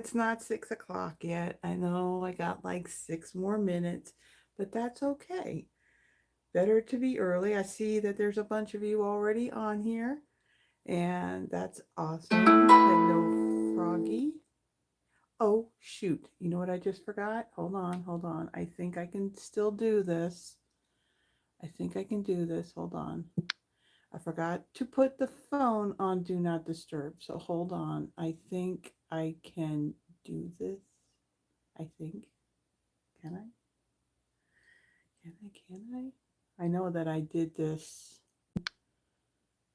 It's not 6 o'clock yet. I know I got like 6 more minutes, but that's okay. Better to be early. I see that there's a bunch of you already on here, and that's awesome. Hello, Froggy. Oh, shoot. You know what I just forgot? Hold on, hold on. I think I can still do this. I think I can do this. Hold on. I forgot to put the phone on Do Not Disturb. So hold on. I think I can do this. I think. Can I? Can I? Can I? I know that I did this.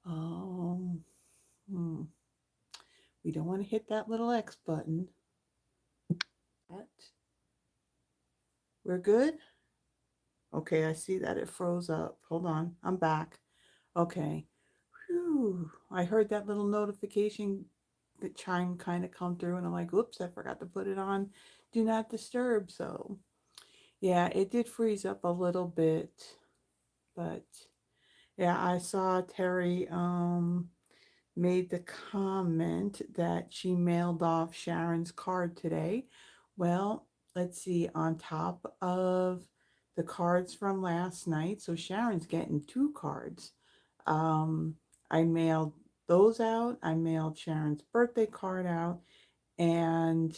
Um, hmm. We don't want to hit that little X button. That. We're good? Okay, I see that it froze up. Hold on. I'm back. Okay. Whew. I heard that little notification, the chime kind of come through, and I'm like, oops, I forgot to put it on Do Not Disturb. So, yeah, it did freeze up a little bit, but yeah, I saw Terry made the comment that she mailed off Sharon's card today. Well, let's see, on top of the cards from last night, so Sharon's getting 2 cards. Um, I mailed those out. I mailed Sharon's birthday card out, and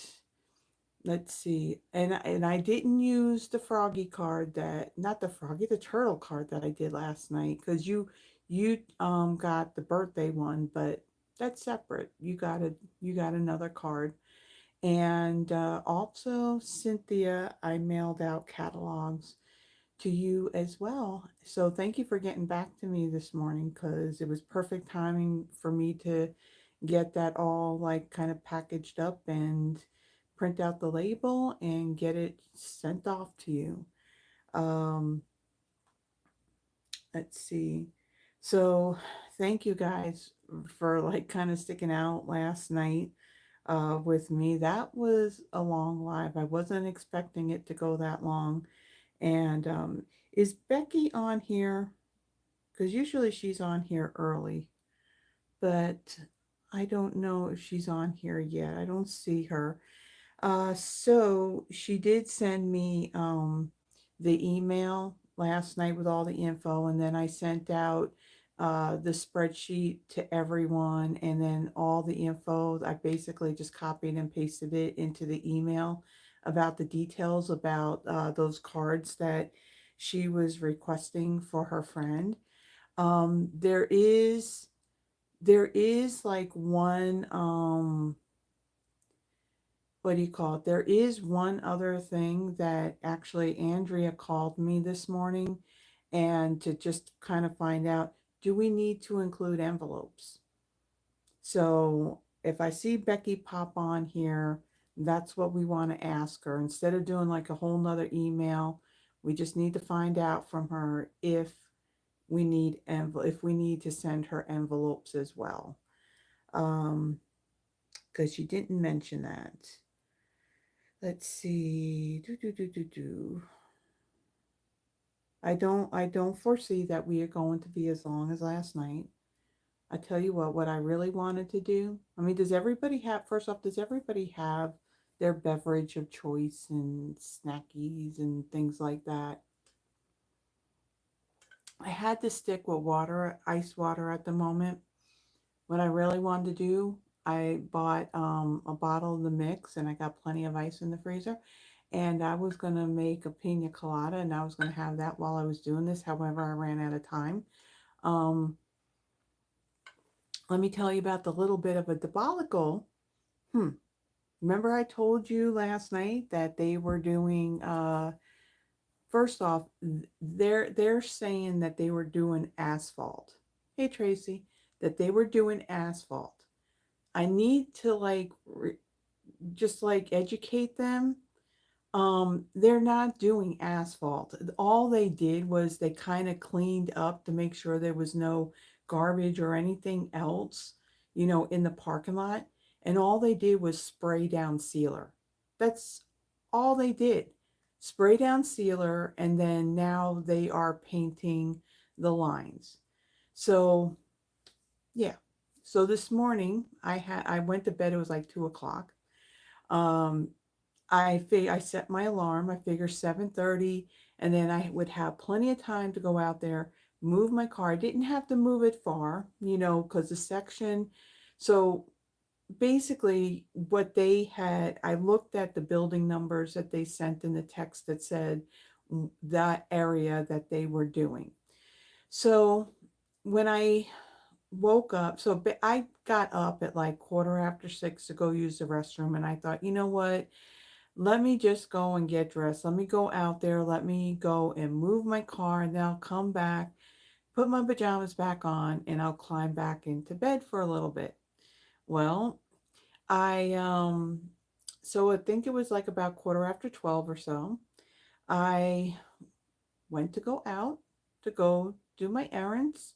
let's see, and I didn't use the froggy card that, not the froggy, the turtle card that I did last night, because you got the birthday one, but that's separate. You got another card. And also, Cynthia, I mailed out catalogs to you as well. So thank you for getting back to me this morning, because it was perfect timing for me to get that all like kind of packaged up and print out the label and get it sent off to you. Um, let's see. So thank you guys for like kind of sticking out last night with me. That was a long live. I wasn't expecting it to go that long. And is Becky on here? Because usually she's on here early, but I don't know if she's on here yet. I don't see her. So she did send me the email last night with all the info, and then I sent out the spreadsheet to everyone, and then all the info. I basically just copied and pasted it into the email about the details about those cards that she was requesting for her friend. Um, there is there is like one what do you call it? There is one other thing that actually Andrea called me this morning, and to just kind of find out, do we need to include envelopes? So if I see Becky pop on here, that's what we want to ask her. Instead of doing like a whole nother email, we just need to find out from her if if we need to send her envelopes as well. Um, because she didn't mention that. Let's see. Do. I don't foresee that we are going to be as long as last night. I tell you what I really wanted to do. I mean, does everybody have, first off, does everybody have their beverage of choice and snackies and things like that? I had to stick with water, ice water at the moment. What I really wanted to do, I bought a bottle of the mix, and I got plenty of ice in the freezer. And I was going to make a pina colada, and I was going to have that while I was doing this. However, I ran out of time. Um, let me tell you about the little bit of a debacle. Hmm. Remember I told you last night that they were doing first off, they're saying that they were doing asphalt. Hey Tracy, that they were doing asphalt. I need to like just like educate them. They're not doing asphalt. All they did was they kind of cleaned up to make sure there was no garbage or anything else, in the parking lot. And all they did was spray down sealer. That's all they did. Spray down sealer, and then now they are painting the lines. So yeah. So this morning I went to bed, it was like 2 o'clock. Um, I set my alarm. I figure 7:30, and then I would have plenty of time to go out there, move my car. I didn't have to move it far, because the section. So basically, what they had, I looked at the building numbers that they sent in the text that said that area that they were doing. So when I woke up, I got up at like 6:15 to go use the restroom, and I thought, you know what? Let me just go and get dressed. Let me go out there. Let me go and move my car, and then I'll come back, put my pajamas back on, and I'll climb back into bed for a little bit. Well, I so I think it was like about 12:15 or so. I went to go out to go do my errands.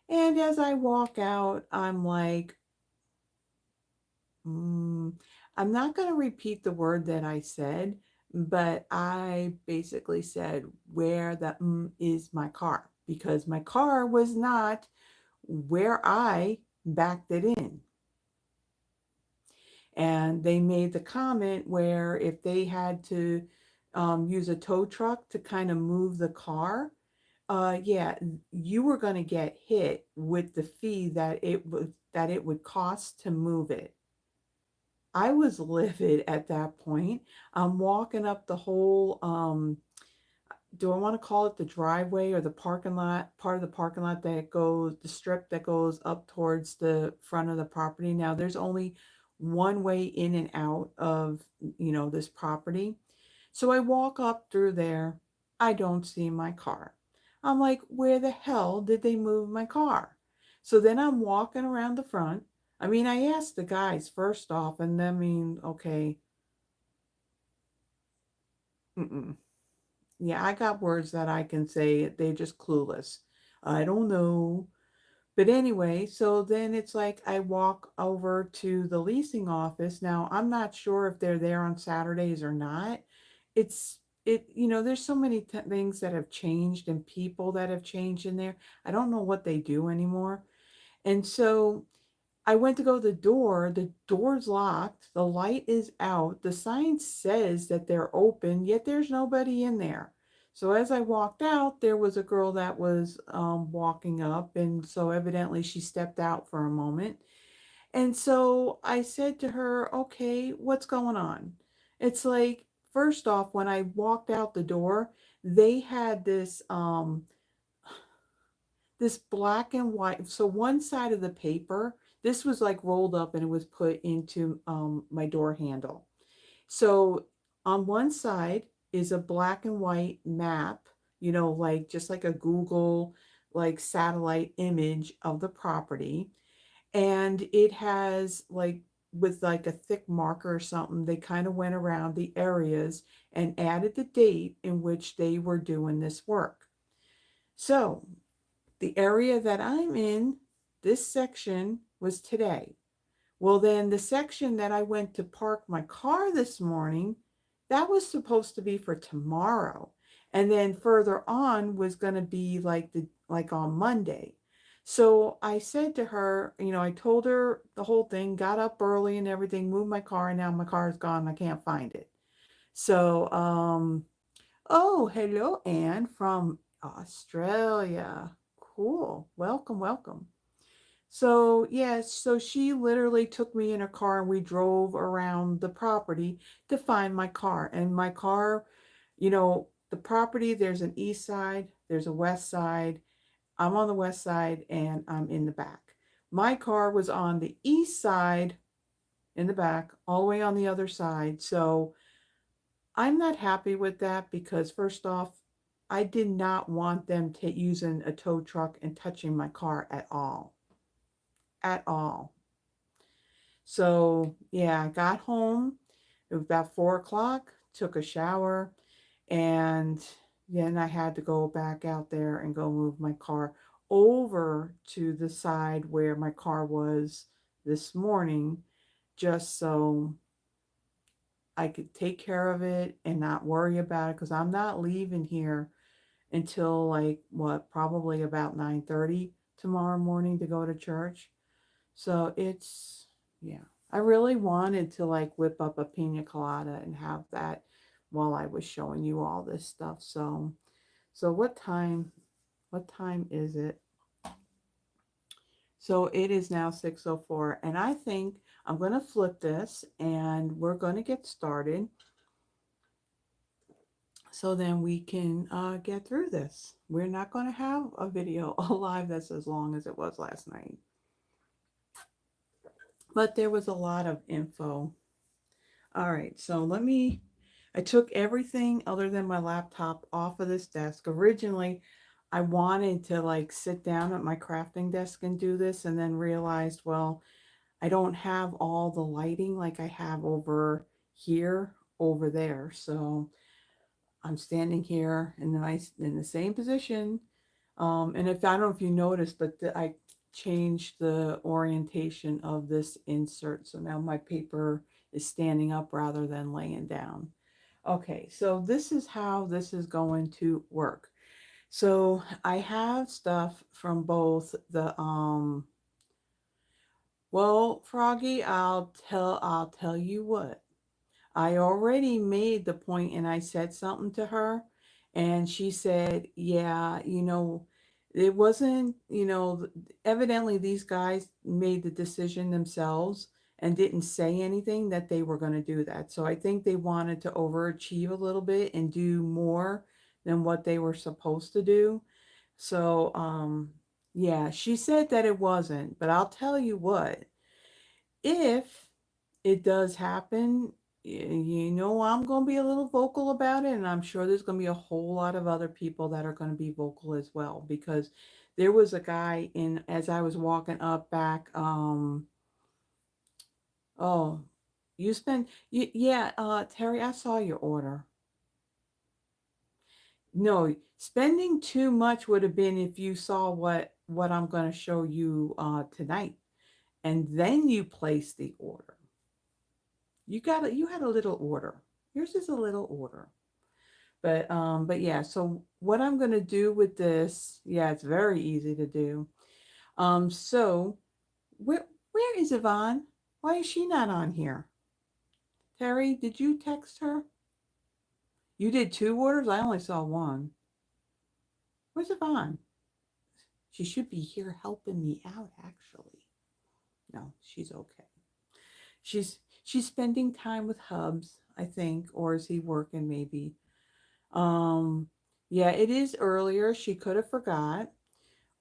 And as I walk out, I'm like, mm, I'm not going to repeat the word that I said, but I basically said, where the is my car? Because my car was not where I backed it in. And they made the comment where if they had to use a tow truck to kind of move the car, yeah, you were going to get hit with the fee that it would cost to move it. I was livid at that point. I'm walking up the whole do I want to call it the driveway or the parking lot, part of the parking lot that goes, the strip that goes up towards the front of the property. Now there's only one way in and out of, this property. So I walk up through there. I don't see my car. I'm like, where the hell did they move my car? So then I'm walking around the front. I mean, I asked the guys first off, and then, okay, mm-mm. Yeah, I got words that I can say. They're just clueless. I don't know. But anyway, so then it's like I walk over to the leasing office. Now, I'm not sure if they're there on Saturdays or not. It's there's so many things that have changed and people that have changed in there. I don't know what they do anymore. And so I went to go to the door's locked, the light is out, the sign says that they're open, yet there's nobody in there. So as I walked out, there was a girl that was walking up, and so evidently she stepped out for a moment. And so I said to her, okay, what's going on? It's like, first off, when I walked out the door, they had this black and white. So one side of the paper, this was like rolled up and it was put into my door handle. So on one side is a black and white map, like just like a Google like satellite image of the property. And it has like, with like a thick marker or something, they kind of went around the areas and added the date in which they were doing this work. So the area that I'm in, this section was today. Well, then the section that I went to park my car this morning, that was supposed to be for tomorrow. And then further on was going to be like on Monday. So I said to her, I told her the whole thing, got up early and everything, moved my car, and now my car is gone. I can't find it. So, oh, hello, Anne from Australia. Cool. Welcome, welcome. So, yeah, so she literally took me in her car and we drove around the property to find my car. And my car, the property, there's an east side, there's a west side. I'm on the west side and I'm in the back. My car was on the east side in the back, all the way on the other side. So I'm not happy with that because, first off, I did not want them using a tow truck and touching my car at all. At all. So, yeah, I got home. It was about 4 o'clock, took a shower, and then I had to go back out there and go move my car over to the side where my car was this morning, just so I could take care of it and not worry about it, because I'm not leaving here until like what, probably about 9:30 tomorrow morning to go to church. So it's, yeah, I really wanted to like whip up a pina colada and have that while I was showing you all this stuff. So what time is it? So it is now 6:04, and I think I'm going to flip this and we're going to get started so then we can get through this. We're not going to have a video live that's as long as it was last night, but there was a lot of info. All right, so I took everything other than my laptop off of this desk. Originally, I wanted to like sit down at my crafting desk and do this, and then realized, well, I don't have all the lighting like I have over here, over there. So I'm standing here in the same position. And if I don't know if you noticed, but I changed the orientation of this insert. So now my paper is standing up rather than laying down. Okay, so this is how this is going to work. So I have stuff from both the well, Froggy, I'll tell you what. I already made the point and I said something to her, and she said, yeah, it wasn't, evidently these guys made the decision themselves and didn't say anything that they were going to do that. So I think they wanted to overachieve a little bit and do more than what they were supposed to do. So, yeah, she said that it wasn't, but I'll tell you what, if it does happen, I'm going to be a little vocal about it, and I'm sure there's going to be a whole lot of other people that are going to be vocal as well, because there was a guy in as I was walking up back. Oh, yeah, Terry, I saw your order. No, spending too much would have been if you saw what I'm going to show you tonight, and then you place the order. You had a little order. Yours is a little order. But yeah, so what I'm gonna do with this, yeah, it's very easy to do. So where is Yvonne? Why is she not on here? Terry, did you text her? You did two orders? I only saw one. Where's Yvonne? She should be here helping me out, actually. No, she's okay. She's spending time with Hubs, I think, or is he working maybe? Um, yeah, it is earlier. She could have forgot.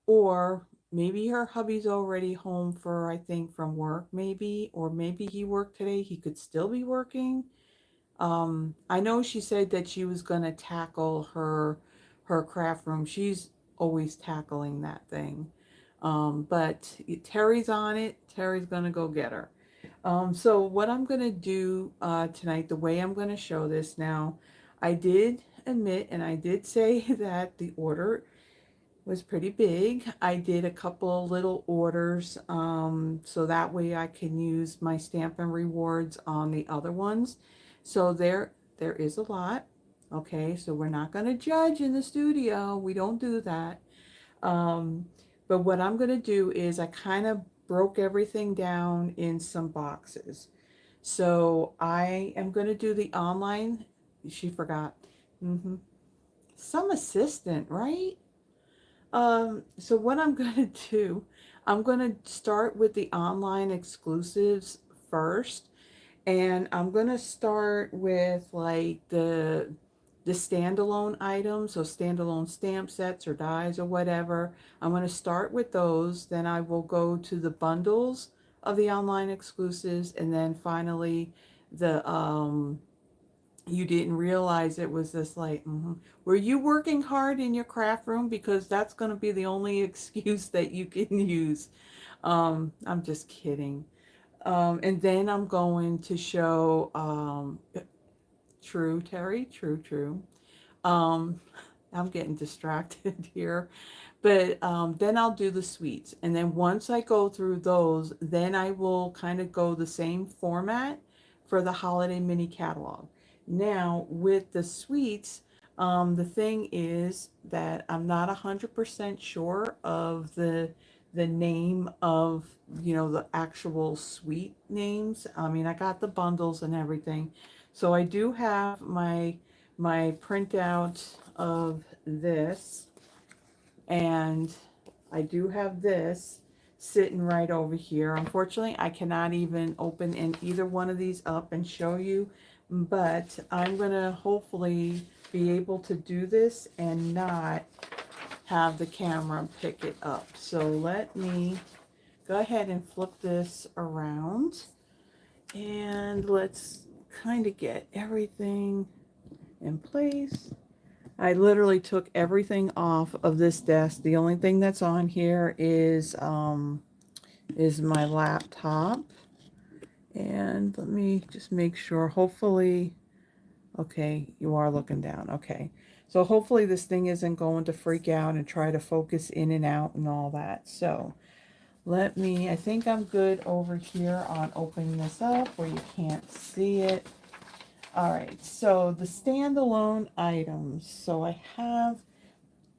Or maybe her hubby's already home for, I think, from work, maybe. Or maybe he worked today. He could still be working. I know she said that she was going to tackle her craft room. She's always tackling that thing. But Terry's on it. Terry's going to go get her. So what I'm going to do tonight, the way I'm going to show this now, I did admit and I did say that the order was pretty big. I did a couple of little orders so that way I can use my stamp and rewards on the other ones. So there is a lot. Okay, so we're not going to judge in the studio. We don't do that. Um, but what I'm going to do is I kind of broke everything down in some boxes. So I am going to do the online. She forgot. hmm Some assistant, right? So what I'm going to do, I'm going to start with the online exclusives first, and I'm going to start with like the standalone items, so standalone stamp sets or dies or whatever. I'm going to start with those, then I will go to the bundles of the online exclusives, and then finally the you didn't realize it was this like, were you working hard in your craft room? Because that's going to be the only excuse that you can use. I'm just kidding. And then I'm going to show, true, Terry, true. Um, I'm getting distracted here. But then I'll do the sweets. And then once I go through those, then I will kind of go the same format for the holiday mini catalog. Now, with the sweets, the thing is that I'm not 100% sure of the name of, you know, the actual suite names. I mean, I got the bundles and everything. So I do have my printout of this, and I do have this sitting right over here. Unfortunately, I cannot even open in either one of these up and show you, but I'm gonna hopefully be able to do this and not have the camera pick it up. So let me go ahead and flip this around, and let's kind of get everything in place. I literally took everything off of this desk. The only thing that's on here is my laptop. And let me just make sure, hopefully, okay, you are looking down. Okay. So hopefully this thing isn't going to freak out and try to focus in and out and all that. So let me, I think I'm good over here on opening this up where you can't see it. All right, so the standalone items. So I have,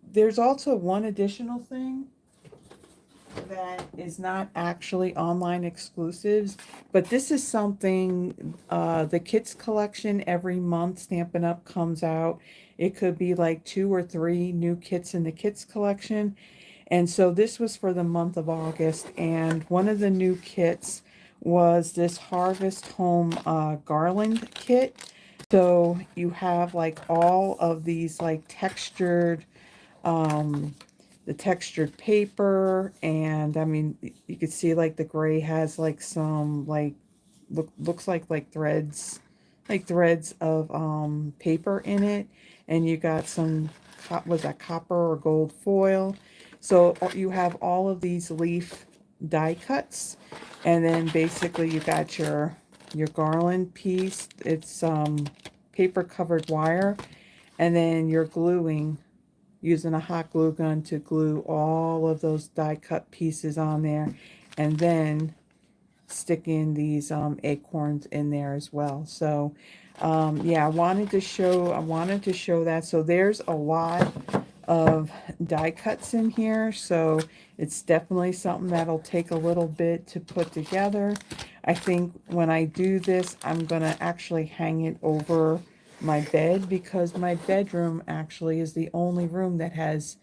there's also one additional thing that is not actually online exclusives, but this is something, the kits collection every month, Stampin' Up! Comes out. It could be like 2 or 3 new kits in the kits collection. And so this was for the month of August, and one of the new kits was this Harvest Home garland kit. So you have like all of these like textured, um, the textured paper, and I mean, you could see like the gray has like some like, looks like threads of paper in it, and you got some, was that copper or gold foil. So you have all of these leaf die cuts, and then basically you got your garland piece. It's paper covered wire, and then you're gluing using a hot glue gun to glue all of those die cut pieces on there, and then sticking these acorns in there as well. So yeah, I wanted to show that. So there's a lot of die cuts in here, so it's definitely something that'll take a little bit to put together. I think when I do this, I'm gonna actually hang it over my bed, because my bedroom actually is the only room that has,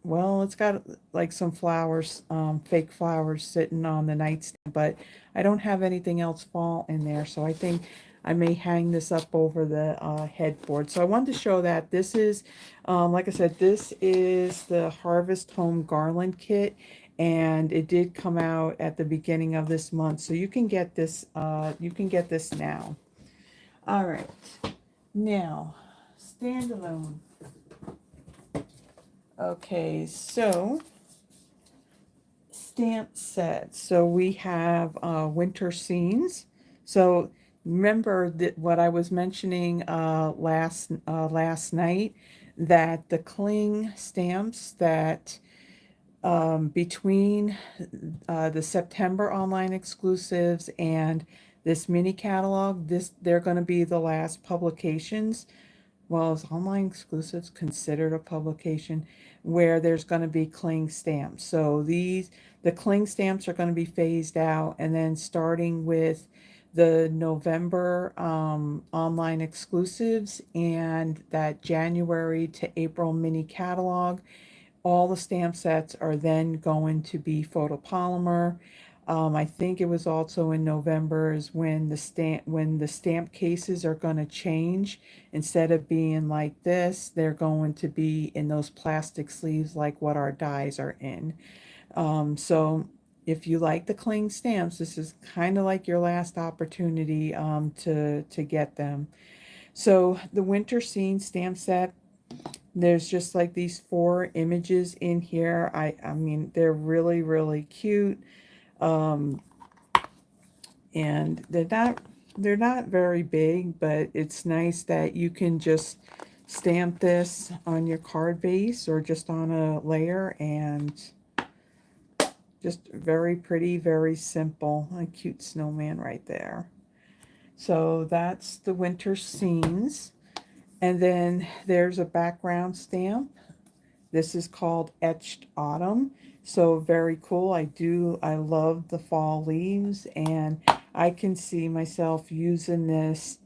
well, it's got like some flowers, fake flowers sitting on the nightstand, but I don't have anything else fall in there. So I think I may hang this up over the headboard. So I wanted to show that this is, like I said, this is the Harvest Home Garland Kit, and it did come out at the beginning of this month. So you can get this, now. All right, now, standalone. Okay, so stamp set. So we have winter scenes. So remember that what I was mentioning last night, that the cling stamps that between the September online exclusives and this mini catalog, they're going to be the last publications. Well, is online exclusives considered a publication, where there's going to be cling stamps? So the cling stamps are going to be phased out, and then starting with the November online exclusives and that January to April mini catalog, all the stamp sets are then going to be photopolymer. I think it was also in November is when the stamp cases are going to change. Instead of being like this, they're going to be in those plastic sleeves like what our dies are in. So if you like the cling stamps, this is kind of like your last opportunity to get them. So the winter scene stamp set, there's just like these 4 images in here. I mean, they're really, really cute. Um, and they're not very big, but it's nice that you can just stamp this on your card base or just on a layer, and just very pretty, very simple. A cute snowman right there. So that's the winter scenes. And then there's a background stamp. This is called Etched Autumn. So very cool. I love the fall leaves, and I can see myself using this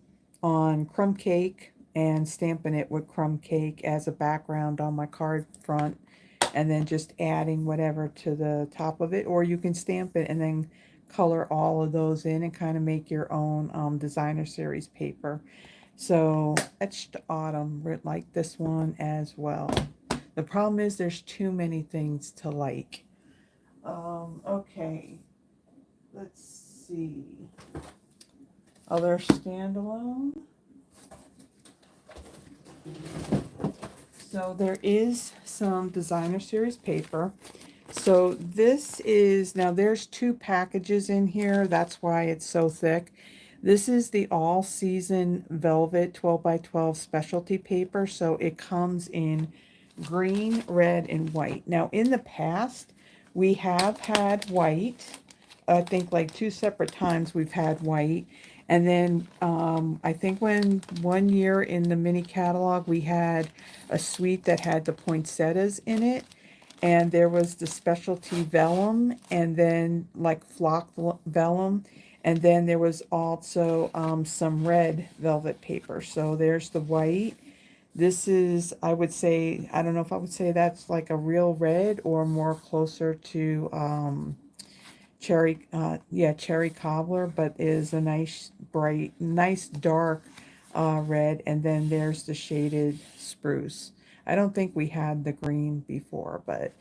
on crumb cake and stamping it with crumb cake as a background on my card front, and then just adding whatever to the top of it. Or you can stamp it and then color all of those in and kind of make your own designer series paper. So Etched Autumn, like this one as well. The problem is there's too many things to like. Okay, let's see. Other standalone. So there is some designer series paper. So this is, now there's 2 packages in here. That's why it's so thick. This is the all season velvet 12 by 12 specialty paper. So it comes in green, red, and white. Now in the past, we have had white. I think like 2 separate times we've had white. And then I think when one year in the mini catalog, we had a suite that had the poinsettias in it. And there was the specialty vellum, and then like flock vellum. And then there was also some red velvet paper. So there's the white. This is, I would say, I don't know if I would say that's like a real red or more closer to cherry, yeah, cherry cobbler, but is a nice bright, nice dark red. And then there's the shaded spruce. I don't think we had the green before, but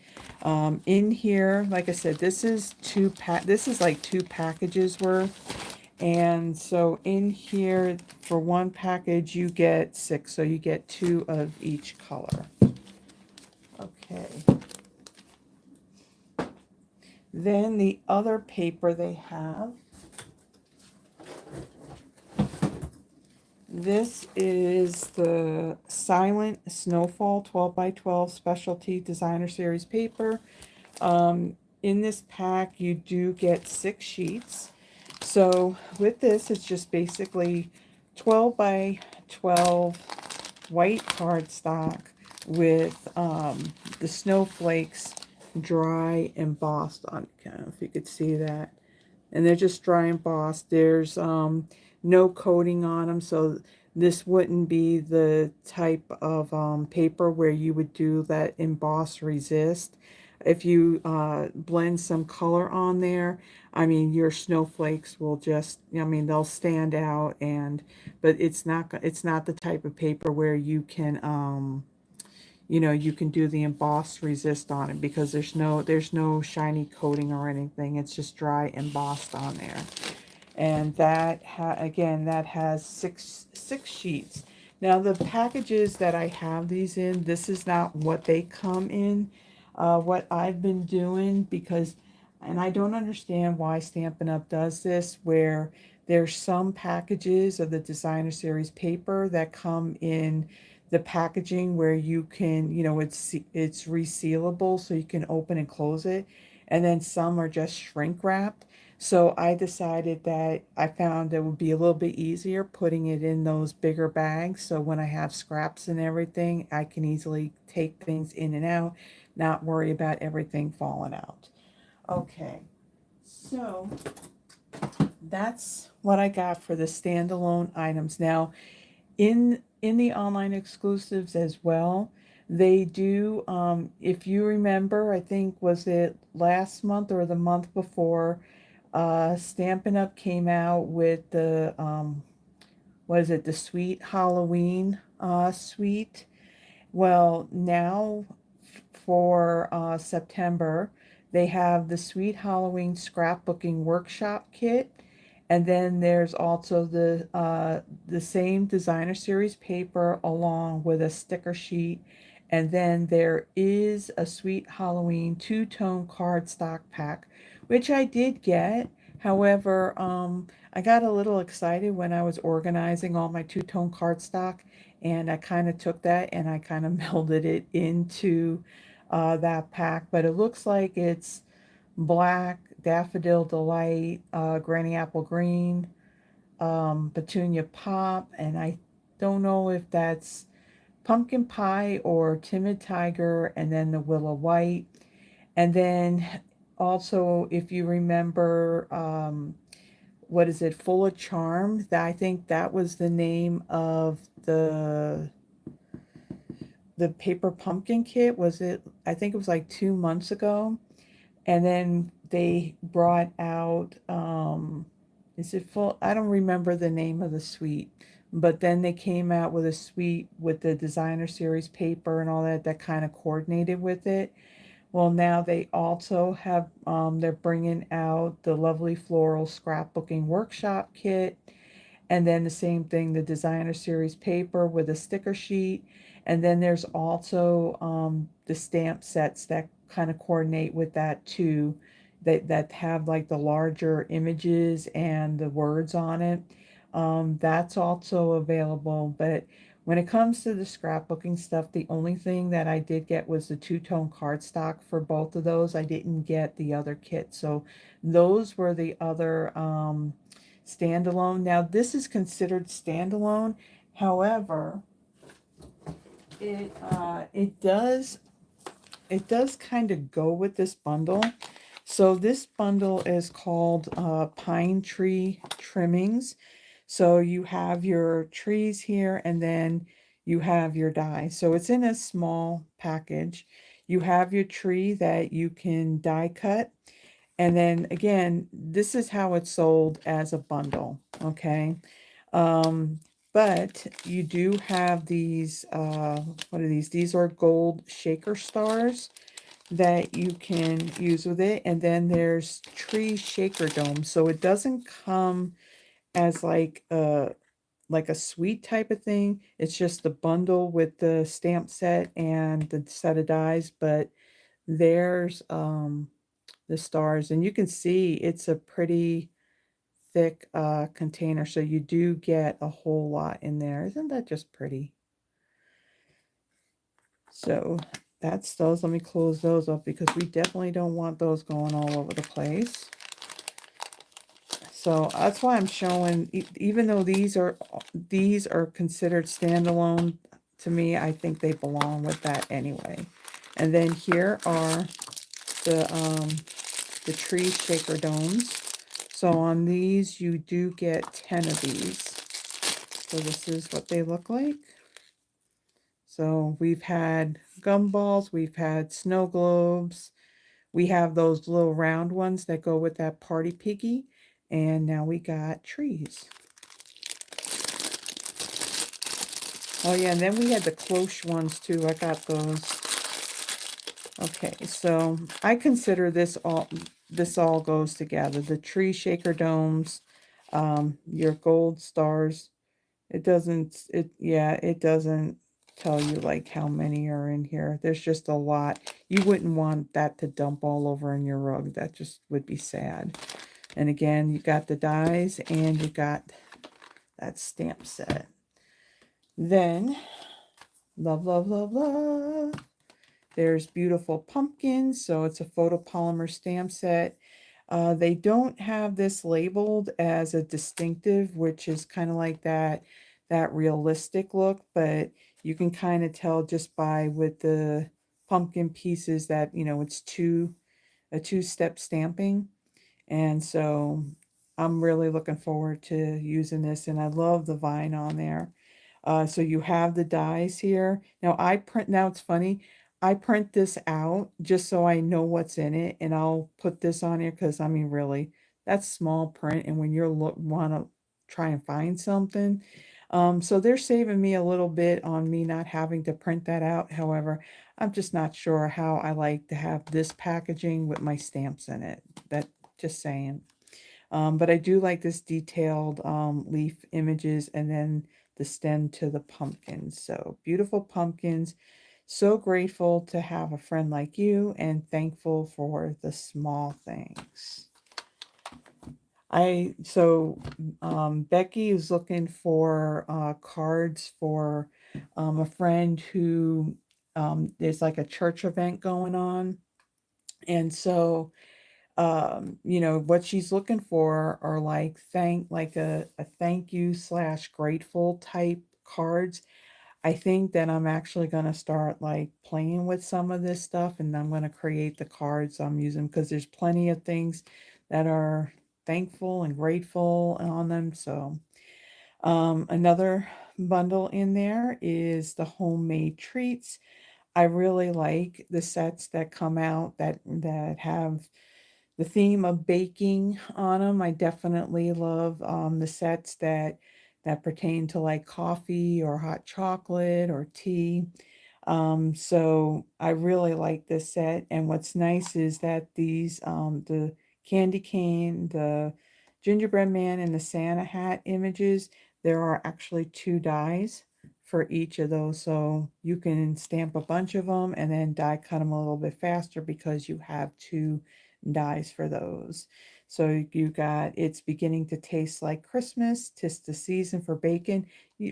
in here, like I said, this is this is like 2 packages worth. And so in here, for one package, you get 6, so you get 2 of each color. Okay. Then the other paper they have, this is the Silent Snowfall 12 by 12 Specialty Designer Series paper. In this pack, you do get 6 sheets. So with this, it's just basically 12 by 12 white cardstock with the snowflakes dry embossed on. I don't know if you could see that. And they're just dry embossed. There's no coating on them, so this wouldn't be the type of paper where you would do that emboss resist. If you blend some color on there, I mean, your snowflakes will just, I mean, they'll stand out. And but it's not the type of paper where you can you know, you can do the emboss resist on it, because there's no shiny coating or anything. It's just dry embossed on there. And that again, that has six sheets. Now the packages that I have these in, this is not what they come in. What I've been doing, because, and I don't understand why Stampin' Up! Does this, where there's some packages of the designer series paper that come in the packaging where you can, you know, it's resealable, so you can open and close it, and then some are just shrink wrapped. So I decided that I found it would be a little bit easier putting it in those bigger bags, so when I have scraps and everything, I can easily take things in and out, not worry about everything falling out. Okay, so that's what I got for the standalone items. Now, in the online exclusives as well, they do, if you remember, I think, was it last month or the month before, Stampin' Up! Came out with the, what is it, the Sweet Halloween suite. Well, now for September, they have the Sweet Halloween Scrapbooking Workshop Kit. And then there's also the same designer series paper along with a sticker sheet. And then there is a Sweet Halloween 2-tone cardstock pack, which I did get. However, I got a little excited when I was organizing all my 2-tone cardstock, and I kind of took that and I kind of melded it into that pack. But it looks like it's black, daffodil delight, granny apple green, petunia pop, and I don't know if that's pumpkin pie or timid tiger, and then the willow white. And then also, if you remember, what is it, Full of Charm? That, I think that was the name of the paper pumpkin kit. Was it? I think it was like 2 months ago. And then they brought out, is it full? I don't remember the name of the suite, but then they came out with a suite with the designer series paper and all that that kind of coordinated with it. Well, now they also have, they're bringing out the lovely floral scrapbooking workshop kit, and then the same thing, the designer series paper with a sticker sheet. And then there's also, the stamp sets that kind of coordinate with that too, that have like the larger images and the words on it. That's also available. But when it comes to the scrapbooking stuff, the only thing that I did get was the two-tone cardstock for both of those. I didn't get the other kit. So those were the other, standalone. Now this is considered standalone. However, it does kind of go with this bundle. So this bundle is called, Pine Tree Trimmings. So you have your trees here, and then you have your die. So it's in a small package. You have your tree that you can die cut. And then again, this is how it's sold as a bundle, okay? Um, but you do have these, what are these? These are gold shaker stars that you can use with it. And then there's tree shaker dome. So it doesn't come as like a sweet type of thing. It's just the bundle with the stamp set and the set of dies. But there's, the stars, and you can see it's a pretty thick, container, so you do get a whole lot in there. Isn't that just pretty? So that's those. Let me close those up because we definitely don't want those going all over the place. So that's why I'm showing, even though these are considered standalone, to me, I think they belong with that anyway. And then here are the tree shaker domes. So on these, you do get 10 of these. So this is what they look like. So we've had gumballs, we've had snow globes, we have those little round ones that go with that party piggy, and now we got trees. Oh yeah, and then we had the cloche ones too. I got those. Okay, so I consider this all goes together. The tree shaker domes, your gold stars. It doesn't tell you like how many are in here. There's just a lot. You wouldn't want that to dump all over in your rug. That just would be sad. And again, you got the dies and you got that stamp set. Then, love, love, love, love. There's beautiful pumpkins. So it's a photopolymer stamp set. They don't have this labeled as a distinctive, which is kind of like that realistic look, but you can kind of tell just by with the pumpkin pieces that, it's a two-step stamping. And so I'm really looking forward to using this, and I love the vine on there. So you have the dies here. Now it's funny, I print this out just so I know what's in it, and I'll put this on here because I mean, really, that's small print, and when you're want to try and find something, so they're saving me a little bit on me not having to print that out. However, I'm just not sure how I like to have this packaging with my stamps in it. That just saying. But I do like this detailed, leaf images, and then the stem to the pumpkins. So beautiful pumpkins. So grateful to have a friend like you, and thankful for the small things. Becky is looking for, cards for, a friend who, there's like a church event going on. And so, what she's looking for are like a thank you slash grateful type cards. I think that I'm actually going to start like playing with some of this stuff, and I'm going to create the cards I'm using because there's plenty of things that are thankful and grateful on them. So, another bundle in there is the homemade treats. I really like the sets that come out that have the theme of baking on them. I definitely love the sets that pertain to like coffee or hot chocolate or tea. So I really like this set. And what's nice is that these the candy cane, the gingerbread man, and the Santa hat images, there are actually two dies for each of those. So you can stamp a bunch of them and then die cut them a little bit faster because you have two dies for those. So you got it's beginning to taste like Christmas. 'Tis the season for bacon.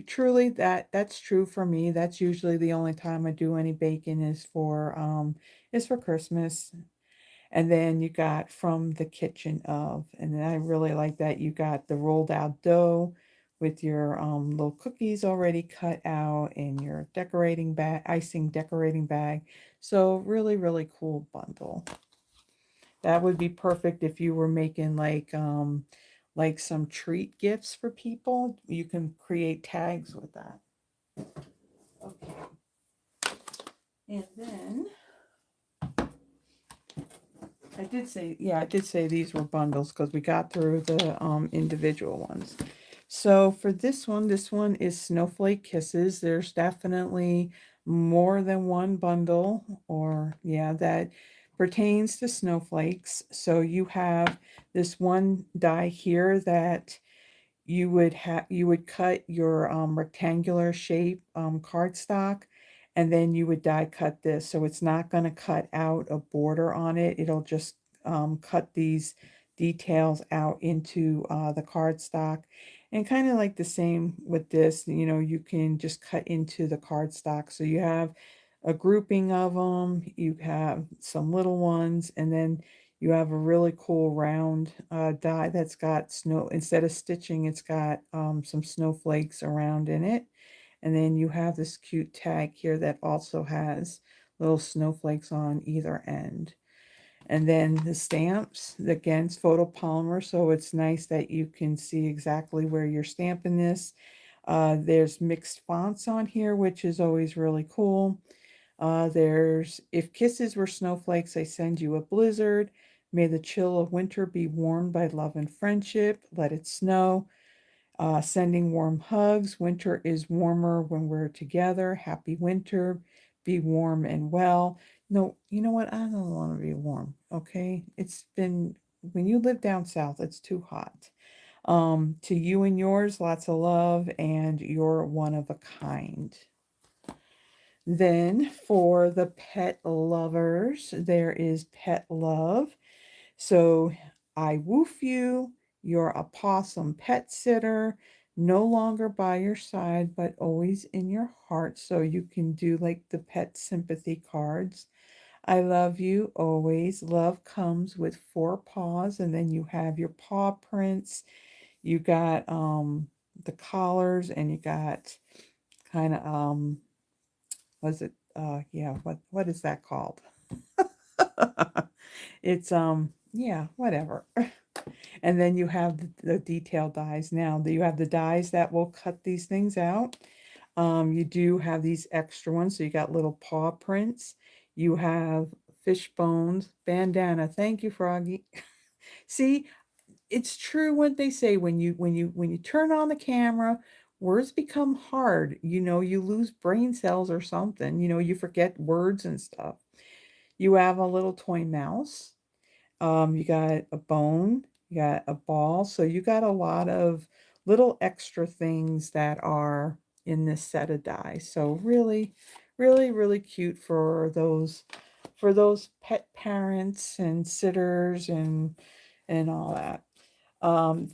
Truly, that's true for me. That's usually the only time I do any baking is for Christmas. And then you got from the kitchen of, and then I really like that you got the rolled out dough with your little cookies already cut out and your decorating bag, icing decorating bag. So really, really cool bundle. That would be perfect if you were making like some treat gifts for people. You can create tags with that. Okay. And then I did say these were bundles because we got through the individual ones. So for this one is Snowflake Kisses. There's definitely more than one bundle, or yeah, that pertains to snowflakes. So you have this one die here that you would cut your rectangular shape cardstock, and then you would die cut this, so it's not going to cut out a border on it. It'll just cut these details out into the cardstock. And kind of like the same with this, you know, you can just cut into the cardstock. So you have a grouping of them, you have some little ones, and then you have a really cool round die that's got snow. Instead of stitching, it's got some snowflakes around in it. And then you have this cute tag here that also has little snowflakes on either end. And then the stamps, again, it's photopolymer, so it's nice that you can see exactly where you're stamping this. There's mixed fonts on here, which is always really cool. There's if kisses were snowflakes, I send you a blizzard. May the chill of winter be warmed by love and friendship. Let it snow. Sending warm hugs. Winter is warmer when we're together. Happy winter. Be warm and well. No, you know what? I don't want to be warm. Okay. It's been, when you live down south, it's too hot. To you and yours, lots of love, and you're one of a kind. Then for the pet lovers, there is pet love. So I woof you, you're a possum pet sitter, no longer by your side, but always in your heart. So you can do like the pet sympathy cards. I love you always. Love comes with four paws, and then you have your paw prints. You got the collars, and you got kind of was it yeah, what is that called? It's yeah, whatever. And then you have the detail dies. Now you have the dies that will cut these things out. You do have these extra ones, so you got little paw prints. You have fish bones, bandana. Thank you, Froggy. See, it's true what they say when you turn on the camera, words become hard. You know, you lose brain cells or something. You know, you forget words and stuff. You have a little toy mouse. You got a bone, you got a ball. So you got a lot of little extra things that are in this set of dies. So really, really, really cute for those pet parents and sitters and all that.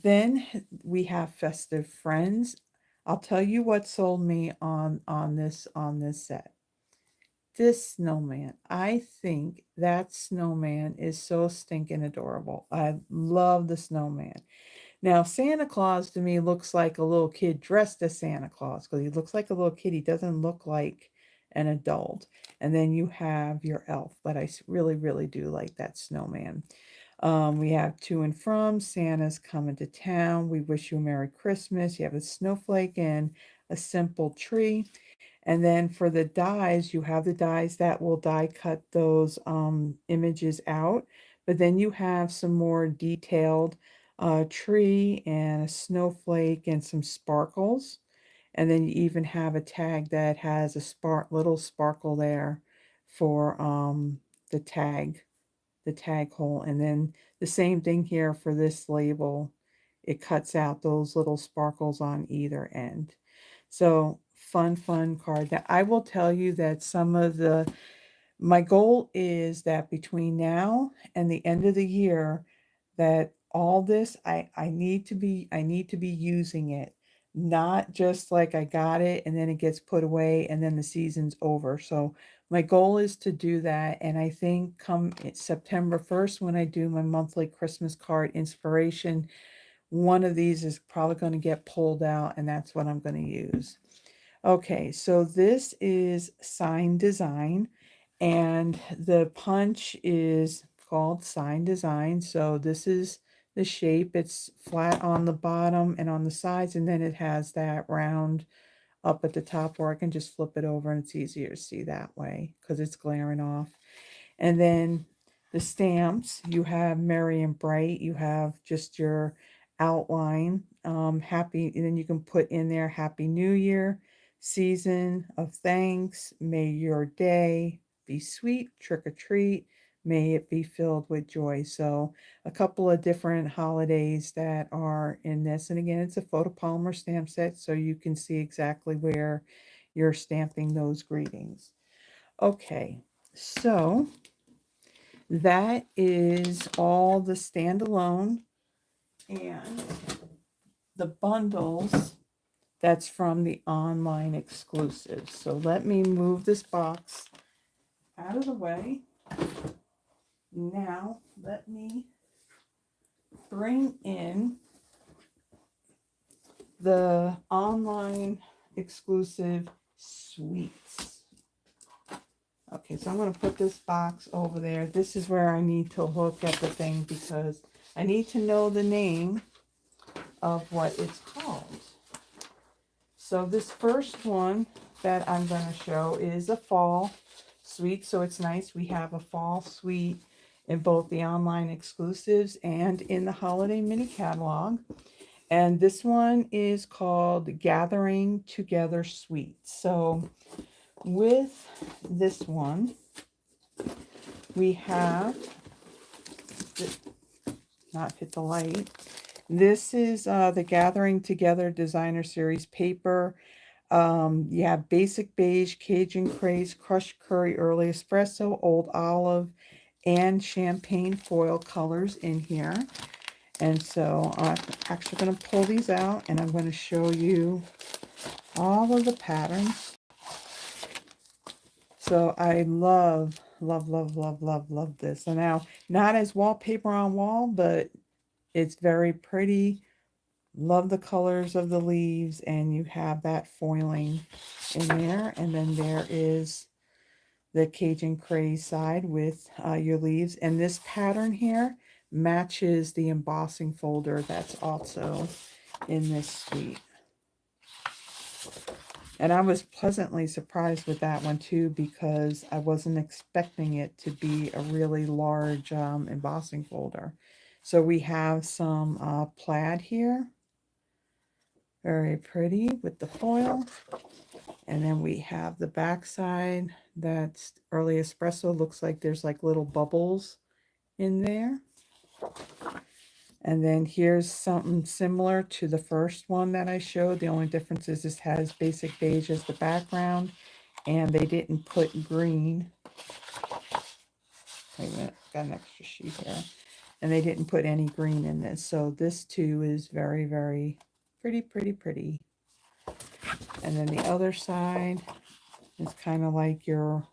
Then we have festive friends. I'll tell you what sold me on this set. This snowman. I think that snowman is so stinking adorable. I love the snowman. Now, Santa Claus to me looks like a little kid dressed as Santa Claus because he looks like a little kid. He doesn't look like an adult. And then you have your elf, but I really, really do like that snowman. We have to and from. Santa's coming to town. We wish you a Merry Christmas. You have a snowflake and a simple tree. And then for the dies, you have the dies that will die cut those images out. But then you have some more detailed tree and a snowflake and some sparkles. And then you even have a tag that has a little sparkle there for the tag hole. And then the same thing here for this label. It cuts out those little sparkles on either end. So fun card. That I will tell you that my goal is that between now and the end of the year, that all this I need to be using it, not just like I got it and then it gets put away and then the season's over. So my goal is to do that, and I think come September 1st when I do my monthly Christmas card inspiration, one of these is probably going to get pulled out, and that's what I'm going to use. Okay, so this is Sign Design, and the punch is called Sign Design. So this is the shape. It's flat on the bottom and on the sides, and then it has that round up at the top where I can just flip it over and it's easier to see that way because it's glaring off. And then the stamps, you have Merry and Bright, you have just your outline, happy, and then you can put in there Happy New Year, Season of Thanks, May your day be sweet, trick or treat, may it be filled with joy. So a couple of different holidays that are in this. And again, it's a photopolymer stamp set, so you can see exactly where you're stamping those greetings. Okay, so that is all the standalone, and the bundles, that's from the online exclusives. So let me move this box out of the way. Now let me bring in the online exclusive suites. Okay, so I'm going to put this box over there. This is where I need to look at the thing because I need to know the name of what it's called. So this first one that I'm going to show is a fall suite. So it's nice. We have a fall suite in both the online exclusives and in the holiday mini catalog. And this one is called Gathering Together Suite. So with this one, we have, not hit the light. This is the Gathering Together Designer Series paper. You have basic beige, Cajun craze, crushed curry, early espresso, old olive, and champagne foil colors in here. And so I'm actually going to pull these out and I'm going to show you all of the patterns. So I love this. So now, not as wallpaper on wall, but it's very pretty. Love the colors of the leaves, and you have that foiling in there. And then there is the Cajun Craze side with your leaves. And this pattern here matches the embossing folder that's also in this suite. And I was pleasantly surprised with that one too, because I wasn't expecting it to be a really large embossing folder. So we have some plaid here. Very pretty with the foil. And then we have the back side that's early espresso. Looks like there's like little bubbles in there. And then here's something similar to the first one that I showed. The only difference is this has basic beige as the background, and they didn't put green. Wait a minute, got an extra sheet here. And they didn't put any green in this. So this too is very pretty. And then the other side is kind of like your,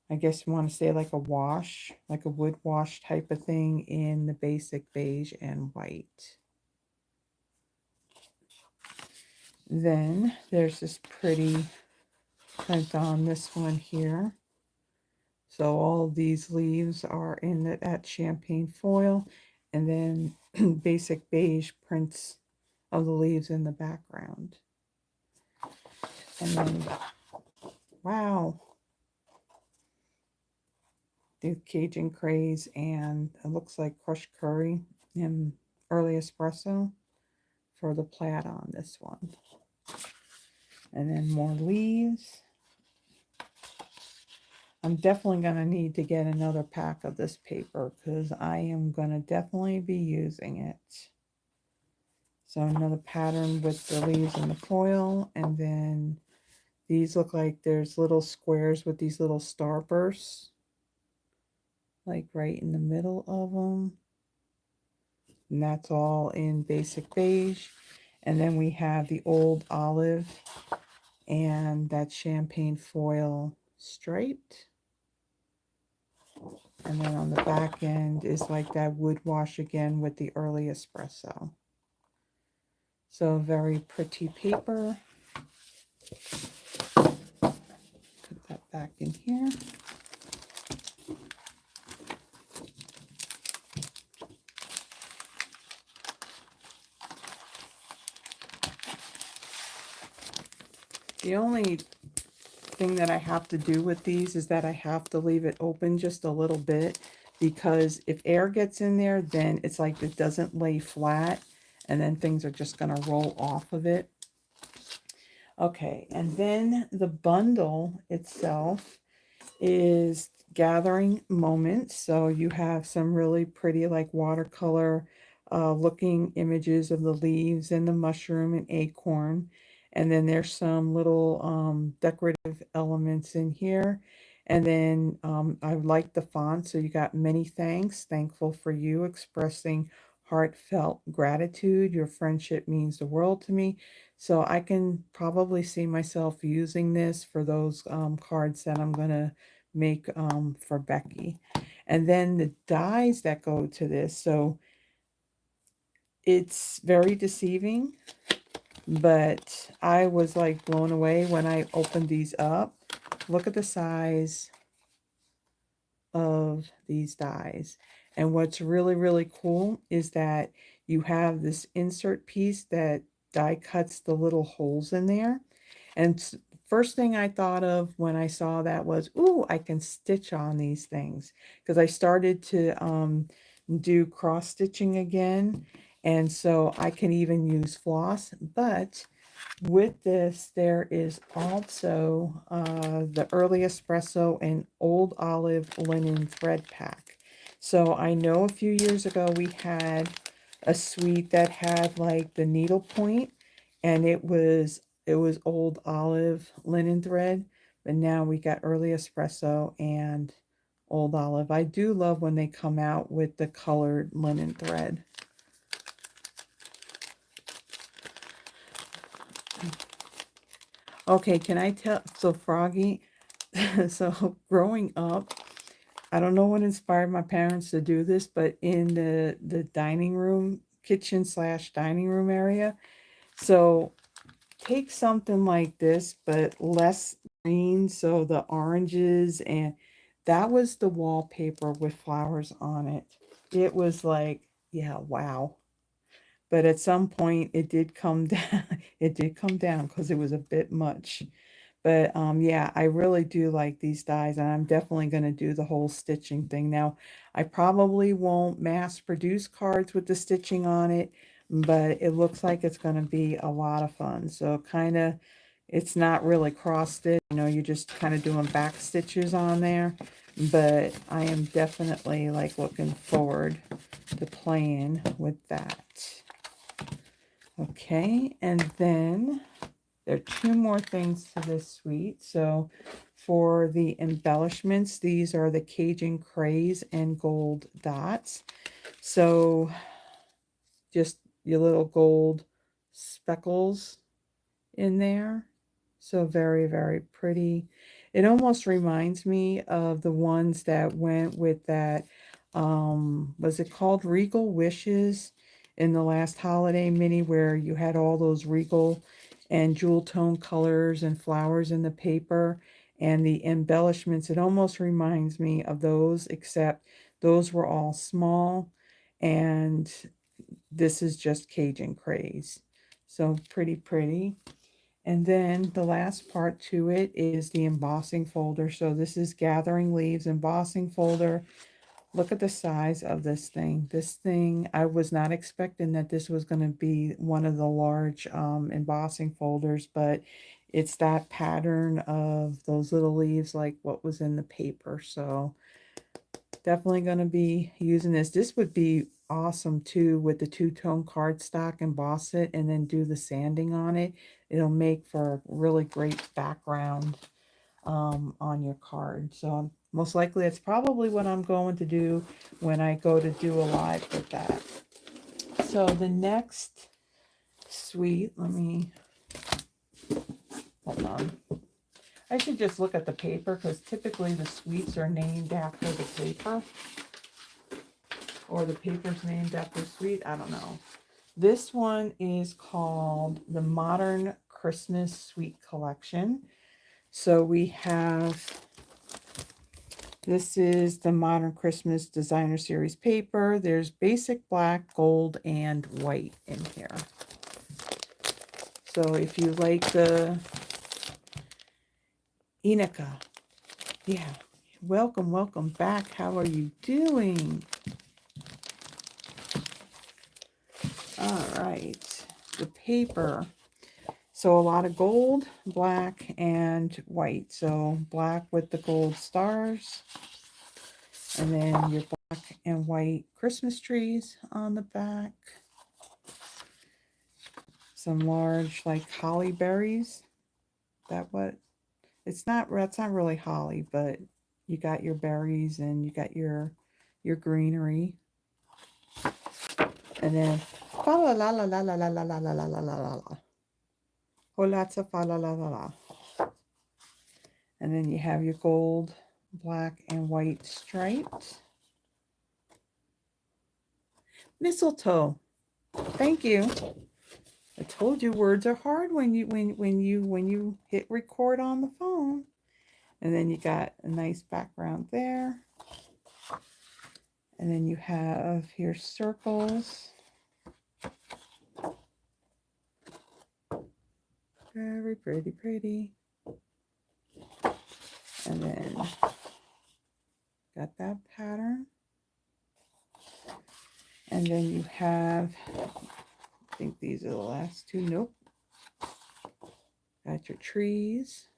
I guess you want to say like a wash, like a wood wash type of thing in the basic beige and white. Then there's this pretty print on this one here. So all of these leaves are in that champagne foil, and then basic beige prints of the leaves in the background. And then, wow, the Cajun Craze, and it looks like crushed curry and early espresso for the plaid on this one. And then more leaves. I'm definitely going to need to get another pack of this paper because I am going to definitely be using it. So another pattern with the leaves and the foil, and then these look like there's little squares with these little starbursts, like right in the middle of them. And that's all in basic beige. And then we have the old olive and that champagne foil striped. And then on the back end is like that wood wash again with the early espresso. So very pretty paper. Put that back in here. The only thing that I have to do with these is that I have to leave it open just a little bit, because if air gets in there, then it's like it doesn't lay flat, and then things are just going to roll off of it. Okay, and then the bundle itself is Gathering Moments. So you have some really pretty like watercolor looking images of the leaves and the mushroom and acorn. And then there's some little decorative elements in here. And then I like the font. So you got many thanks, thankful for you, expressing heartfelt gratitude. Your friendship means the world to me. So I can probably see myself using this for those cards that I'm going to make for Becky. And then the dies that go to this. So it's very deceiving, but I was like blown away when I opened these up. Look at the size of these dies. And what's really, really cool is that you have this insert piece that die cuts the little holes in there. And first thing I thought of when I saw that was, ooh, I can stitch on these things. Because I started to do cross stitching again. And so I can even use floss. But with this, there is also the early espresso and old olive linen thread pack. So I know a few years ago we had a suite that had like the needle point, and it was old olive linen thread, but now we got early espresso and old olive. I do love when they come out with the colored linen thread. Okay, can I tell? So Froggy, so growing up, I don't know what inspired my parents to do this, but in the dining room, kitchen slash dining room area. So take something like this, but less green, so the oranges, and that was the wallpaper with flowers on it. It was like, yeah, wow. But at some point it did come down. It did come down because it was a bit much. But yeah, I really do like these dies, and I'm definitely going to do the whole stitching thing. Now, I probably won't mass produce cards with the stitching on it, but it looks like it's going to be a lot of fun. So kind of, it's not really cross stitch, you know, you're just kind of doing back stitches on there. But I am definitely like looking forward to playing with that. Okay, and then there are two more things to this suite. So for the embellishments, these are the Cajun Craze and gold dots. So just your little gold speckles in there. So very, very pretty. It almost reminds me of the ones that went with that, was it called Regal Wishes in the last holiday mini, where you had all those Regal and jewel tone colors and flowers in the paper. And the embellishments, it almost reminds me of those, except those were all small. And this is just Cajun Craze. So pretty, pretty. And then the last part to it is the embossing folder. So this is Gathering Leaves embossing folder. Look at the size of this thing. This thing, I was not expecting that this was going to be one of the large embossing folders, but it's that pattern of those little leaves like what was in the paper. So definitely going to be using this. This would be awesome too with the two-tone cardstock, emboss it and then do the sanding on it. It'll make for a really great background on your card. So most likely it's probably what I'm going to do when I go to do a live with that. So the next suite, let me, hold on. I should just look at the paper because typically the suites are named after the paper. Or the paper's named after suite, I don't know. This one is called the Modern Christmas Suite Collection. So we have, this is the Modern Christmas Designer Series paper. There's basic black, gold, and white in here. So if you like the Inika, yeah, welcome, welcome back. How are you doing? All right, the paper. So a lot of gold, black, and white. So black with the gold stars. And then your black and white Christmas trees on the back. Some large like holly berries. That what? It's not, that's not really holly, but you got your berries and you got your greenery. And then fa la la la la la la la la la la la la la. Oh, lots of fa la la la la. And then you have your gold, black, and white striped. Mistletoe. Thank you. I told you words are hard when you hit record on the phone. And then you got a nice background there. And then you have your circles. Very pretty, pretty. And then got that pattern. And then you have, I think these are the last two. Nope. Got your trees.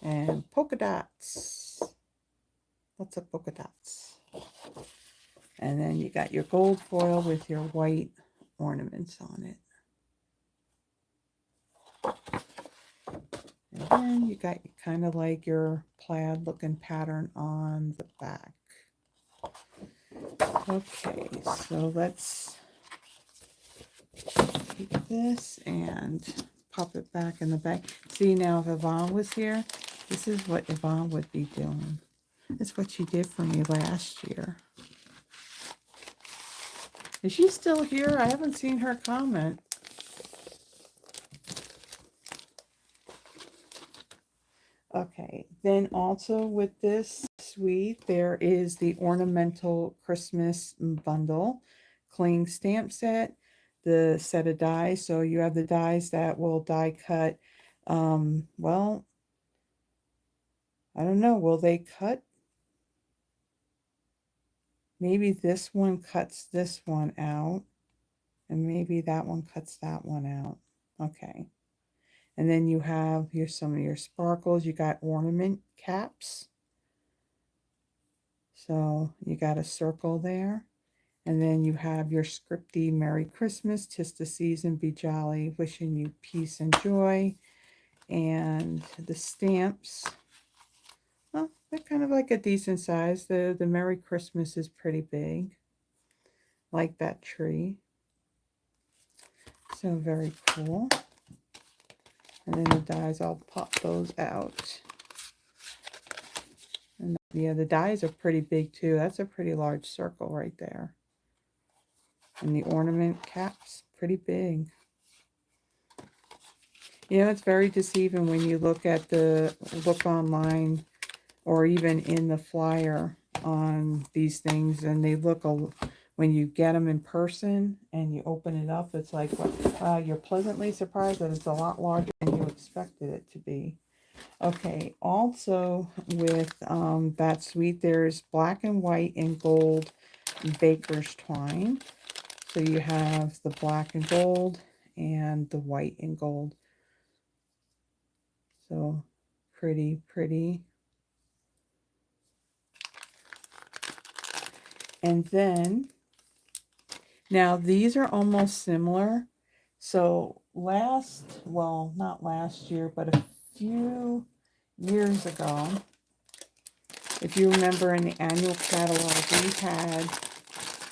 And polka dots. Lots of polka dots. And then you got your gold foil with your white ornaments on it. And then you got kind of like your plaid looking pattern on the back. Okay, so let's take this and pop it back in the bag. See, now if Yvonne was here, this is what Yvonne would be doing. It's what she did for me last year. Is she still here? I haven't seen her comment. Okay, then also with this suite, there is the Ornamental Christmas Bundle cling stamp set, the set of dies. So you have the dies that will die cut. Well, I don't know. Will they cut? Maybe this one cuts this one out. And maybe that one cuts that one out. Okay. And then you have your some of your sparkles. You got ornament caps. So you got a circle there. And then you have your scripty Merry Christmas, 'tis the season, be jolly, wishing you peace and joy. And the stamps, well, they're kind of like a decent size. The Merry Christmas is pretty big, like that tree. So very cool. And then the dies, I'll pop those out. And yeah, the dies are pretty big too. That's a pretty large circle right there. And the ornament caps, pretty big. You know, it's very deceiving when you look online or even in the flyer on these things, and they look when you get them in person and you open it up, it's like, you're pleasantly surprised that it's a lot larger than you expected it to be. Okay, also with that suite, there's black and white and gold baker's twine. So you have the black and gold and the white and gold. So pretty, pretty. And then, now these are almost similar. So well, not last year, but a few years ago, if you remember in the annual catalog, we had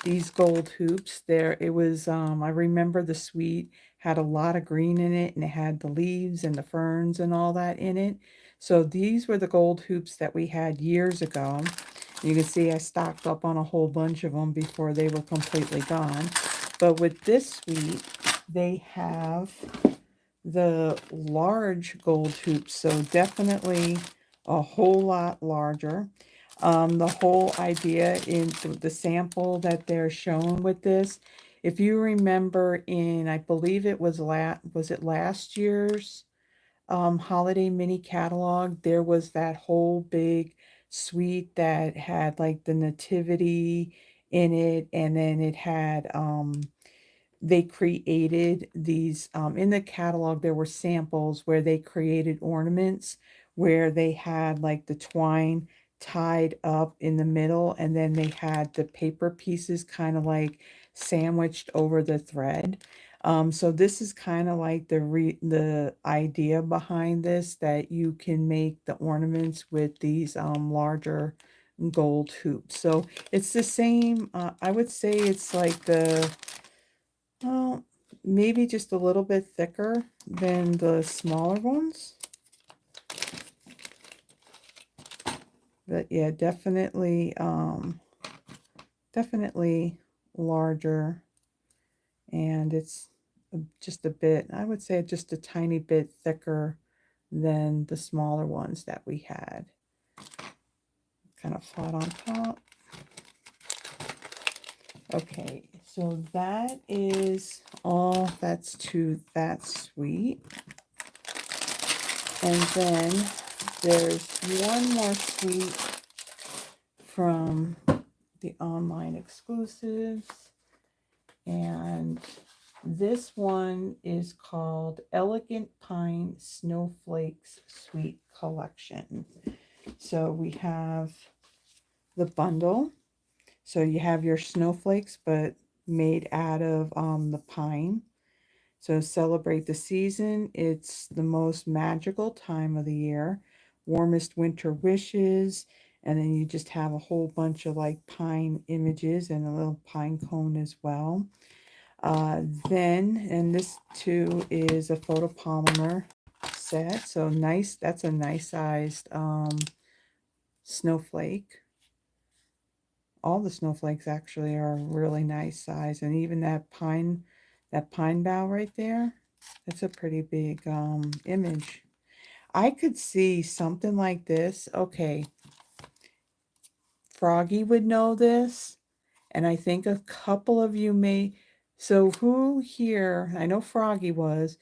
these gold hoops. There, it was, I remember the suite had a lot of green in it, and it had the leaves and the ferns and all that in it. So these were the gold hoops that we had years ago. You can see I stocked up on a whole bunch of them before they were completely gone. But with this suite, they have the large gold hoops, so definitely a whole lot larger. The whole idea in the sample that they're showing with this, if you remember I believe it was last year's holiday mini catalog, there was that whole big suite that had like the nativity in it, and then it had they created these in the catalog. There were samples where they created ornaments where they had like the twine tied up in the middle, and then they had the paper pieces kind of like sandwiched over the thread. So this is kind of like the idea behind this, that you can make the ornaments with these larger gold hoops. So it's the same. I would say it's like well, maybe just a little bit thicker than the smaller ones. But yeah, definitely larger, and it's just a bit, I would say just a tiny bit thicker than the smaller ones that we had. Kind of flat on top. Okay, so that is all that's to that suite. And then there's one more suite from the online exclusives, and this one is called Elegant Pine Snowflakes Suite Collection. So we have the bundle. So you have your snowflakes, but made out of the pine. So celebrate the season. It's the most magical time of the year. Warmest winter wishes. And then you just have a whole bunch of like pine images and a little pine cone as well. And this too is a photopolymer set. So nice, that's a nice sized snowflake. All the snowflakes actually are really nice size, and even that pine bough right there, that's a pretty big image. I could see something like this. Okay, Froggy would know this, and I think a couple of you may. So who here, I know Froggy was,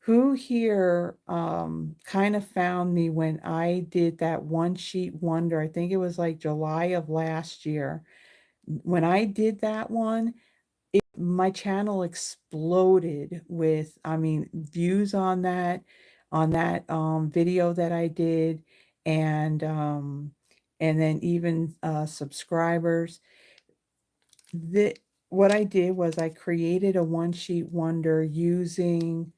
who here kind of found me when I did that one sheet wonder? I think it was like July of last year. When I did that one, my channel exploded with, I mean, views on that video that I did, and then even subscribers. What I did was I created a one sheet wonder using,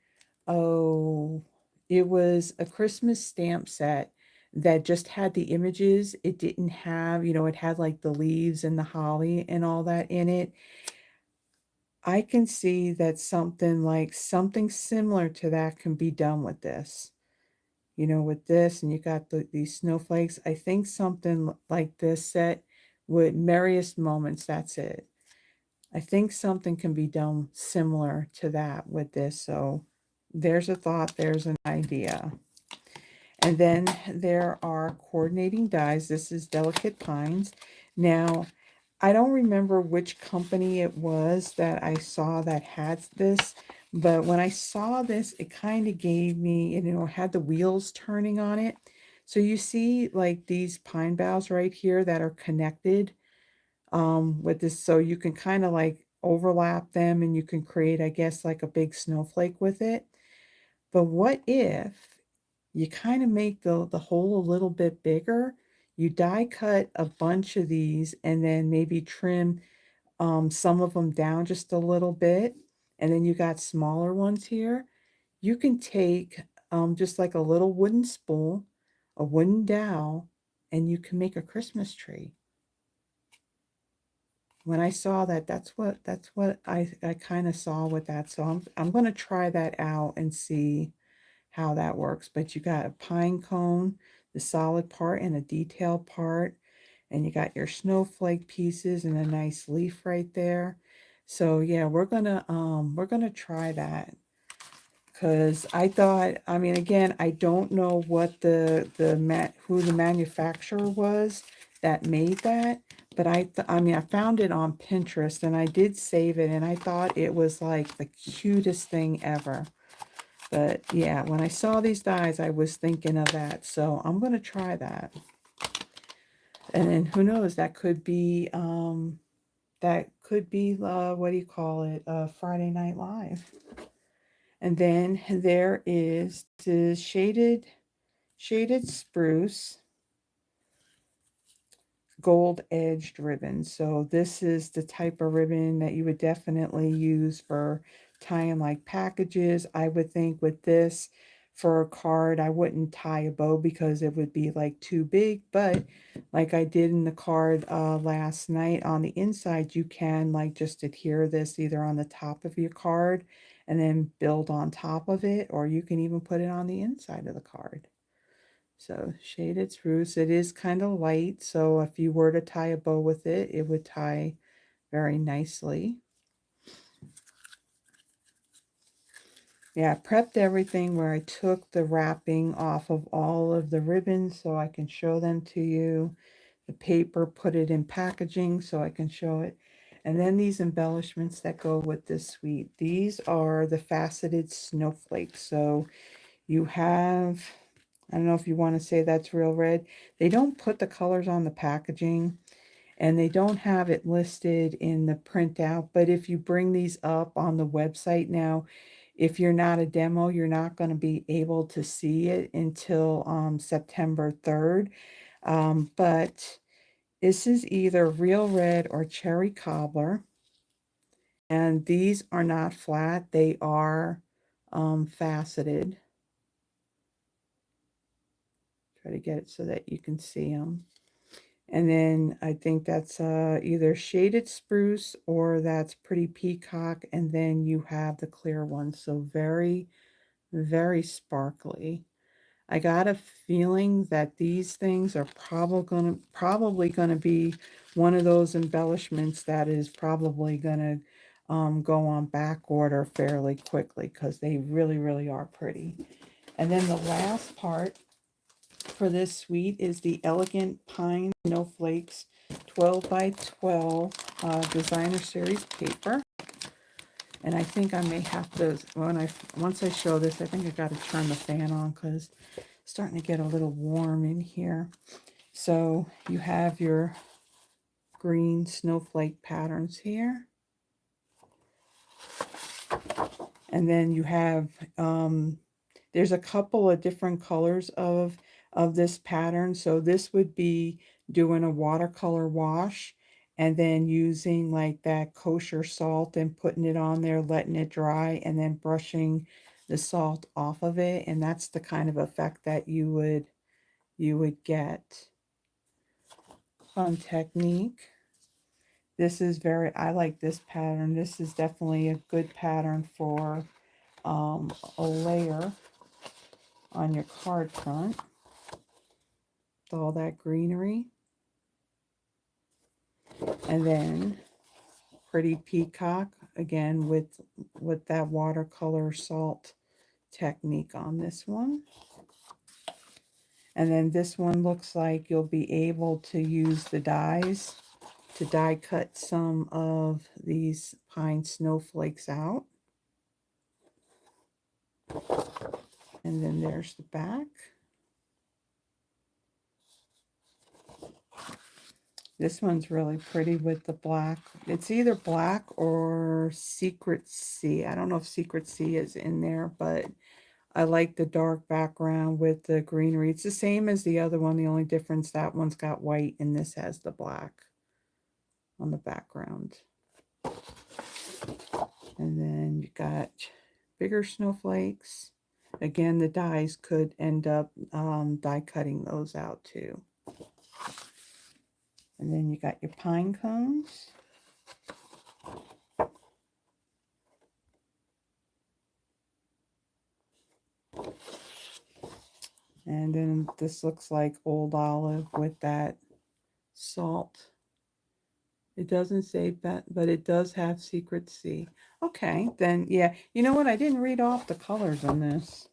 it was a Christmas stamp set that just had the images. It didn't have, it had like the leaves and the holly and all that in it. I can see that something similar to that can be done with this. With this, and you got these snowflakes. I think something like this set with merriest moments, that's it. I think something can be done similar to that with this. So there's a thought, there's an idea. And then there are coordinating dies. This is Delicate Pines. Now, I don't remember which company it was that I saw that had this, but when I saw this, it kind of gave me, had the wheels turning on it. So you see like these pine boughs right here that are connected with this, so you can kind of like overlap them and you can create, I guess, like a big snowflake with it. But what if you kind of make the hole a little bit bigger? You die cut a bunch of these and then maybe trim some of them down just a little bit, and then you got smaller ones here. You can take just like a little wooden spool, a wooden dowel, and you can make a Christmas tree. When I saw that, that's what I kind of saw with that. So I'm going to try that out and see how that works. But you got a pine cone, the solid part and a detailed part, and you got your snowflake pieces and a nice leaf right there. So yeah, we're gonna try that. Because I thought, I mean, again, I don't know what who the manufacturer was that made that, but I mean, I found it on Pinterest and I did save it, and I thought it was like the cutest thing ever. But yeah, when I saw these dies, I was thinking of that, so I'm gonna try that. And then who knows, that could be what do you call it? Friday Night Live. And then there is the shaded spruce gold edged ribbon. So this is the type of ribbon that you would definitely use for tying like packages. I would think with this for a card, I wouldn't tie a bow because it would be like too big, but like I did in the card last night, on the inside you can like just adhere this either on the top of your card and then build on top of it, or you can even put it on the inside of the card. So shaded spruce, it is kind of light, so if you were to tie a bow with it, it would tie very nicely. Yeah, I prepped everything where I took the wrapping off of all of the ribbons so I can show them to you. The paper, put it in packaging so I can show it. And then these embellishments that go with this suite. These are the faceted snowflakes. So you have, I don't know if you want to say that's real red. They don't put the colors on the packaging and they don't have it listed in the printout. But if you bring these up on the website now, if you're not a demo, you're not going to be able to see it until September 3rd. But this is either real red or cherry cobbler. And these are not flat, they are faceted. Try to get it so that you can see them. And then I think that's either shaded spruce or that's pretty peacock. And then you have the clear one. So very, very sparkly. I got a feeling that these things are probably gonna be one of those embellishments that is probably gonna go on back order fairly quickly because they really, really are pretty. And then the last part for this suite is the Elegant Pine Snowflakes 12 by 12 designer series paper. And I think I may have to, once I show this, I think I got to turn the fan on because it's starting to get a little warm in here. So you have your green snowflake patterns here. And then you have, there's a couple of different colors of this pattern. So this would be doing a watercolor wash and then using like that kosher salt and putting it on there, letting it dry, and then brushing the salt off of it. And that's the kind of effect that you would get. Fun technique. This is I like this pattern. This is definitely a good pattern for a layer on your card front with all that greenery. And then Pretty Peacock, again with that watercolor salt technique on this one. And then this one looks like you'll be able to use the dies to die cut some of these pine snowflakes out. And then there's the back. This one's really pretty with the black. It's either black or Secret Sea. I don't know if Secret Sea is in there, but I like the dark background with the greenery. It's the same as the other one. The only difference, that one's got white and this has the black on the background. And then you got bigger snowflakes. Again, the dies could end up die cutting those out too. And then you got your pine cones. And then this looks like old olive with that salt. It doesn't say that, but it does have Secret Sea. Okay, then, yeah. You know what? I didn't read off the colors on this.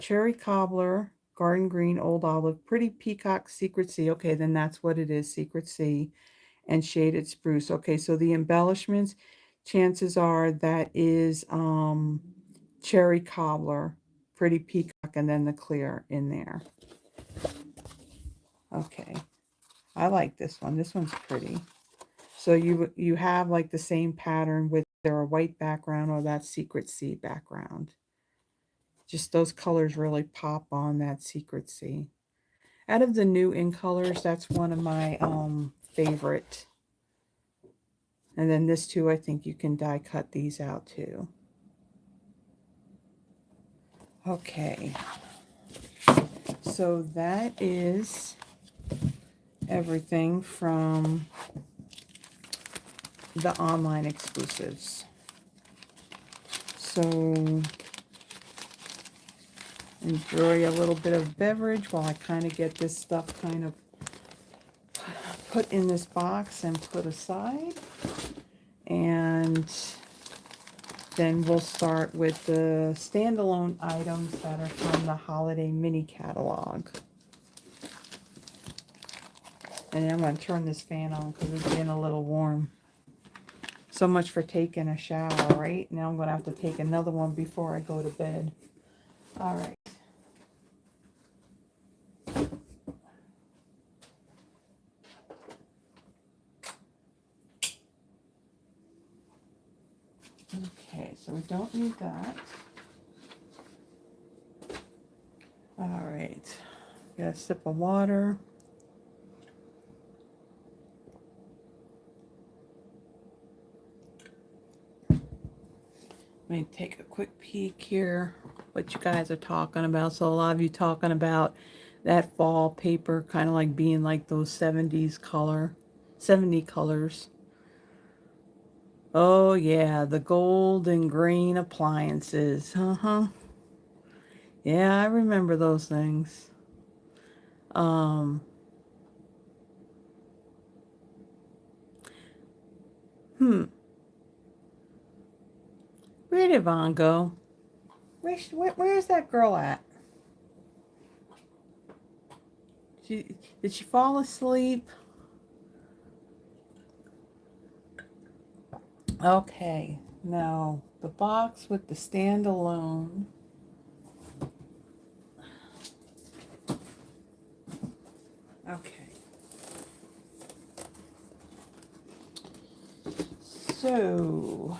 Cherry Cobbler, Garden Green, Old Olive, Pretty Peacock, Secret Sea. Okay, then that's what it is, Secret Sea. And Shaded Spruce. Okay, so the embellishments, chances are that is Cherry Cobbler, Pretty Peacock, and then the clear in there. Okay, I like this one. This one's pretty. So you have like the same pattern with either a white background or that Secret Sea background. Just those colors really pop on that Secret Sea. Out of the new in colors, that's one of my favorite. And then this too, I think you can die cut these out too. Okay. So that is everything from the online exclusives. So enjoy a little bit of beverage while I kind of get this stuff kind of put in this box and put aside. And then we'll start with the standalone items that are from the holiday mini catalog. And I'm going to turn this fan on because it's getting a little warm. So much for taking a shower, right? Now I'm going to have to take another one before I go to bed. All right. Okay, so we don't need that. All right. Got a sip of water. Let me take a quick peek here, what you guys are talking about. So a lot of you talking about that fall paper kind of like being like those 70s color, 70 colors. Oh yeah, the gold and green appliances. Uh-huh. Yeah, I remember those things. Where did Vaughn go? Where's that girl at? Did she fall asleep? Okay, now the box with the standalone. Okay. So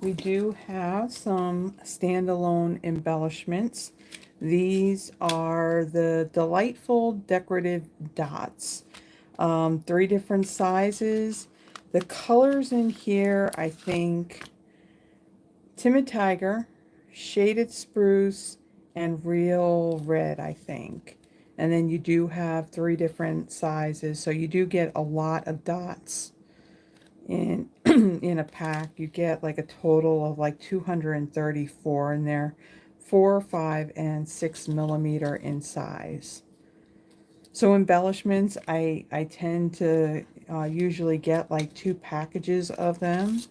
we do have some standalone embellishments. These are the Delightful Decorative Dots. 3 different sizes. The colors in here, I think, Timid Tiger, Shaded Spruce, and Real Red, I think. And then you do have 3 different sizes, so you do get a lot of dots in in a pack. You get like a total of like 234 in there, 4, 5, and 6 millimeter in size. So embellishments, I tend to usually get like 2 packages of them.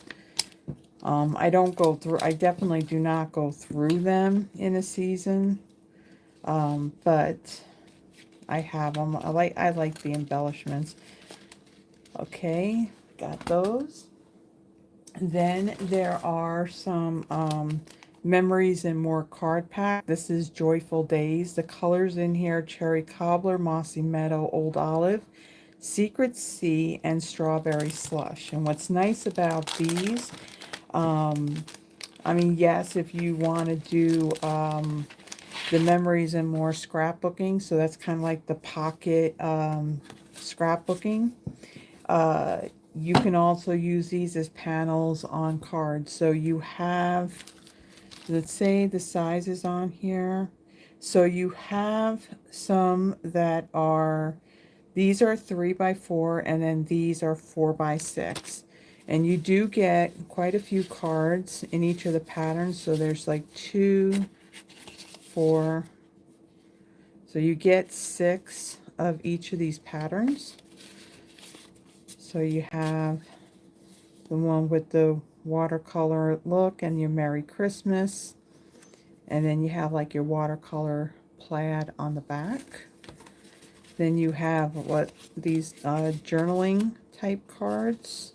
I don't go through, I definitely do not go through them in a season, but I have them. I like the embellishments. Okay, got those. Then there are some memories and more card pack. This is Joyful Days. The colors in here: Cherry Cobbler, Mossy Meadow, Old Olive, Secret Sea, and Strawberry Slush. And what's nice about these, I mean, yes, if you want to do the memories and more scrapbooking, so that's kind of like the pocket scrapbooking. Uh, you can also use these as panels on cards. So you have, let's say the sizes on here. So you have some that are, these are 3x4, and then these are 4x6. And you do get quite a few cards in each of the patterns. So there's like 2, 4. So you get 6 of each of these patterns. So you have the one with the watercolor look and your Merry Christmas. And then you have like your watercolor plaid on the back. Then you have what these journaling type cards.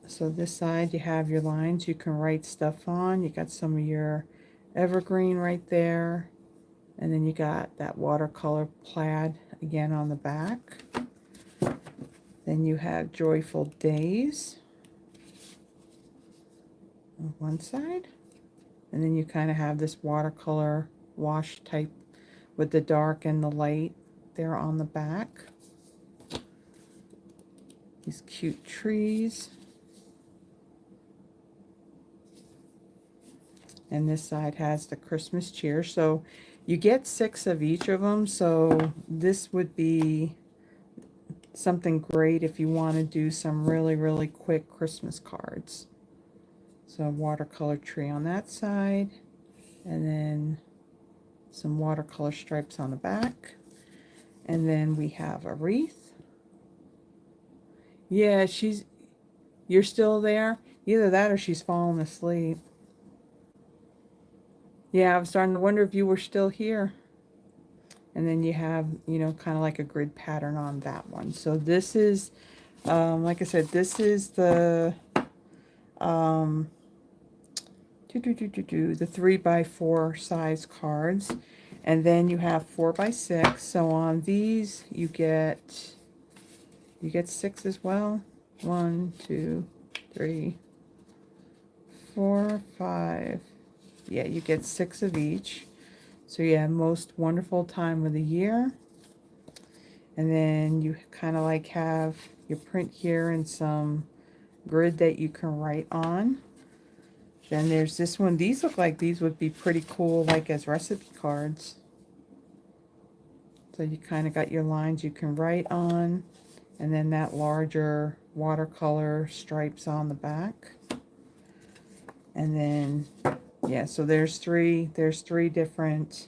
So this side you have your lines you can write stuff on. You got some of your evergreen right there. And then you got that watercolor plaid again on the back. Then you have Joyful Days on one side. And then you kind of have this watercolor wash type with the dark and the light there on the back. These cute trees. And this side has the Christmas cheer. So you get 6 of each of them. So this would be something great if you want to do some really, really quick Christmas cards. So a watercolor tree on that side. And then some watercolor stripes on the back. And then we have a wreath. Yeah, you're still there? Either that or she's fallen asleep. Yeah, I was starting to wonder if you were still here. And then you have, kind of like a grid pattern on that one. So this is, like I said, this is the, the 3x4 size cards. And then you have 4x6. So on these, you get 6 as well. 1, 2, 3, 4, 5. Yeah, you get 6 of each. So yeah, most wonderful time of the year. And then you kind of like have your print here and some grid that you can write on. Then there's this one. These look like these would be pretty cool, like as recipe cards. So you kind of got your lines you can write on, and then that larger watercolor stripes on the back. And then, yeah, so there's three different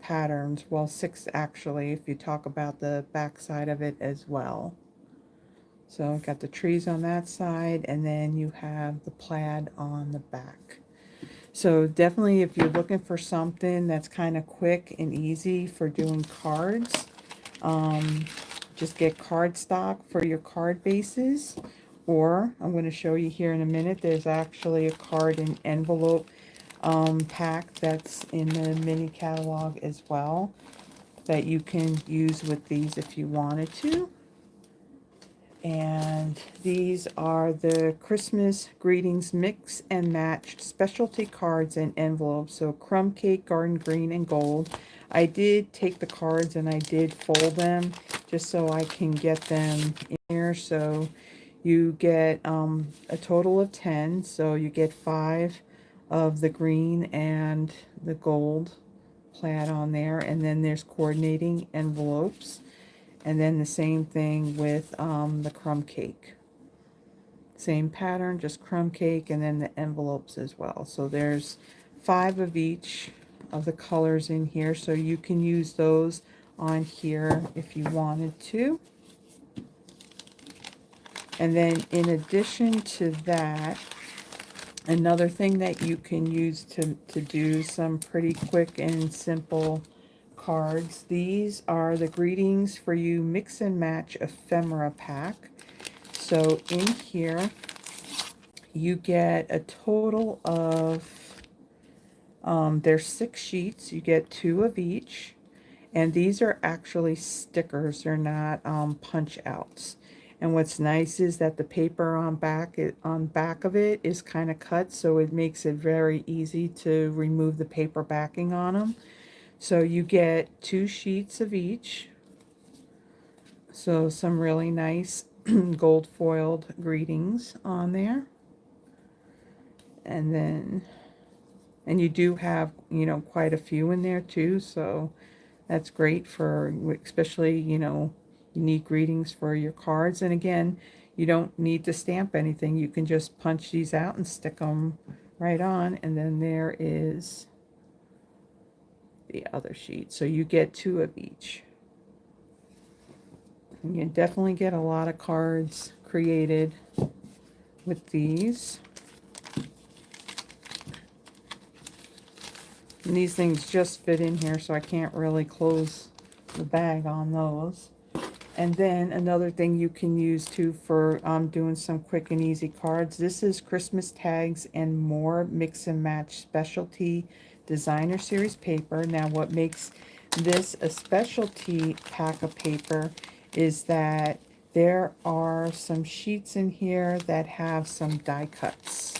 patterns. Well, 6 actually, if you talk about the back side of it as well. So got the trees on that side, and then you have the plaid on the back. So definitely if you're looking for something that's kind of quick and easy for doing cards, just get cardstock for your card bases. Or I'm going to show you here in a minute, there's actually a card and envelope pack that's in the mini catalog as well that you can use with these if you wanted to. And these are the Christmas Greetings Mix and Match specialty cards and envelopes. So crumb cake, garden green, and gold. I did take the cards and I did fold them just so I can get them in here. So you get a total of 10. So you get 5 of the green and the gold plaid on there. And then there's coordinating envelopes. And then the same thing with the crumb cake. Same pattern, just crumb cake, and then the envelopes as well. So there's 5 of each of the colors in here, so you can use those on here if you wanted to. And then in addition to that, another thing that you can use to do some pretty quick and simple cards, these are the Greetings for You Mix and Match Ephemera Pack. So in here, you get a total of, there's 6 sheets. You get 2 of each. And these are actually stickers. They're not punch outs. And what's nice is that the paper on back of it is kind of cut, so it makes it very easy to remove the paper backing on them. So you get 2 sheets of each. So some really nice gold foiled greetings on there. And then, and you do have, you know, quite a few in there too, so that's great for, especially, you know, you need greetings for your cards. And again, you don't need to stamp anything. You can just punch these out and stick them right on. And then there is the other sheet. So you get 2 of each. And you definitely get a lot of cards created with these. And these things just fit in here, so I can't really close the bag on those. And then another thing you can use too for doing some quick and easy cards. This is Christmas Tags and More Mix and Match Specialty Designer Series paper. Now what makes this a specialty pack of paper is that there are some sheets in here that have some die cuts.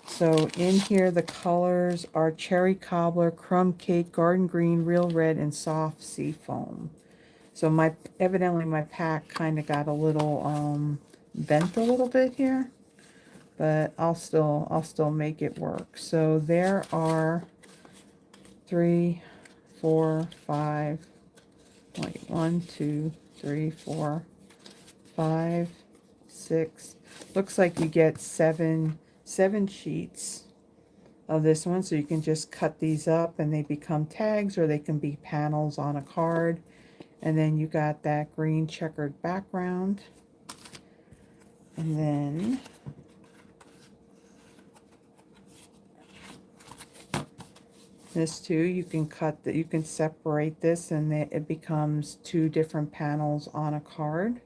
So in here the colors are Cherry Cobbler, Crumb Cake, Garden Green, Real Red, and Soft Sea Foam. So evidently my pack kind of got a little bent a little bit here, but I'll still make it work. So there are 3, 4, 5, wait, 1, 2, 3, 4, 5, 6. Looks like you get seven sheets of this one, so you can just cut these up and they become tags, or they can be panels on a card. And then you got that green checkered background. And then this too, you can you can separate this and it becomes 2 different panels on a card.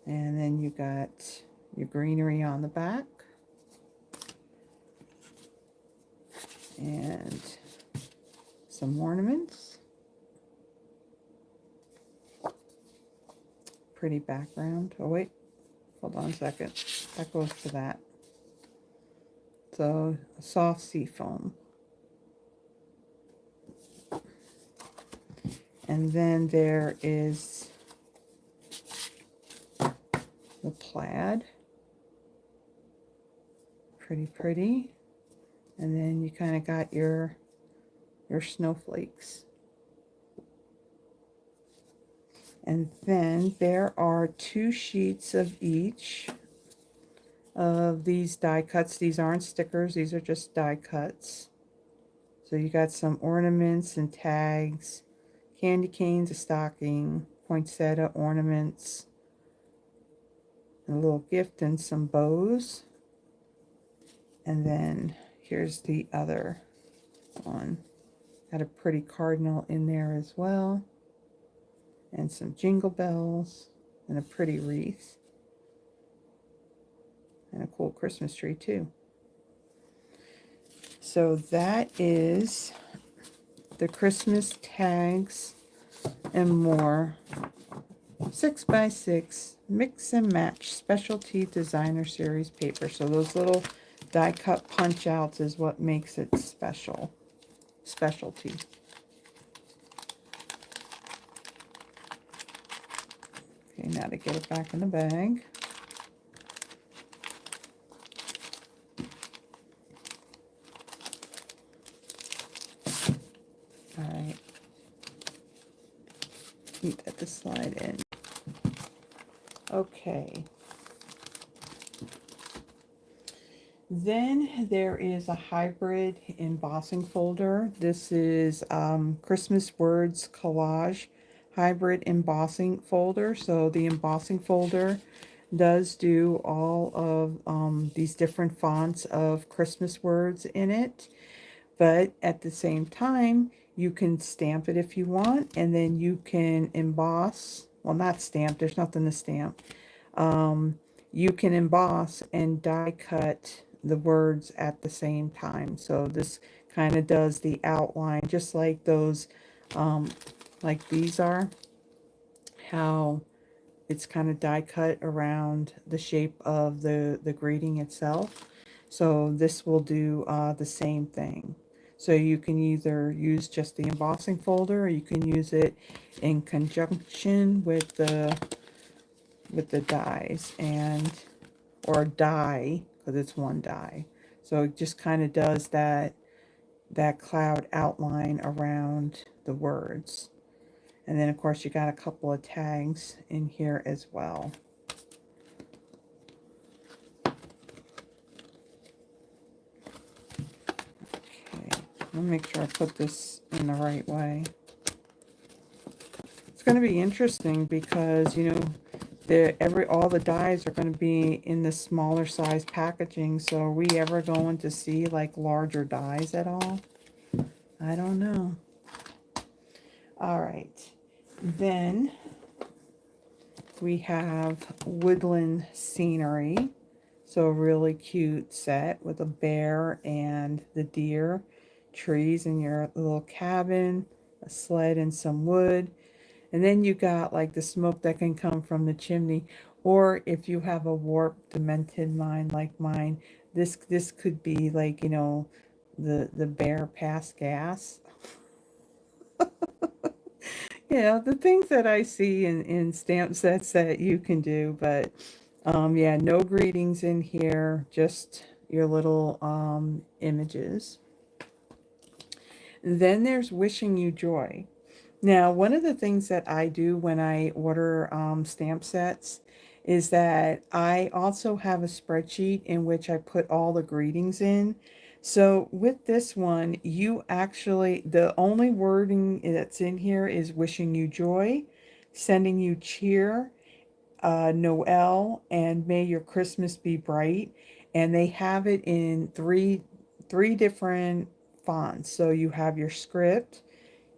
And then you got your greenery on the back. And some ornaments. Pretty background. Oh wait, hold on a second. That goes to that. So soft sea foam. And then there is the plaid. Pretty. And then you kind of got your snowflakes. And then there are 2 sheets of each of these die cuts. These aren't stickers, these are just die cuts. So you got some ornaments and tags, candy canes, a stocking, poinsettia ornaments, a little gift and some bows. And then here's the other one. Got a pretty cardinal in there as well. And some jingle bells, and a pretty wreath, and a cool Christmas tree too. So that is the Christmas Tags and More 6x6 Mix and Match Specialty Designer Series paper. So those little die cut punch outs is what makes it specialty. Okay, now to get it back in the bag. All right. Need that to slide in. Okay. Then there is a hybrid embossing folder. This is Christmas Words Collage hybrid embossing folder. So the embossing folder does do all of these different fonts of Christmas words in it. But at the same time, you can stamp it if you want, and then you can emboss. Well, not stamp, there's nothing to stamp. Um, you can emboss and die cut the words at the same time. So this kind of does the outline, just like those, um, like these are, how it's kind of die cut around the shape of the greeting itself. So this will do the same thing. So you can either use just the embossing folder, or you can use it in conjunction with the dies, and or die, because it's one die. So it just kind of does that cloud outline around the words. And then of course you got a couple of tags in here as well. Okay, let me make sure I put this in the right way. It's going to be interesting because, you know, all the dies are going to be in the smaller size packaging. So are we ever going to see like larger dies at all? I don't know. All right. Then we have woodland scenery. So a really cute set with a bear and the deer, trees in your little cabin, a sled and some wood. And then you got like the smoke that can come from the chimney. Or if you have a warped, demented mind like mine, this could be like, you know, the bear pass gas. Yeah, the things that I see in stamp sets that you can do, but yeah, no greetings in here, just your little images. Then there's wishing you joy. Now, one of the things that I do when I order stamp sets is that I also have a spreadsheet in which I put all the greetings in. So with this one, you actually, the only wording that's in here is wishing you joy, sending you cheer, Noel, and may your Christmas be bright. And they have it in three different fonts. So you have your script,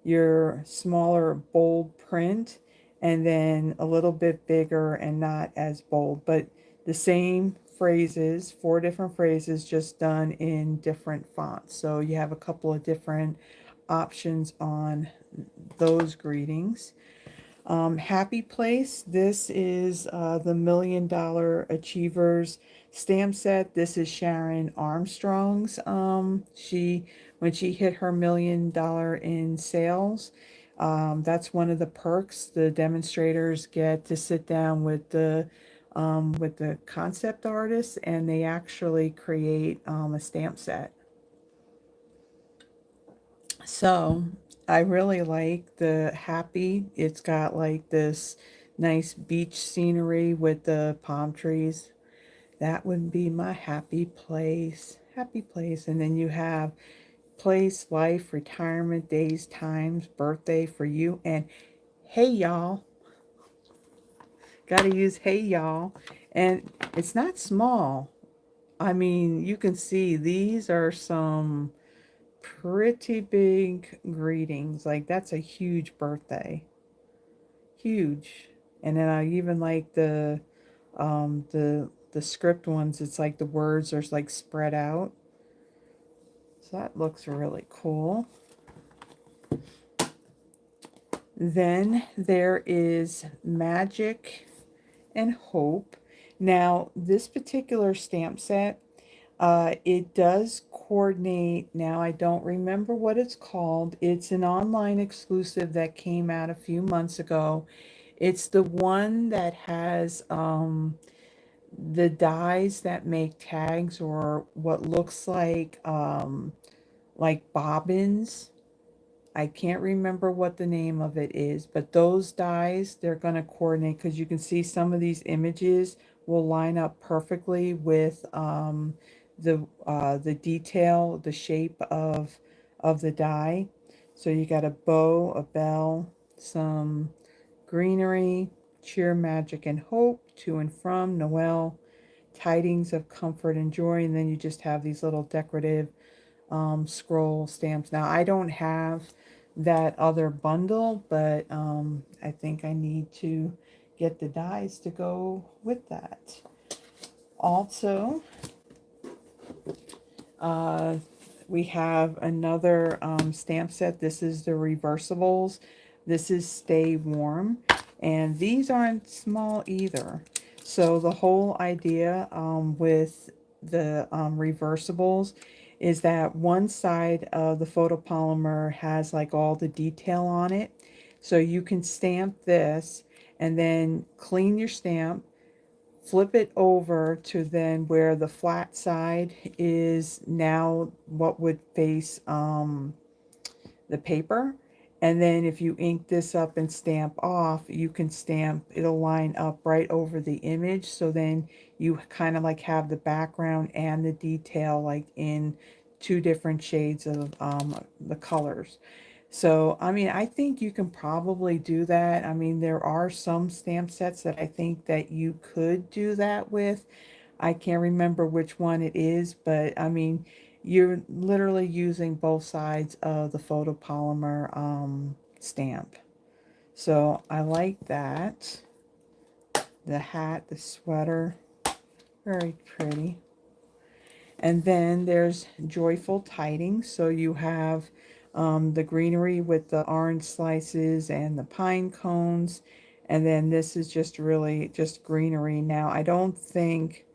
your smaller bold print, and then a little bit bigger and not as bold, but the same phrases, four different phrases, just done in different fonts. So you have a couple of different options on those greetings. Happy Place, this is the $1 Million Achievers stamp set. This is Sharon Armstrong's. When she hit her $1 million in sales, that's one of the perks. The demonstrators get to sit down with the concept artists, and they actually create a stamp set. So I really like the Happy. It's got like this nice beach scenery with the palm trees. That would be my happy place. Happy place. And then you have place, life, retirement, days, times, birthday for you. And hey y'all. Gotta use hey y'all. And it's not small. I mean, you can see these are some pretty big greetings. Like that's a huge birthday. Huge. And then I even like the script ones. It's like the words are like spread out. So that looks really cool. Then there is Magic and Hope. Now, this particular stamp set, it does coordinate. Now, I don't remember what it's called. It's an online exclusive that came out a few months ago. It's the one that has the dies that make tags, or what looks like bobbins. I can't remember what the name of it is, but those dies, they're going to coordinate, because you can see some of these images will line up perfectly with the detail, the shape of the die. So you got a bow, a bell, some greenery, cheer, magic, and hope, to and from, Noel, tidings of comfort and joy, and then you just have these little decorative scroll stamps. Now, I don't have that other bundle, but I think I need to get the dies to go with that. Also, uh, we have another stamp set. This is the reversibles. This is Stay Warm. And these aren't small either. So the whole idea with the reversibles is that one side of the photopolymer has like all the detail on it. So you can stamp this and then clean your stamp, flip it over to then where the flat side is now what would face the paper. And then if you ink this up and stamp off, you can stamp, it'll line up right over the image. So then you kind of like have the background and the detail like in two different shades of the colors. So, I mean, I think you can probably do that. I mean, there are some stamp sets that I think that you could do that with. I can't remember which one it is, but I mean, you're literally using both sides of the photopolymer stamp. So I like that. The hat, the sweater, very pretty. And then there's joyful tidings. So you have the greenery with the orange slices and the pine cones. And then this is just really just greenery. Now, I don't think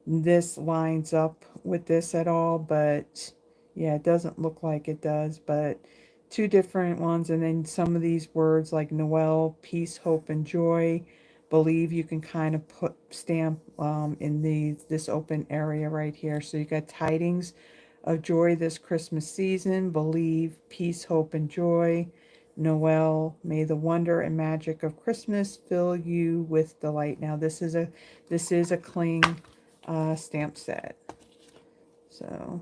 this lines up with this at all, but yeah, it doesn't look like it does, but two different ones. And then some of these words like Noel, peace, hope, and joy, believe, you can kind of put stamp in this open area right here. So you got tidings of joy this Christmas season, believe, peace, hope, and joy. Noel, may the wonder and magic of Christmas fill you with delight. Now this is a cling stamp set. So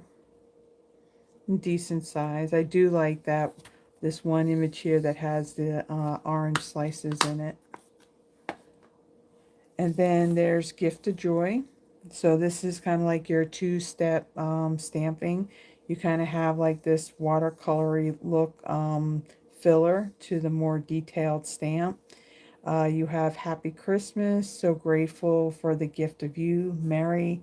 decent size. I do like that, this one image here that has the orange slices in it. And then there's Gift of Joy. So this is kind of like your two-step stamping. You kind of have like this watercolory look filler to the more detailed stamp. You have Happy Christmas, so grateful for the gift of you, Mary,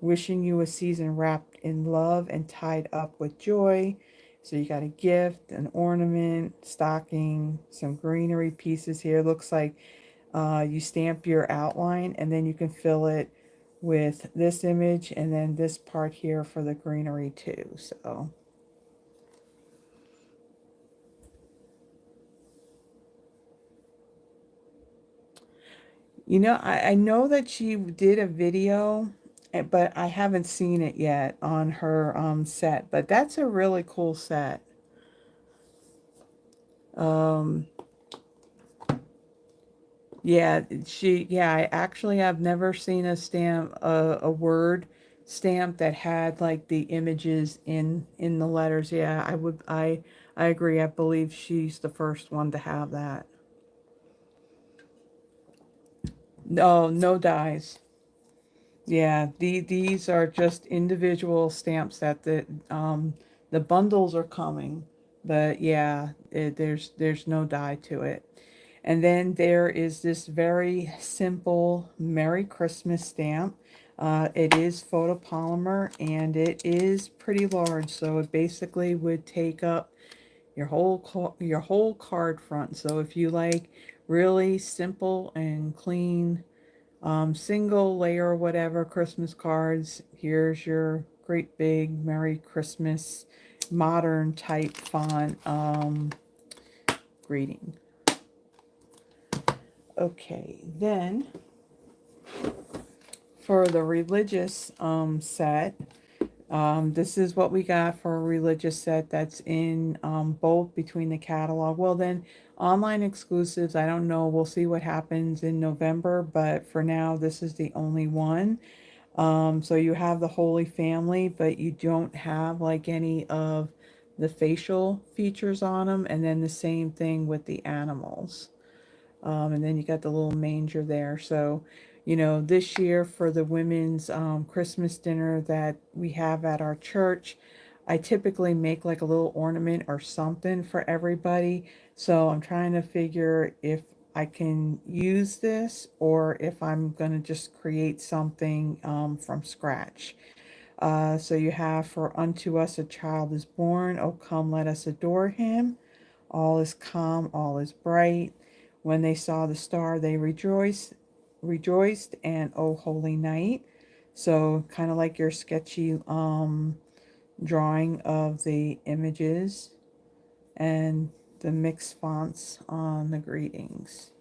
wishing you a season wrapped in love and tied up with joy. So you got a gift, an ornament, stocking, some greenery pieces here. Looks like you stamp your outline and then you can fill it with this image and then this part here for the greenery too. So I know that she did a video, but I haven't seen it yet on her set. But that's a really cool set. Um, yeah, I actually have never seen a stamp, a word stamp that had like the images in the letters. Yeah, I agree. I believe she's the first one to have that. No, no dies. Yeah, these are just individual stamps that the bundles are coming, but yeah, there's no die to it. And then there is this very simple Merry Christmas stamp. It is photopolymer and it is pretty large, so it basically would take up your whole card front. So if you like really simple and clean single layer or whatever Christmas cards, here's your great big Merry Christmas modern type font greeting. Okay, then for the religious set, this is what we got for a religious set that's in bold between the catalog. Well, then online exclusives, I don't know. We'll see what happens in November, but for now, this is the only one. So you have the Holy Family, but you don't have like any of the facial features on them. And then the same thing with the animals. And then you got the little manger there. So, you know, this year for the women's Christmas dinner that we have at our church, I typically make like a little ornament or something for everybody. So I'm trying to figure if I can use this or if I'm going to just create something from scratch. So you have, for unto us a child is born, oh come let us adore him. All is calm, all is bright. When they saw the star, they rejoiced, and oh holy night. So kind of like your sketchy drawing of the images and the mixed fonts on the greetings.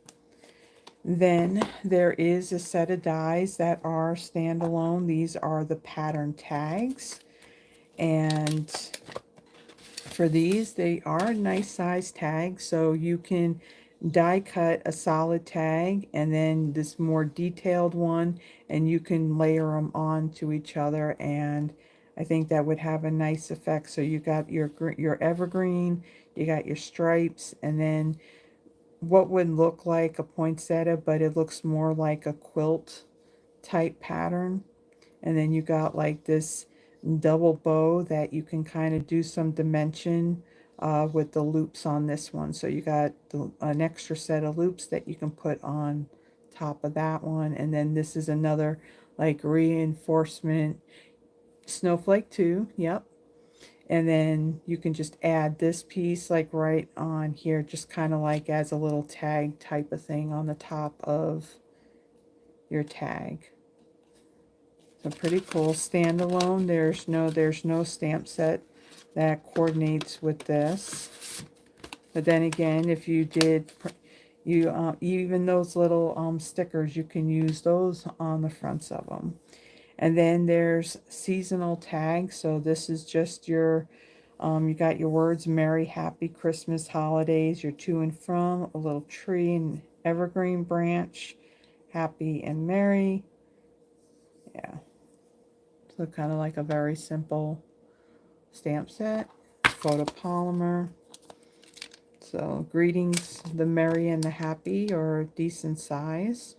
Then there is a set of dies that are standalone. These are the pattern tags. And for these, they are nice size tags, so you can die cut a solid tag and then this more detailed one, and you can layer them on to each other, and I think that would have a nice effect. So you got your evergreen, you got your stripes, and then what would look like a poinsettia, but it looks more like a quilt type pattern. And then you got like this double bow that you can kind of do some dimension with the loops on this one. So you got an extra set of loops that you can put on top of that one. And then this is another like reinforcement snowflake too. Yep. And then you can just add this piece like right on here, just kind of like as a little tag type of thing on the top of your tag. So pretty cool. Standalone. There's no stamp set that coordinates with this. But then again, if you did, even those little stickers, you can use those on the fronts of them. And then there's seasonal tags. So this is just your, you got your words, Merry, Happy Christmas, Holidays, your to and from, a little tree and evergreen branch, Happy and Merry. Yeah. So kind of like a very simple stamp set. Photopolymer. So greetings, the merry and the happy are decent size.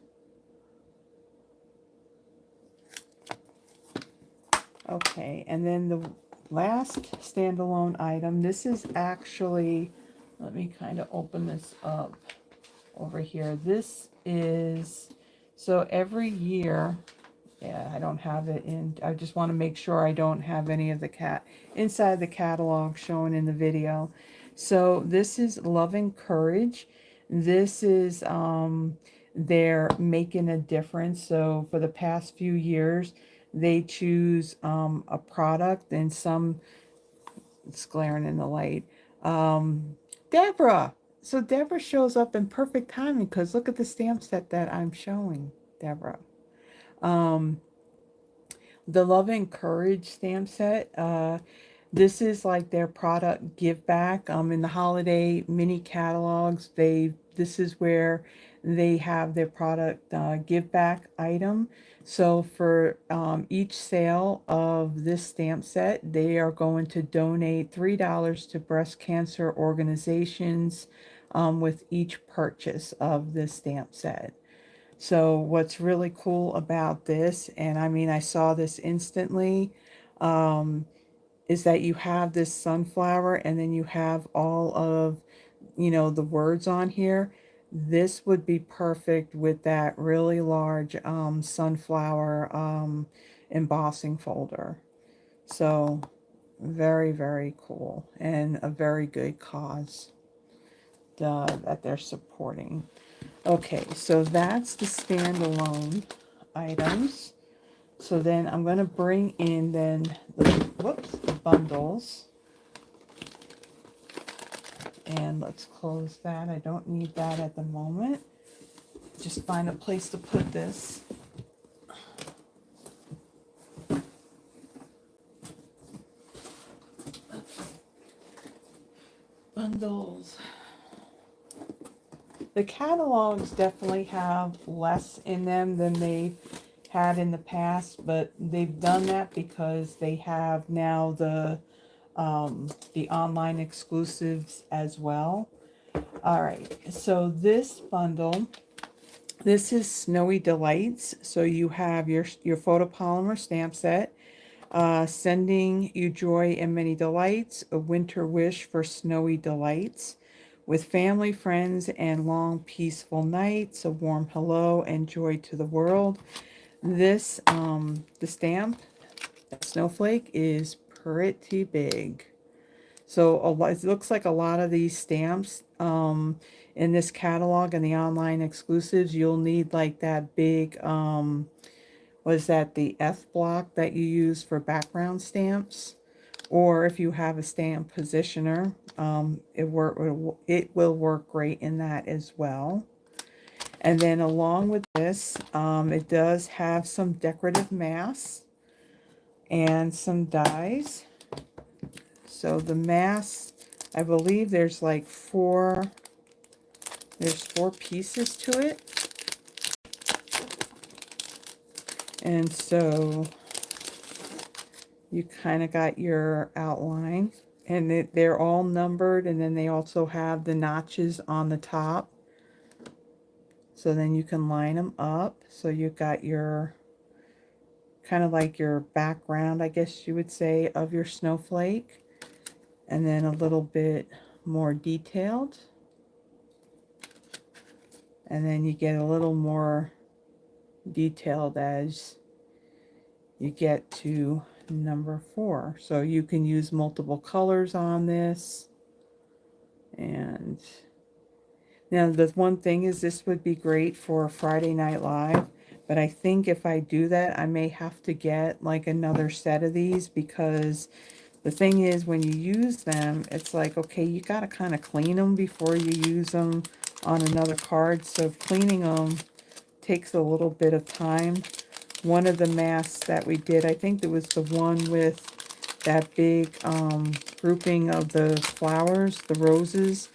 Okay, and then the last standalone item, this is actually, let me kind of open this up over here. This is, so every year, yeah, I don't have it in, I just want to make sure I don't have any of the inside the catalog shown in the video. So this is Love and Courage. This is, they're making a difference. So for the past few years, they choose a product, and some, it's glaring in the light. Deborah. So Deborah shows up in perfect timing because look at the stamp set that I'm showing, Deborah. Um, the Love and Courage stamp set. This is like their product give back. In the holiday mini catalogs, this is where they have their product give back item. So for each sale of this stamp set, they are going to donate $3 to breast cancer organizations with each purchase of this stamp set. So what's really cool about this, and I mean, I saw this instantly, is that you have this sunflower and then you have all of, the words on here. This would be perfect with that really large sunflower embossing folder. So very, very cool, and a very good cause that they're supporting. Okay, so that's the standalone items. So then I'm going to bring in then the bundles. And let's close that. I don't need that at the moment. Just find a place to put this. Bundles. The catalogs definitely have less in them than they had in the past, but they've done that because they have now the online exclusives as well. All right, so this bundle, this is Snowy Delights. So you have your photopolymer stamp set, sending you joy and many delights, a winter wish for snowy delights. With family, friends, and long peaceful nights, a warm hello and joy to the world. This, the stamp, snowflake, is pretty big. So it looks like a lot of these stamps in this catalog and the online exclusives, you'll need like that big, was that the F block that you use for background stamps? Or if you have a stamp positioner, it will work great in that as well. And then along with this, it does have some decorative masks and some dies. So the mask, I believe there's like there's four pieces to it. And so you kind of got your outline, and they're all numbered, and then they also have the notches on the top. So then you can line them up. So you've got your kind of like your background, I guess you would say, of your snowflake, and then a little bit more detailed. And then you get a little more detailed as you get to number 4. So you can use multiple colors on this. And now the one thing is, this would be great for Friday Night Live, but I think if I do that, I may have to get like another set of these, because the thing is, when you use them, it's like, okay, you got to kind of clean them before you use them on another card. So cleaning them takes a little bit of time. One of the masks that we did, I think there was the one with that big grouping of the flowers, the roses,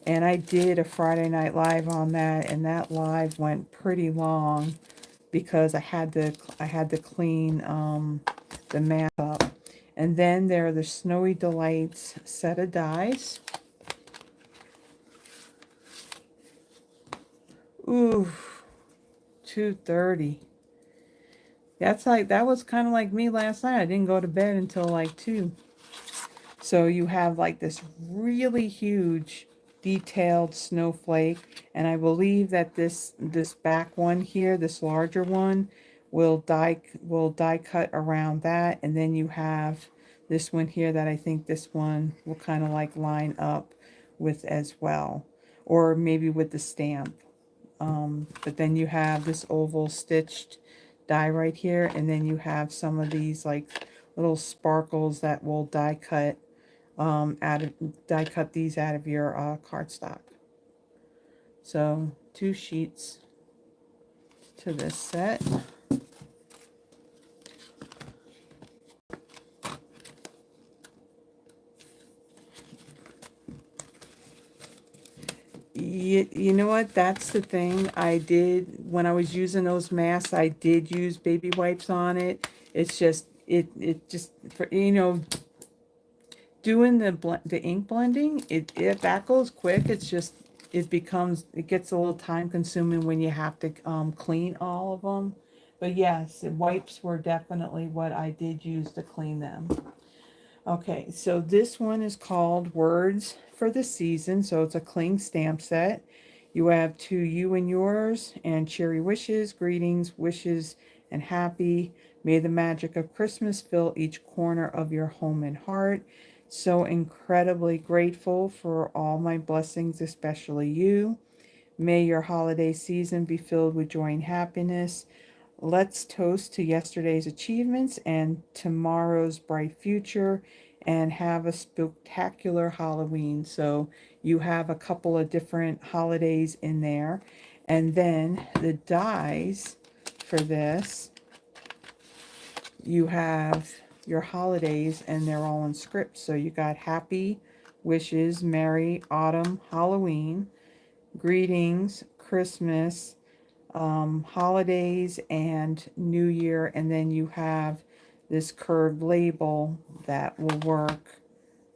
and I did a Friday Night Live on that, and that live went pretty long because I had to clean the mask up. And then there are the Snowy Delights set of dies. Ooh, 2:30. That was kind of like me last night. I didn't go to bed until like 2. So you have like this really huge detailed snowflake, and I believe that this back one here, this larger one, will die cut around that, and then you have this one here that I think this one will kind of like line up with as well, or maybe with the stamp. But then you have this oval stitched die right here, and then you have some of these like little sparkles that will die cut these out of your cardstock. So 2 sheets to this set. You know what? That's the thing. I did, when I was using those masks, I did use baby wipes on it. It's just, it just, for, doing the ink blending, it that goes quick. It's just, it gets a little time consuming when you have to clean all of them. But yes, wipes were definitely what I did use to clean them. Okay, so this one is called Words for the Season. So it's a cling stamp set. You have To You and Yours and Cheery Wishes, Greetings, Wishes, and Happy. May the magic of Christmas fill each corner of your home and heart. So incredibly grateful for all my blessings, especially you. May your holiday season be filled with joy and happiness. Let's toast to yesterday's achievements and tomorrow's bright future, and have a spectacular Halloween. So you have a couple of different holidays in there. And then the dies for this, you have your holidays, and they're all in script. So you got Happy, Wishes, Merry Autumn, Halloween, Greetings, Christmas, holidays and New Year, and then you have this curved label that will work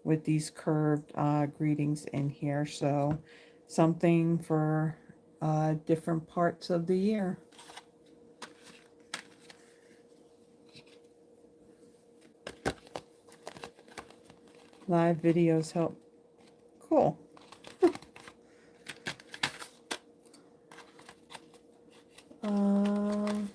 with these curved greetings in here. So something for different parts of the year. Live videos help. Cool. Um,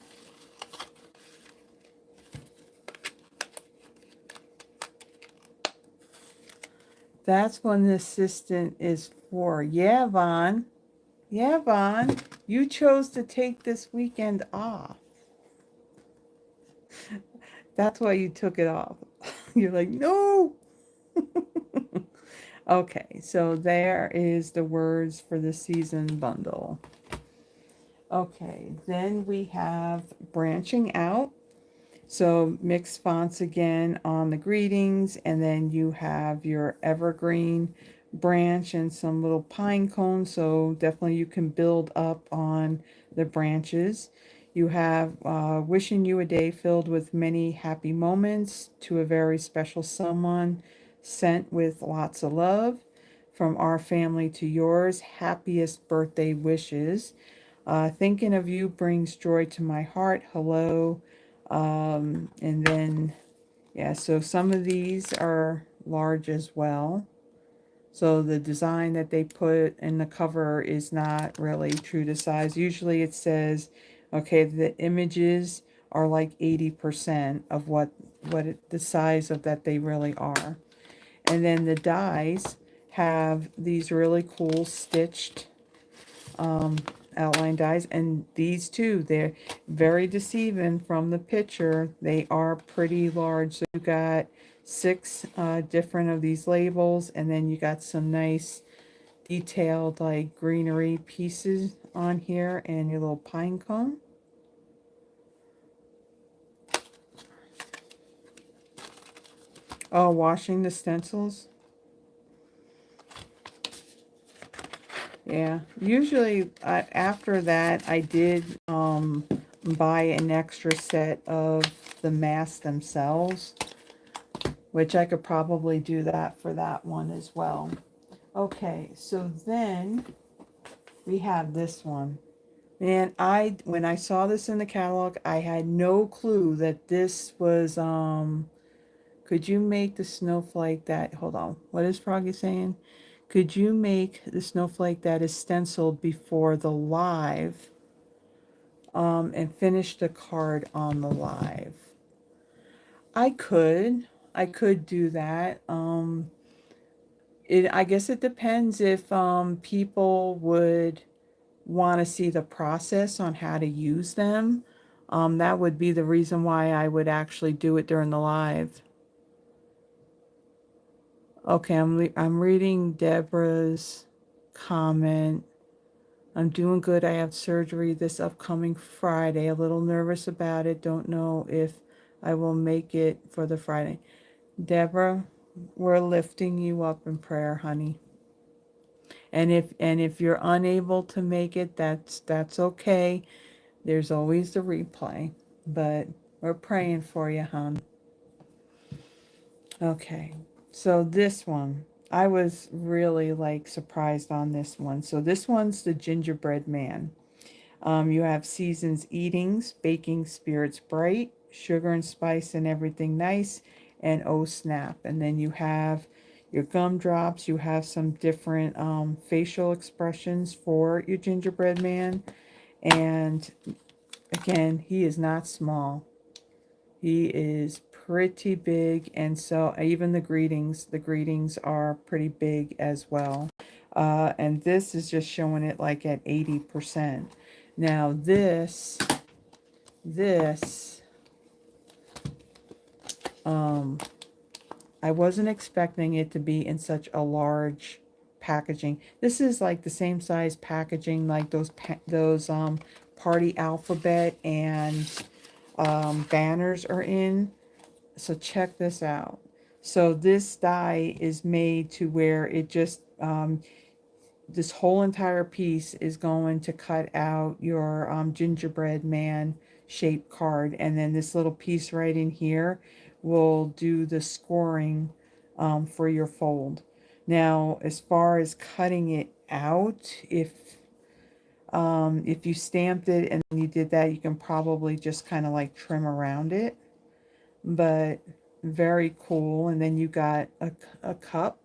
that's when the assistant is for. Yeah, Vaughn. Yeah, Vaughn. You chose to take this weekend off. That's why you took it off. You're like, no. Okay, so there is the words for the season bundle. Okay, then we have branching out. So mixed fonts again on the greetings, and then you have your evergreen branch and some little pine cones. So definitely you can build up on the branches. You have wishing you a day filled with many happy moments to a very special someone, sent with lots of love. From our family to yours, happiest birthday wishes. Thinking of you brings joy to my heart. Hello. And then, yeah, so some of these are large as well. So the design that they put in the cover is not really true to size. Usually it says, okay, the images are like 80% of the size of that they really are. And then the dies have these really cool stitched outline dies, and these two, they're very deceiving from the picture. They are pretty large. So you got 6 different of these labels, and then you got some nice detailed like greenery pieces on here and your little pine cone. Oh, washing the stencils. Yeah, usually after that I did buy an extra set of the masks themselves, which I could probably do that for that one as well. Okay, so then we have this one. And when I saw this in the catalog, I had no clue that this was could you make the snowflake that, hold on, what is Froggy saying? Could you make the snowflake that is stenciled before the live and finish the card on the live? I could. I could do that. I guess it depends if people would want to see the process on how to use them. That would be the reason why I would actually do it during the live. Okay, I'm reading Deborah's comment. I'm doing good. I have surgery this upcoming Friday. A little nervous about it. Don't know if I will make it for the Friday. Deborah, we're lifting you up in prayer, honey. And if you're unable to make it, that's okay. There's always the replay. But we're praying for you, hon. Okay. So this one, I was really like surprised on this one. So this one's the gingerbread man. You have seasons eatings, baking spirits bright, sugar and spice and everything nice, and oh snap. And then you have your gumdrops. You have some different facial expressions for your gingerbread man. And again, he is not small. He is pretty big, and so even the greetings are pretty big as well. And this is just showing it like at 80%. Now this, um, I wasn't expecting it to be in such a large packaging. This is like the same size packaging like those party alphabet and banners are in. So check this out. So this die is made to where it just this whole entire piece is going to cut out your gingerbread man shaped card, and then this little piece right in here will do the scoring for your fold. Now, as far as cutting it out, if you stamped it and you did that, you can probably just kind of like trim around it, but very cool. And then you got a cup,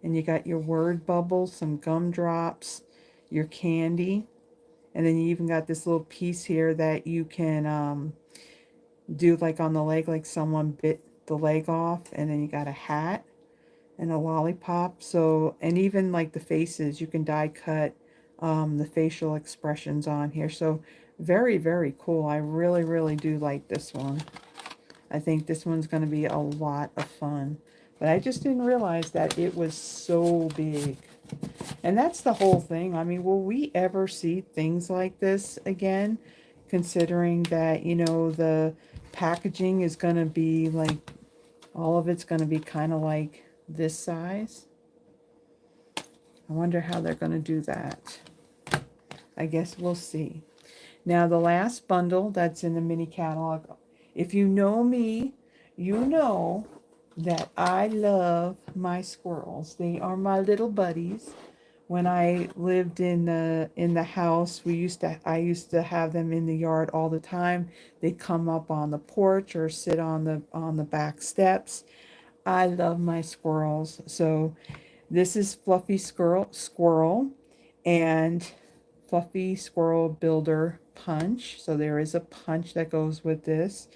and you got your word bubbles, some gumdrops, your candy, and then you even got this little piece here that you can do like on the leg, like someone bit the leg off, and then you got a hat and a lollipop. So, and even like the faces, you can die cut the facial expressions on here. So very, very cool. I really, really do like this one. I think this one's going to be a lot of fun. But I just didn't realize that it was so big. And that's the whole thing. I mean, will we ever see things like this again? Considering that, you know, the packaging is going to be like, all of it's going to be kind of like this size. I wonder how they're going to do that. I guess we'll see. Now, the last bundle that's in the mini catalog, if you know me, you know that I love my squirrels. They are my little buddies. When I lived in the house, I used to have them in the yard all the time. They'd come up on the porch or sit on the back steps. I love my squirrels. So this is Fluffy Squirrel and Fluffy Squirrel Builder Punch. So there is a punch that goes with this.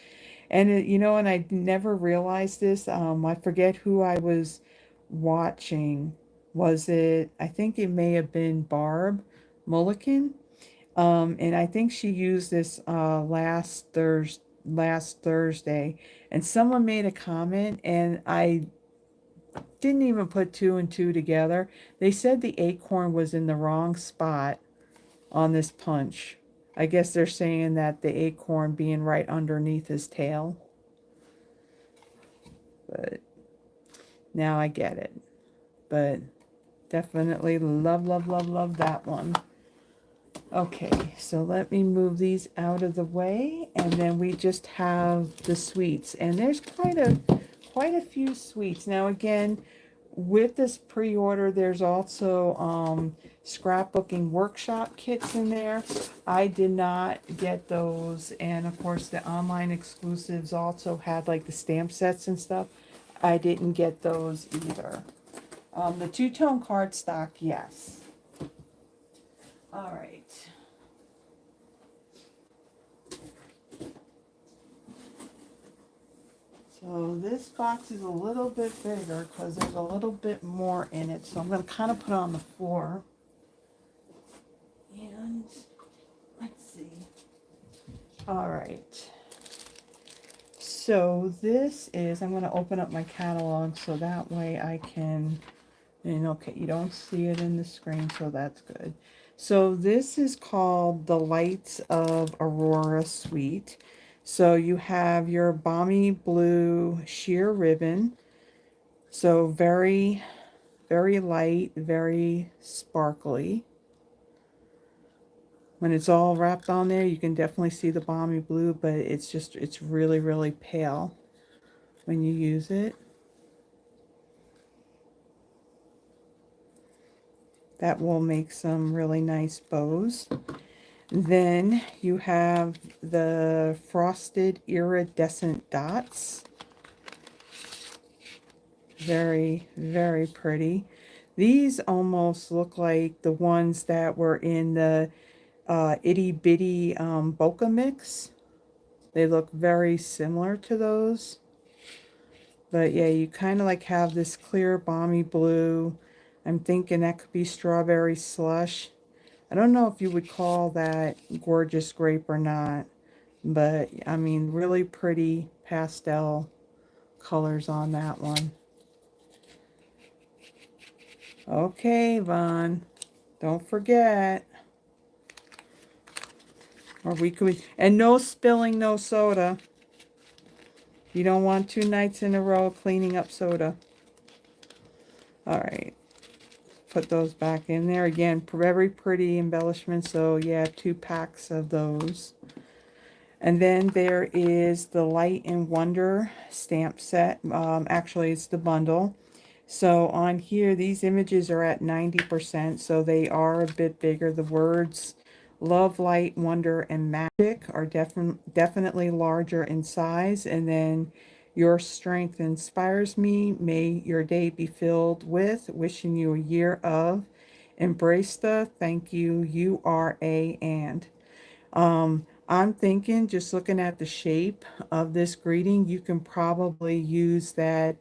And you know, and I never realized this. I forget who I was watching. Was it? I think it may have been Barb Mulligan. And I think she used this last Thursday, and someone made a comment, and I didn't even put two and two together. They said the acorn was in the wrong spot on this punch. I guess they're saying that the acorn being right underneath his tail. But now I get it. But definitely love, love, love, love that one. Okay, so let me move these out of the way, and then we just have the sweets. And there's quite a few sweets. Now again, with this pre-order, there's also scrapbooking workshop kits in there. I did not get those, and of course the online exclusives also had like the stamp sets and stuff. I didn't get those either. The two-tone cardstock, yes. All right. So this box is a little bit bigger because there's a little bit more in it. So I'm going to kind of put it on the floor. And let's see. All right. So this is, I'm going to open up my catalog so that way I can, and okay, you don't see it in the screen, so that's good. So this is called the Lights of Aurora Suite. So you have your balmy blue sheer ribbon. So very, very light, very sparkly. When it's all wrapped on there, you can definitely see the balmy blue, but it's really, really pale when you use it. That will make some really nice bows. Then you have the frosted iridescent dots. Very, very pretty. These almost look like the ones that were in the itty bitty bokeh mix. They look very similar to those. But yeah, you kind of like have this clear balmy blue. I'm thinking that could be strawberry slush. I don't know if you would call that gorgeous grape or not, but I mean, really pretty pastel colors on that one. Okay, Vaughn, don't forget. Or we could, and no spilling, no soda. You don't want 2 nights in a row cleaning up soda. All right. put those back in there. Again, very pretty embellishments, so yeah, 2 packs of those. And then there is the Light and Wonder stamp set. Actually, it's the bundle. So on here, these images are at 90%, so they are a bit bigger. The words love, light, wonder, and magic are definitely larger in size. And then your strength inspires me. May your day be filled with. Wishing you a year of. Embrace the. Thank you. You are a and. I'm thinking, just looking at the shape of this greeting, you can probably use that,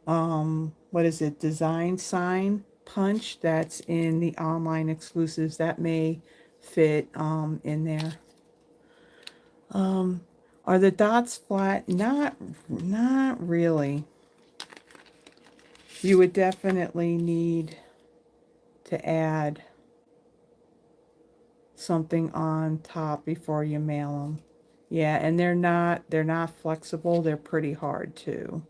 what is it, design sign punch that's in the online exclusives. That may fit in there. Are the dots flat? Not really. You would definitely need to add something on top before you mail them. Yeah, and they're not flexible. They're pretty hard too.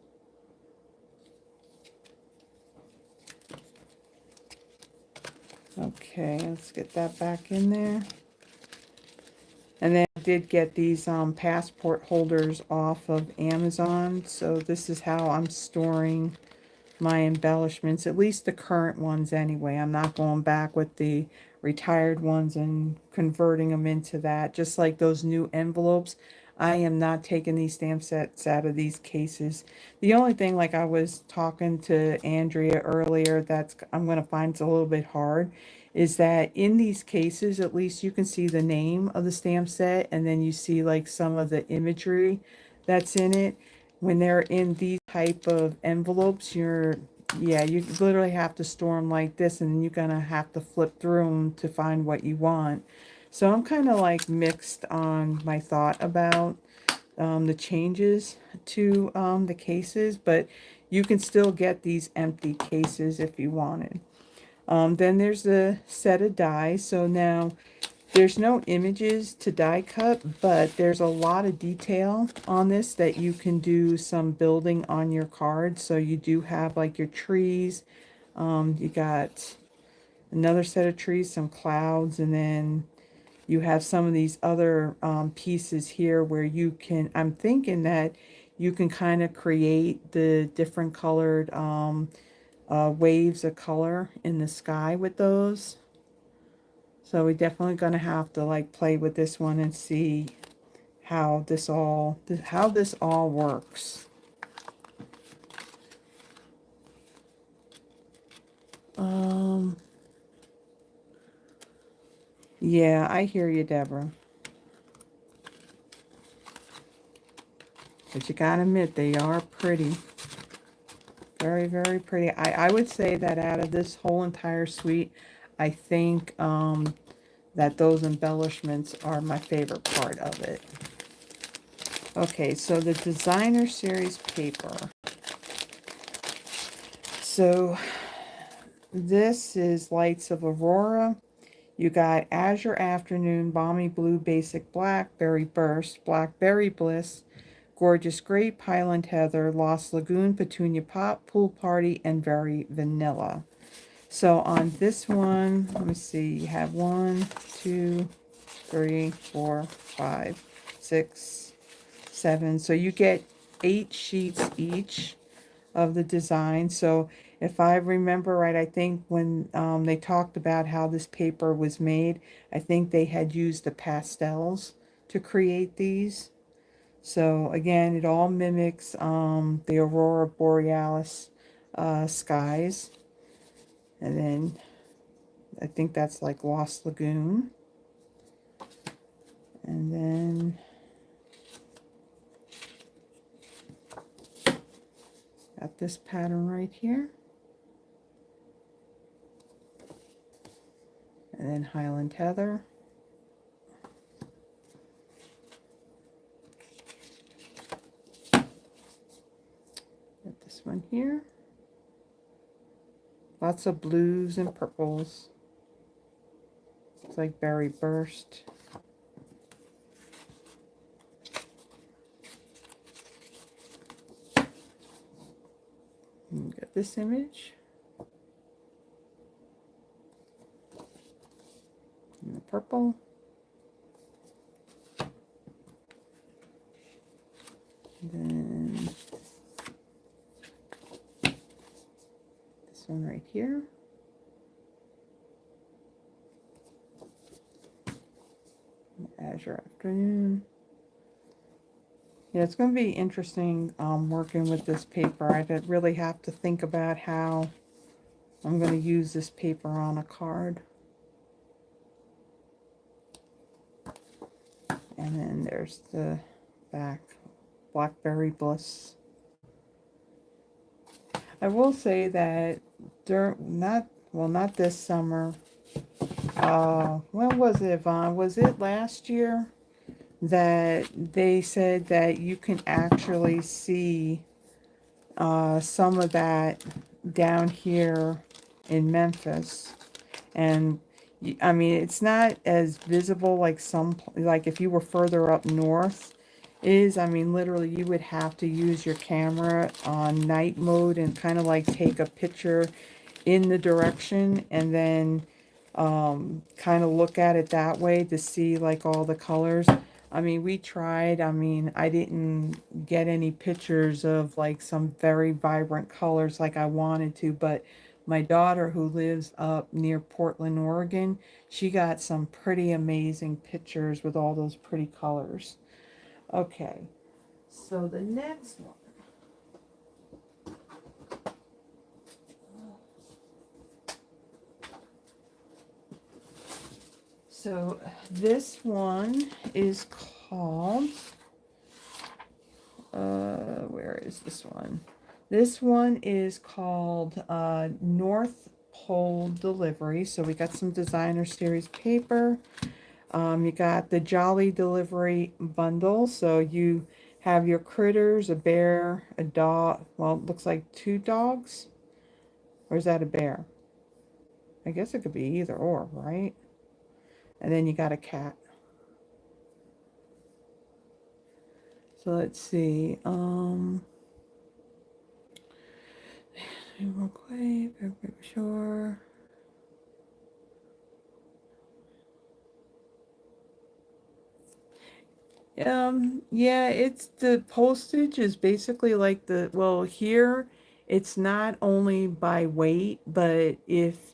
Okay, let's get that back in there. And then I did get these passport holders off of Amazon. So this is how I'm storing my embellishments, at least the current ones anyway. I'm not going back with the retired ones and converting them into that. Just like those new envelopes, I am not taking these stamp sets out of these cases. The only thing, like I was talking to Andrea earlier, that's I'm going to find it's a little bit hard, is that in these cases, at least you can see the name of the stamp set, and then you see like some of the imagery that's in it. When they're in these type of envelopes, yeah, you literally have to store them like this, and then you're gonna have to flip through them to find what you want. So I'm kind of like mixed on my thought about the changes to the cases, but you can still get these empty cases if you wanted. Then there's the set of dies. So now there's no images to die cut, but there's a lot of detail on this that you can do some building on your cards. So you do have like your trees. You got another set of trees, some clouds, and then you have some of these other pieces here where you can, I'm thinking that you can kind of create the different colored waves of color in the sky with those. So we're definitely going to have to like play with this one and see how this all works. Um, yeah, I hear you, Deborah. But you gotta admit, they are pretty. Very, very pretty. I would say that out of this whole entire suite, I think that those embellishments are my favorite part of it. Okay, so the designer series paper. So this is Lights of Aurora. You got Azure Afternoon, Balmy Blue, Basic Black, Berry Burst, Blackberry Bliss, Gorgeous Grape, Highland Heather, Lost Lagoon, Petunia Pop, Pool Party, and Very Vanilla. So on this one, let me see, you have 1, 2, 3, 4, 5, 6, 7. So you get 8 sheets each of the design. So if I remember right, I think when they talked about how this paper was made, I think they had used the pastels to create these. So again, it all mimics the Aurora Borealis skies. And then I think that's like Lost Lagoon. And then got this pattern right here. And then Highland Heather. Got this one here. Lots of blues and purples. It's like Berry Burst. And got this image. purple. And then this one right here. Azure Afternoon. Yeah, it's going to be interesting working with this paper. I really have to think about how I'm going to use this paper on a card. And then there's the back, Blackberry Bliss. I will say that not this summer. When was it, Yvonne? Was it last year that they said that you can actually see some of that down here in Memphis? And I mean, it's not as visible like like if you were further up north is. I mean, literally, you would have to use your camera on night mode and kind of like take a picture in the direction and then kind of look at it that way to see like all the colors. I mean, we tried. I mean, I didn't get any pictures of like some very vibrant colors like I wanted to, but my daughter, who lives up near Portland, Oregon, she got some pretty amazing pictures with all those pretty colors. Okay, so the next one. So this one is called, where is this one? This one is called North Pole Delivery. So we got some designer series paper. You got the Jolly Delivery bundle. So you have your critters, a bear, a dog. Well, it looks like 2 dogs. Or is that a bear? I guess it could be either or, right? And then you got a cat. So let's see. Real quick, sure. Yeah, it's the postage is basically like well, here it's not only by weight, but if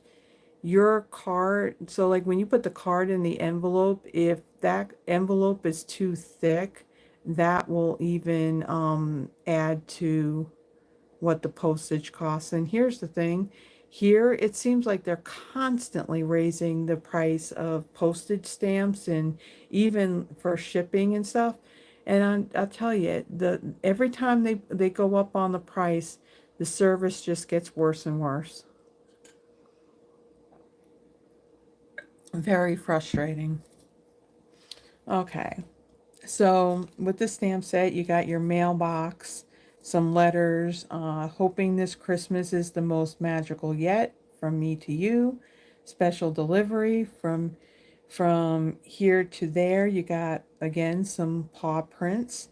your card, so like when you put the card in the envelope, if that envelope is too thick, that will even add to what the postage costs. And here's the thing, here it seems like they're constantly raising the price of postage stamps and even for shipping and stuff. And I'll tell you, every time they go up on the price, the service just gets worse and worse. Very frustrating. Okay. So with the stamp set, you got your mailbox, some letters, hoping this Christmas is the most magical yet, from me to you. Special delivery from here to there. You got again some paw prints.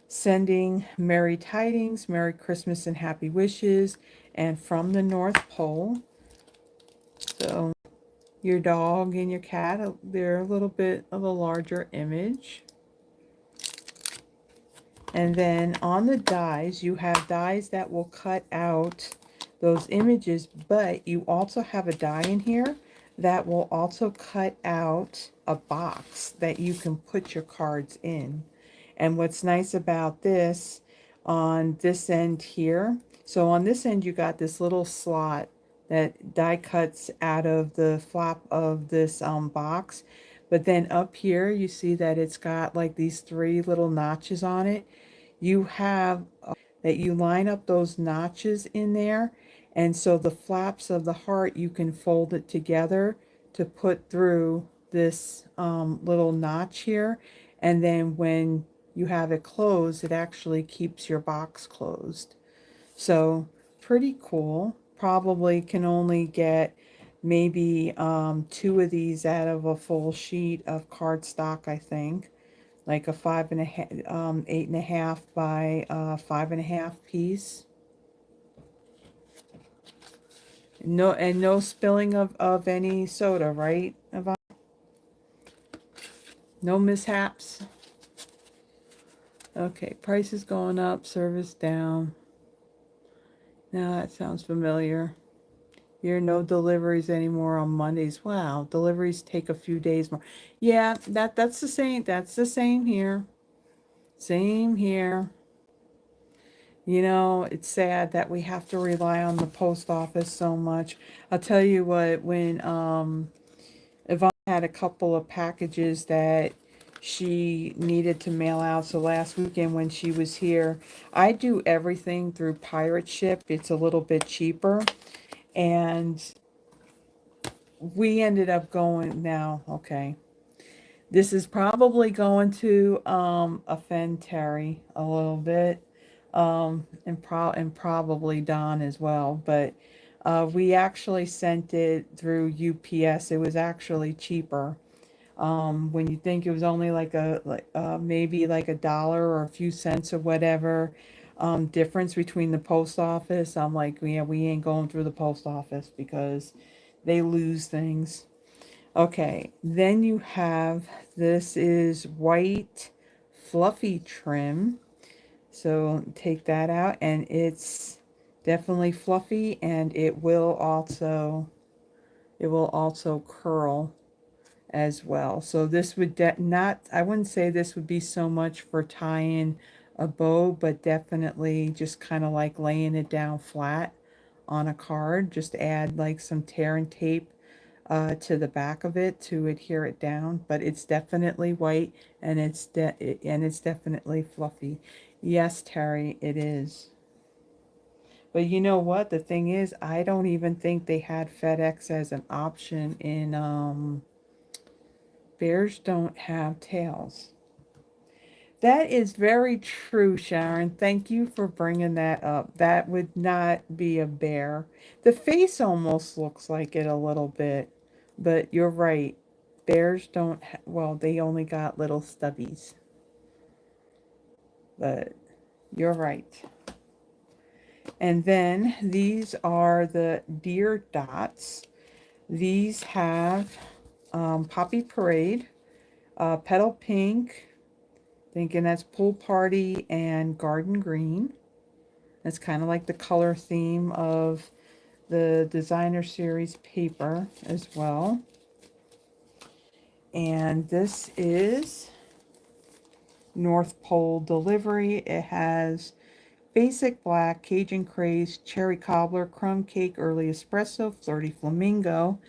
Sending Merry Tidings, Merry Christmas and Happy Wishes, and from the North Pole. So your dog and your cat, they're a little bit of a larger image. And then on the dies, you have dies that will cut out those images, but you also have a die in here that will also cut out a box that you can put your cards in. And what's nice about this, on this end here, so on this end you got this little slot that die cuts out of the flap of this box. But then up here you see that it's got like these 3 little notches on it. You have that you line up those notches in there, and so the flaps of the heart, you can fold it together to put through this little notch here, and then when you have it closed, it actually keeps your box closed. So pretty cool. Probably can only get maybe 2 of these out of a full sheet of cardstock, I think. Like a 5.5, 8.5 by 5.5 piece. No, and no spilling of any soda, right, Yvonne? No mishaps. Okay, price is going up, service down. Now that sounds familiar. Here, no deliveries anymore on Mondays. Wow, deliveries take a few days more. Yeah, that's the same. That's the same here. Same here. You know, it's sad that we have to rely on the post office so much. I'll tell you what, when Yvonne had a couple of packages that she needed to mail out. So last weekend when she was here, I do everything through Pirate Ship. It's a little bit cheaper. And we ended up going now, okay. This is probably going to offend Terry a little bit, and probably Don as well. But we actually sent it through UPS. It was actually cheaper. When you think it was only maybe like $1 or a few cents or whatever difference between the post office, I'm like, yeah, we ain't going through the post office because they lose things. Okay, then you have, this is white fluffy trim. So take that out, and it's definitely fluffy, and it will also curl as well. So this would not, I wouldn't say this would be so much for tying a bow, but definitely just kind of like laying it down flat on a card. Just add like some tear and tape to the back of it to adhere it down. But it's definitely white, and it's definitely fluffy. Yes, Terry, it is. But you know what? The thing is, I don't even think they had FedEx as an option in bears don't have tails. That is very true, Sharon. Thank you for bringing that up. That would not be a bear. The face almost looks like it a little bit, but you're right. Bears don't, well, they only got little stubbies. But you're right. And then these are the deer dots. These have Poppy Parade, Petal Pink, thinking that's Pool Party, and Garden Green. That's kind of like the color theme of the designer series paper as well. And this is North Pole Delivery. It has Basic Black, Cajun Craze, Cherry Cobbler, Crumb Cake, Early Espresso, Flirty Flamingo,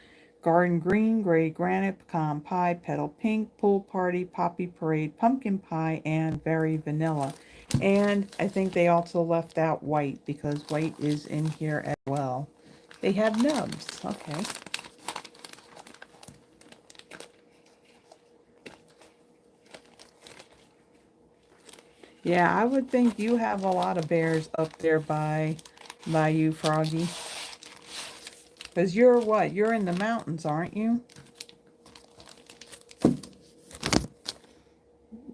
Garden Green, Gray Granite, Pecan Pie, Petal Pink, Pool Party, Poppy Parade, Pumpkin Pie, and Berry Vanilla. And I think they also left out white because white is in here as well. They have nubs. Okay. Yeah, I would think you have a lot of bears up there by you, Froggy. Because you're what? You're in the mountains, aren't you?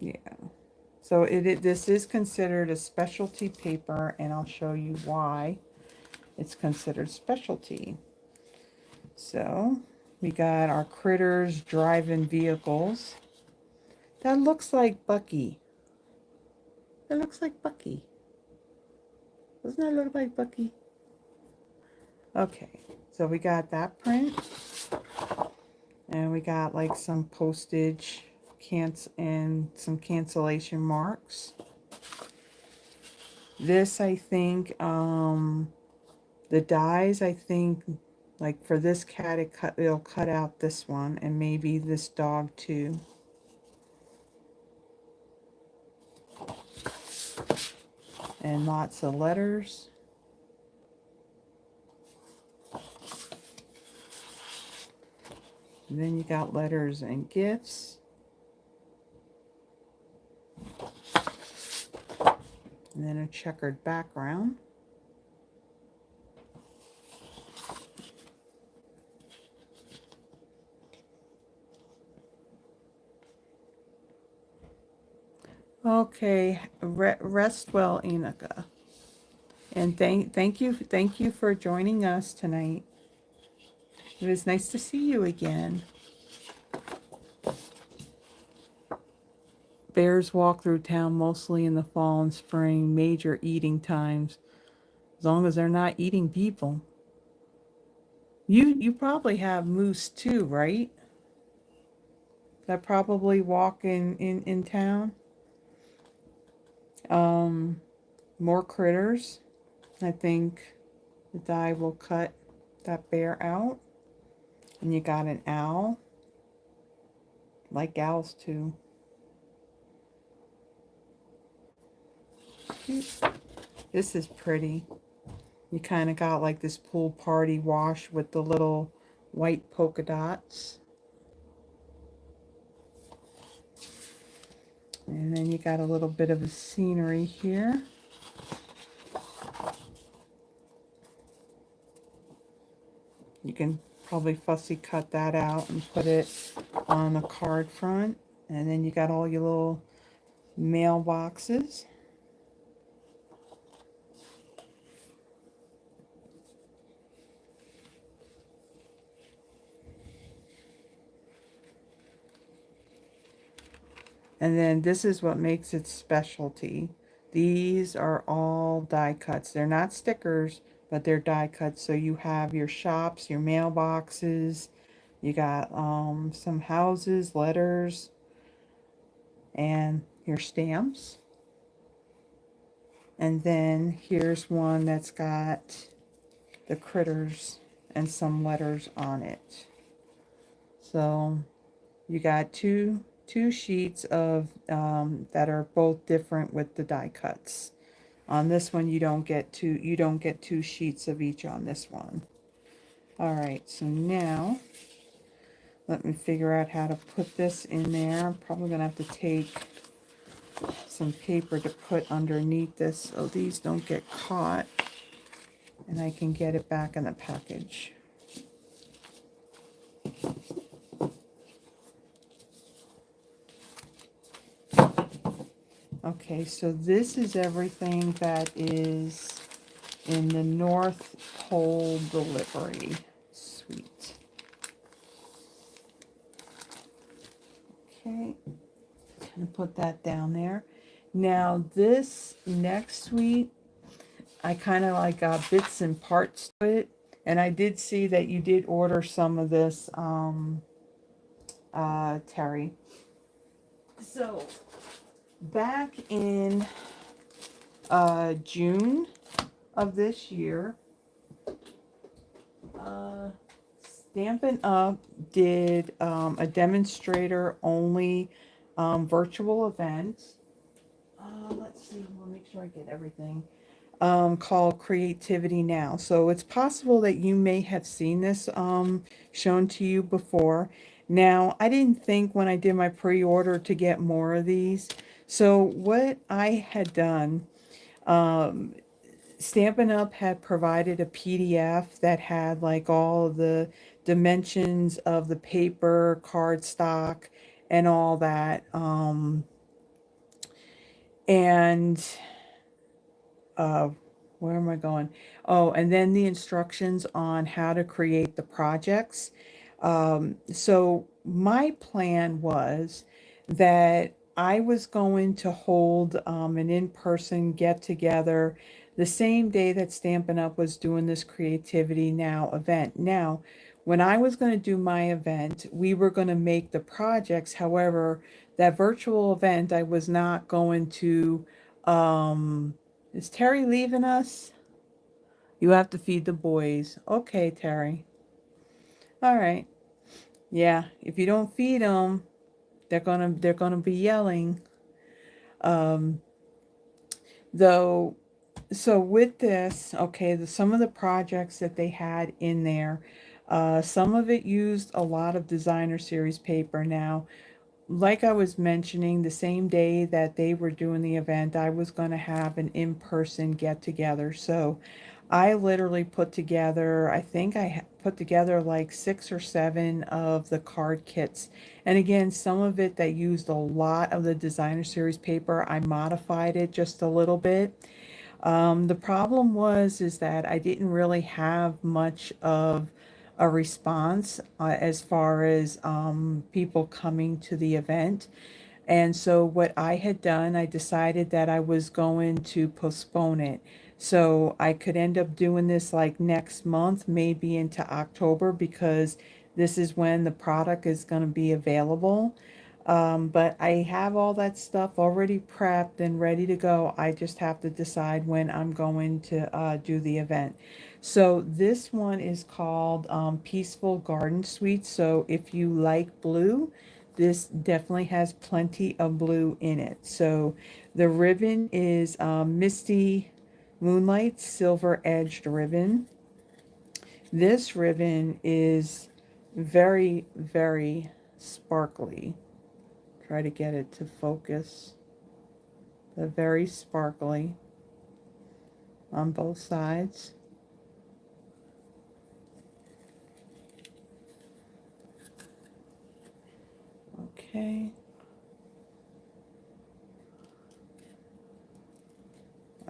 Yeah. So this is considered a specialty paper, and I'll show you why it's considered specialty. So we got our critters driving vehicles. That looks like Bucky. That looks like Bucky. Doesn't that look like Bucky? Okay, so we got that print, and we got like some postage and some cancellation marks. This, I think, the dies, I think, like for this cat, it'll cut out this one, and maybe this dog too. And lots of letters. And then you got letters and gifts. And then a checkered background. Okay, rest well, Inuka. And thank you for joining us tonight. It was nice to see you again. Bears walk through town mostly in the fall and spring, major eating times, as long as they're not eating people. You probably have moose too, right? That probably walk in town. Um, More critters. I think the dye will cut that bear out. And you got an owl. Like owls too. This is pretty. You kind of got like this pool party wash with the little white polka dots. And then you got a little bit of a scenery here. You can probably fussy cut that out and put it on a card front. And then you got all your little mailboxes. And then this is what makes it specialty. These are all die cuts. They're not stickers, but they're die cuts. So you have your shops, your mailboxes, you got some houses, letters, and your stamps. And then here's one that's got the critters and some letters on it. So you got two sheets of that are both different with the die cuts. On this one, you don't get two sheets of each on this one. All right, so now let me figure out how to put this in there. I'm probably gonna have to take some paper to put underneath this so these don't get caught, and I can get it back in the package. Okay, so this is everything that is in the North Pole delivery. Sweet. Okay, gonna put that down there. Now this next suite, I kind of like got bits and parts to it, and I did see that you did order some of this, Terry. So back in June of this year, Stampin' Up did a demonstrator only virtual event. Let's see, we'll make sure I get everything. Called Creativity Now. So it's possible that you may have seen this shown to you before. Now, I didn't think when I did my pre-order to get more of these. So what I had done, Stampin' Up had provided a PDF that had like all the dimensions of the paper, cardstock, and all that. And uh, where am I going? Oh, and then the instructions on how to create the projects. So my plan was that I was going to hold an in-person get-together the same day that Stampin' Up was doing this Creativity Now event. Now, when I was going to do my event, we were going to make the projects. However, that virtual event, I was not going to. Is Terry leaving us? You have to feed the boys. Okay, Terry. All right. Yeah, if you don't feed them, they're gonna be yelling. Um, though, so with this, okay, some of the projects that they had in there, some of it used a lot of designer series paper. Now, like I was mentioning, the same day that they were doing the event, I was going to have an in-person get together. So I literally put together, I think I put together like 6 or 7 of the card kits. And again, some of it that used a lot of the designer series paper, I modified it just a little bit. The problem was is that I didn't really have much of a response as far as people coming to the event. And so what I had done, I decided that I was going to postpone it. So I could end up doing this like next month, maybe into October, because this is when the product is going to be available. But I have all that stuff already prepped and ready to go. I just have to decide when I'm going to do the event. So this one is called Peaceful Garden Suite. So if you like blue, this definitely has plenty of blue in it. So the ribbon is Misty Moonlight Silver Edged ribbon. This ribbon is very, very sparkly. Try to get it to focus. They're very sparkly on both sides. Okay.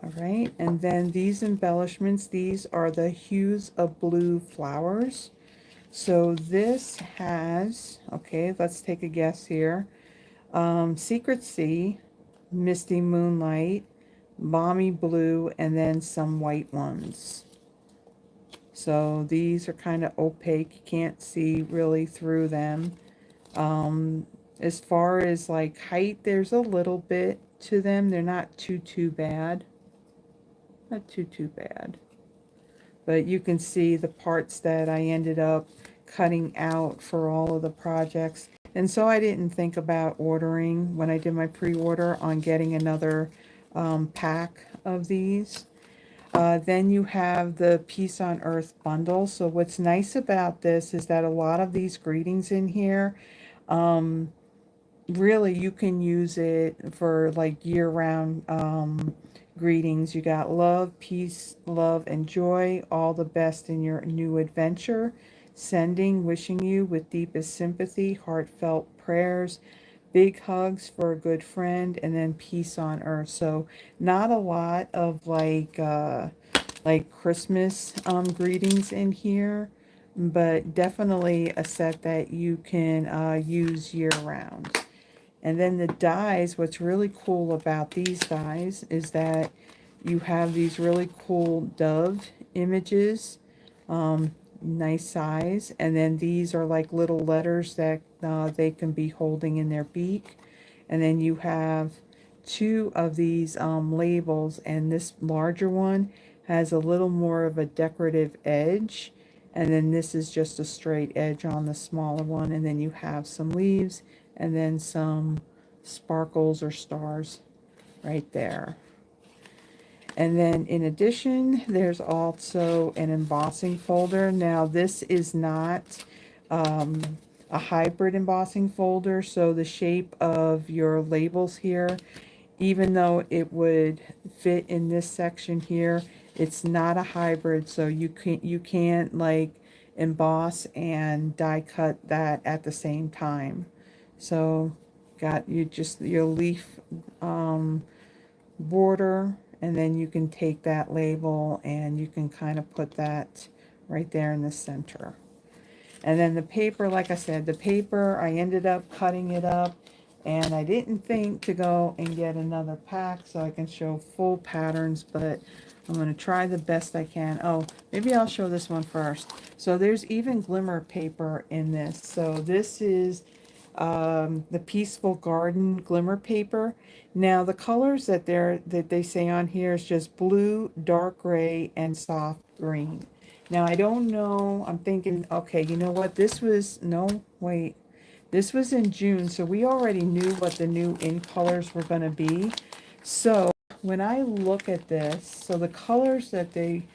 All right, and then these embellishments, these are the hues of blue flowers. So this has, okay, let's take a guess here. Secret Sea, Misty Moonlight, Balmy Blue, and then some white ones. So these are kind of opaque. You can't see really through them. As far as like height, there's a little bit to them. They're not too bad. Not too bad. But you can see the parts that I ended up cutting out for all of the projects. And so I didn't think about ordering when I did my pre-order on getting another pack of these. Then you have the Peace on Earth bundle. So what's nice about this is that a lot of these greetings in here, really you can use it for like year-round greetings. You got love, peace, love, and joy, all the best in your new adventure. Sending, wishing you with deepest sympathy, heartfelt prayers, big hugs for a good friend, and then peace on earth. So not a lot of like Christmas greetings in here, but definitely a set that you can use year round. And then the dies, what's really cool about these dies is that you have these really cool dove images, nice size. And then these are like little letters that they can be holding in their beak. And then you have two of these labels, and this larger one has a little more of a decorative edge. And then this is just a straight edge on the smaller one. And then you have some leaves and then some sparkles or stars right there. And then in addition, there's also an embossing folder. Now this is not a hybrid embossing folder, so the shape of your labels here, even though it would fit in this section here, it's not a hybrid, so you can't like emboss and die cut that at the same time. So got you just your leaf border, and then you can take that label and you can kind of put that right there in the center. And then the paper, like I said, the paper, I ended up cutting it up, and I didn't think to go and get another pack so I can show full patterns, but I'm going to try the best I can. Oh, maybe I'll show this one first. So there's even glimmer paper in this. So this is the Peaceful Garden glimmer paper. Now the colors that they say on here is just blue, dark gray, and soft green. Now I don't know, I'm thinking, okay, you know what, this was, no, wait, this was in June, so we already knew what the new in colors were going to be. So when I look at this, so the colors that they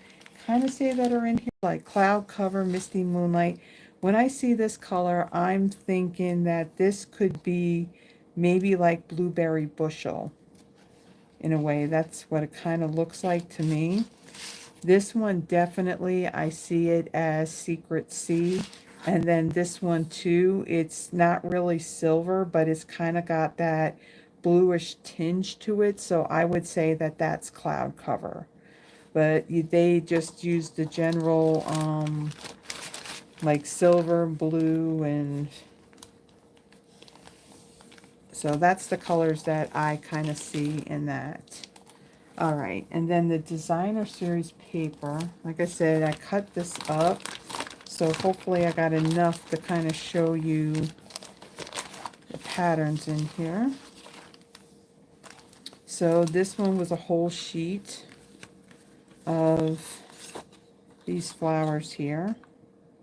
kind of say that are in here, like Cloud Cover, Misty Moonlight, when I see this color, I'm thinking that this could be maybe like Blueberry Bushel. In a way, that's what it kind of looks like to me. This one definitely, I see it as Secret Sea. And then this one too, it's not really silver, but it's kind of got that bluish tinge to it. So I would say that that's Cloud Cover. But they just used the general, like silver, blue, and So that's the colors that I kind of see in that. All right, and then the designer series paper, like I said, I cut this up, so hopefully I got enough to kind of show you the patterns in here. So this one was a whole sheet of these flowers here.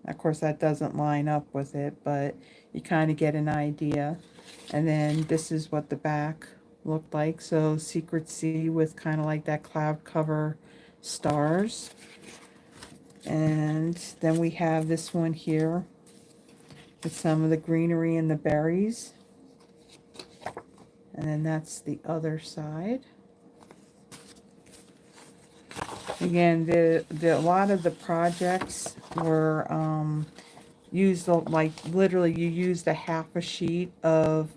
Of course, that doesn't line up with it, but you kind of get an idea. And then this is what the back looked like. So Secret Sea with kind of like that cloud cover stars. And then we have this one here with some of the greenery and the berries. And then that's the other side. Again, a lot of the projects were used, like literally you used a half a sheet of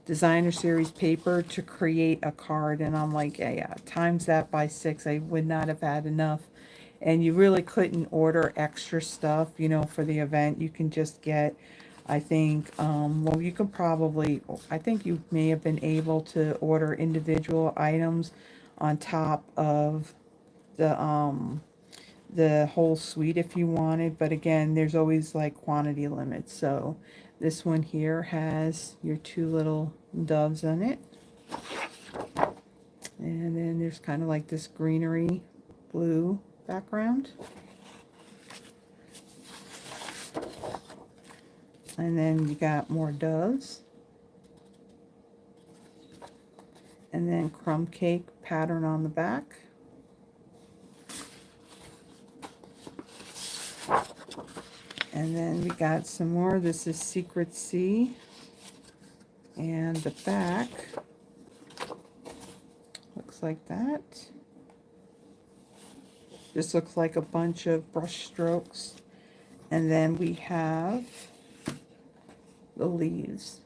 designer series paper to create a card, and I'm like, yeah, times that by 6, I would not have had enough. And you really couldn't order extra stuff, you know, for the event. You can just get, I think, well, you could probably, I think you may have been able to order individual items on top of the whole suite if you wanted, but again, there's always like quantity limits. So this one here has your 2 little doves on it, and then there's kind of like this greenery blue background, and then you got more doves, and then crumb cake pattern on the back. And then we got some more. This is Secret Sea. And the back looks like that. This looks like a bunch of brush strokes. And then we have the leaves.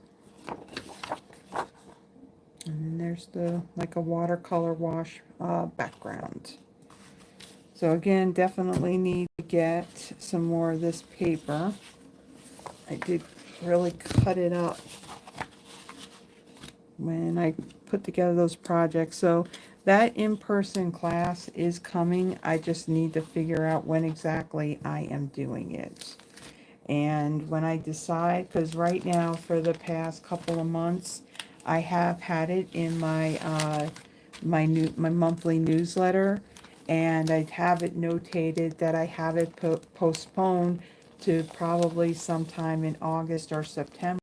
And then there's the, like a watercolor wash background. So again, definitely need to get some more of this paper. I did really cut it up when I put together those projects. So that in-person class is coming. I just need to figure out when exactly I am doing it. And when I decide, because right now for the past couple of months, I have had it in my my monthly newsletter, and I have it notated that I have it postponed to probably sometime in August or September.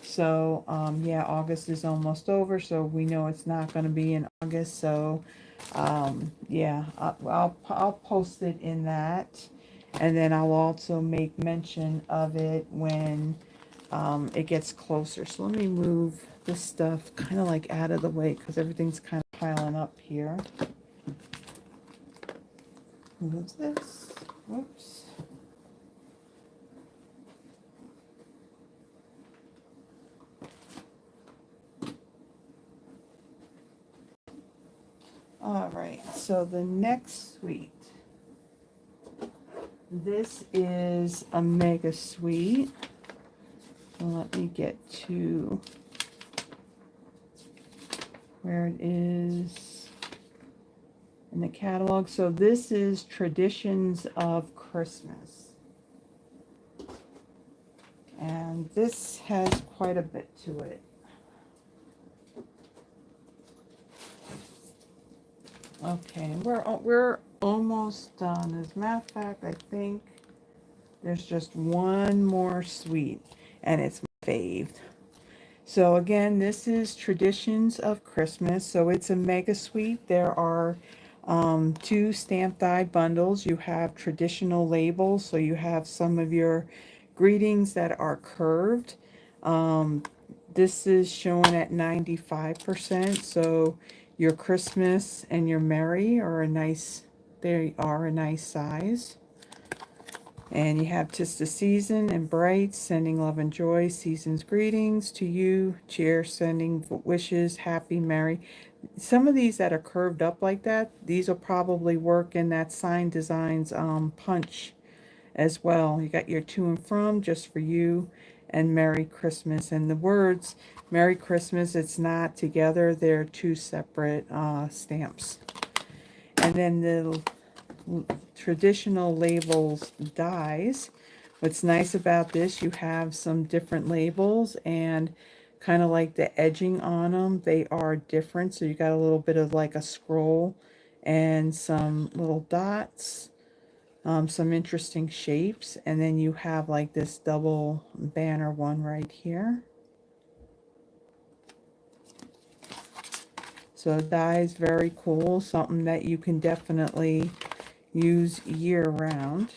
So yeah, August is almost over, so we know it's not going to be in August. So yeah, I'll post it in that, and then I'll also make mention of it when it gets closer. So let me move this stuff kind of like out of the way because everything's kind of piling up here. Move this. Whoops. All right, so the next suite. This is a mega suite. So let me get to where it is in the catalog. So this is Traditions of Christmas. And this has quite a bit to it. Okay, we're almost done. As a matter of fact, I think there's just one more suite, and it's my fave. So again, this is Traditions of Christmas. So it's a mega suite. There are 2 stamp die bundles. You have traditional labels, so you have some of your greetings that are curved. This is shown at 95%. So your Christmas and your Merry are a nice, they are a nice size. And you have 'Tis the Season and Bright, sending love and joy, season's greetings to you, cheer, sending wishes, happy, merry. Some of these that are curved up like that, these will probably work in that Sign Designs punch as well. You got your to and from just for you, and Merry Christmas. And the words Merry Christmas, it's not together, they're two separate stamps. And then the traditional labels dies. What's nice about this, you have some different labels, and kind of like the edging on them, they are different. So you got a little bit of like a scroll and some little dots, some interesting shapes, and then you have like this double banner one right here. So die is very cool, something that you can definitely use year round.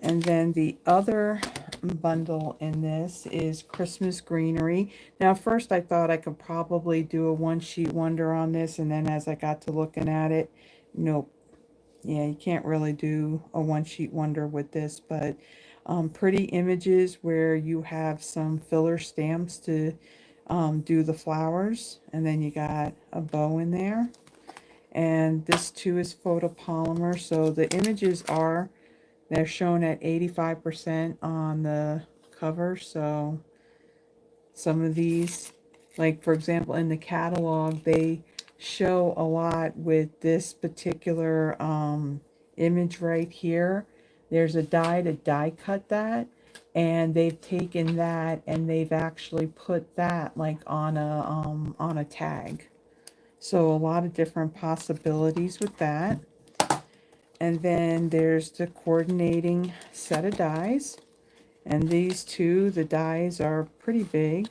And then the other bundle in this is Christmas greenery. Now first I thought I could probably do a one sheet wonder on this, and then as I got to looking at it, nope. Yeah, you can't really do a one sheet wonder with this, but pretty images where you have some filler stamps to do the flowers, and then you got a bow in there. And this too is photopolymer, so the images are, they're shown at 85% on the cover. So some of these, like for example in the catalog, they show a lot with this particular image right here. There's a die to die cut that, and they've taken that and they've actually put that like on a tag. So a lot of different possibilities with that. And then there's the coordinating set of dies. And these two, the dies are pretty big.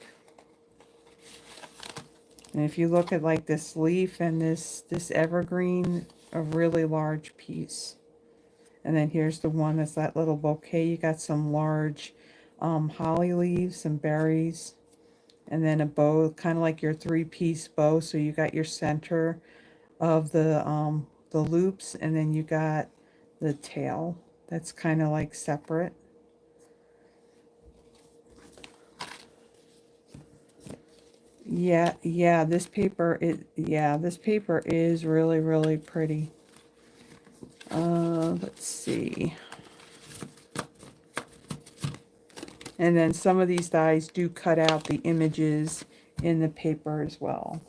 And if you look at like this leaf and this evergreen, a really large piece. And then here's the one that's that little bouquet. You got some large holly leaves, some berries, and then a bow, kind of like your three-piece bow. So you got your center of the loops, and then you got the tail. That's kind of like separate. Yeah, this paper is really, really pretty. Let's see. And then some of these dies do cut out the images in the paper as well.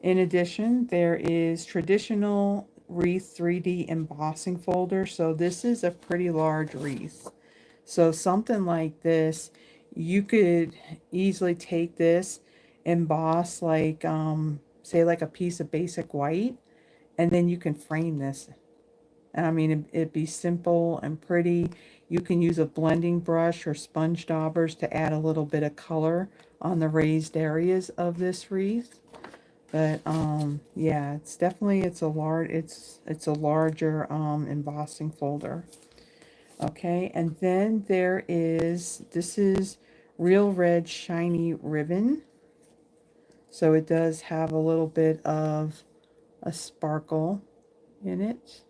In addition, there is traditional wreath 3D embossing folder. So this is a pretty large wreath. So something like this, you could easily take this, emboss like, say like a piece of basic white, and then you can frame this. And I mean, it'd be simple and pretty. You can use a blending brush or sponge daubers to add a little bit of color on the raised areas of this wreath. But yeah, it's definitely, it's a larger embossing folder. Okay, and then this is Real Red Shiny Ribbon. So it does have a little bit of a sparkle in it.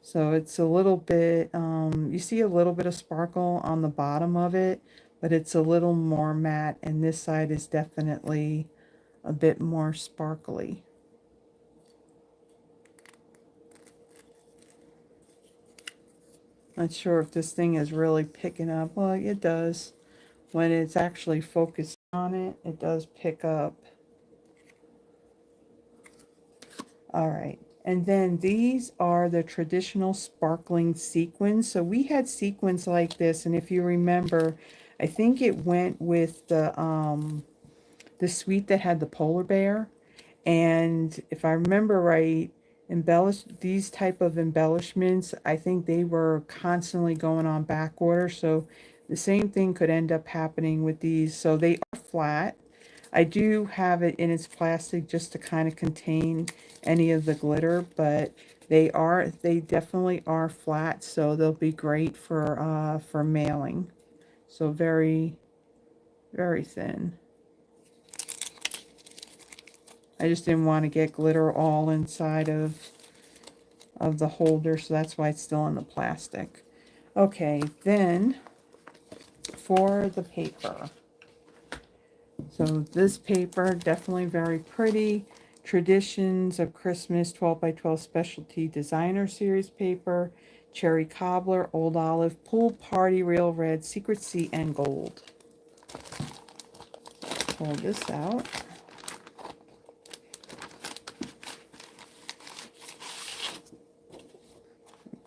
So it's a little bit, you see a little bit of sparkle on the bottom of it, but it's a little more matte, and this side is definitely a bit more sparkly. Not sure if this thing is really picking up. Well, it does. When it's actually focused on it, it does pick up. All right. And then these are the traditional sparkling sequins. So we had sequins like this, and if you remember, I think it went with the suite that had the polar bear. And if I remember right, these type of embellishments, I think they were constantly going on back order. So the same thing could end up happening with these. So they are flat. I do have it in its plastic just to kind of contain any of the glitter, but they definitely are flat, so they'll be great for mailing. So very, very thin. I just didn't want to get glitter all inside of the holder, so that's why it's still in the plastic. Okay, then for the paper. So this paper, definitely very pretty. Traditions of Christmas 12 by 12 Specialty Designer Series paper. cherry cobbler, old olive, pool party, real red, secret sea, and gold. Pull this out.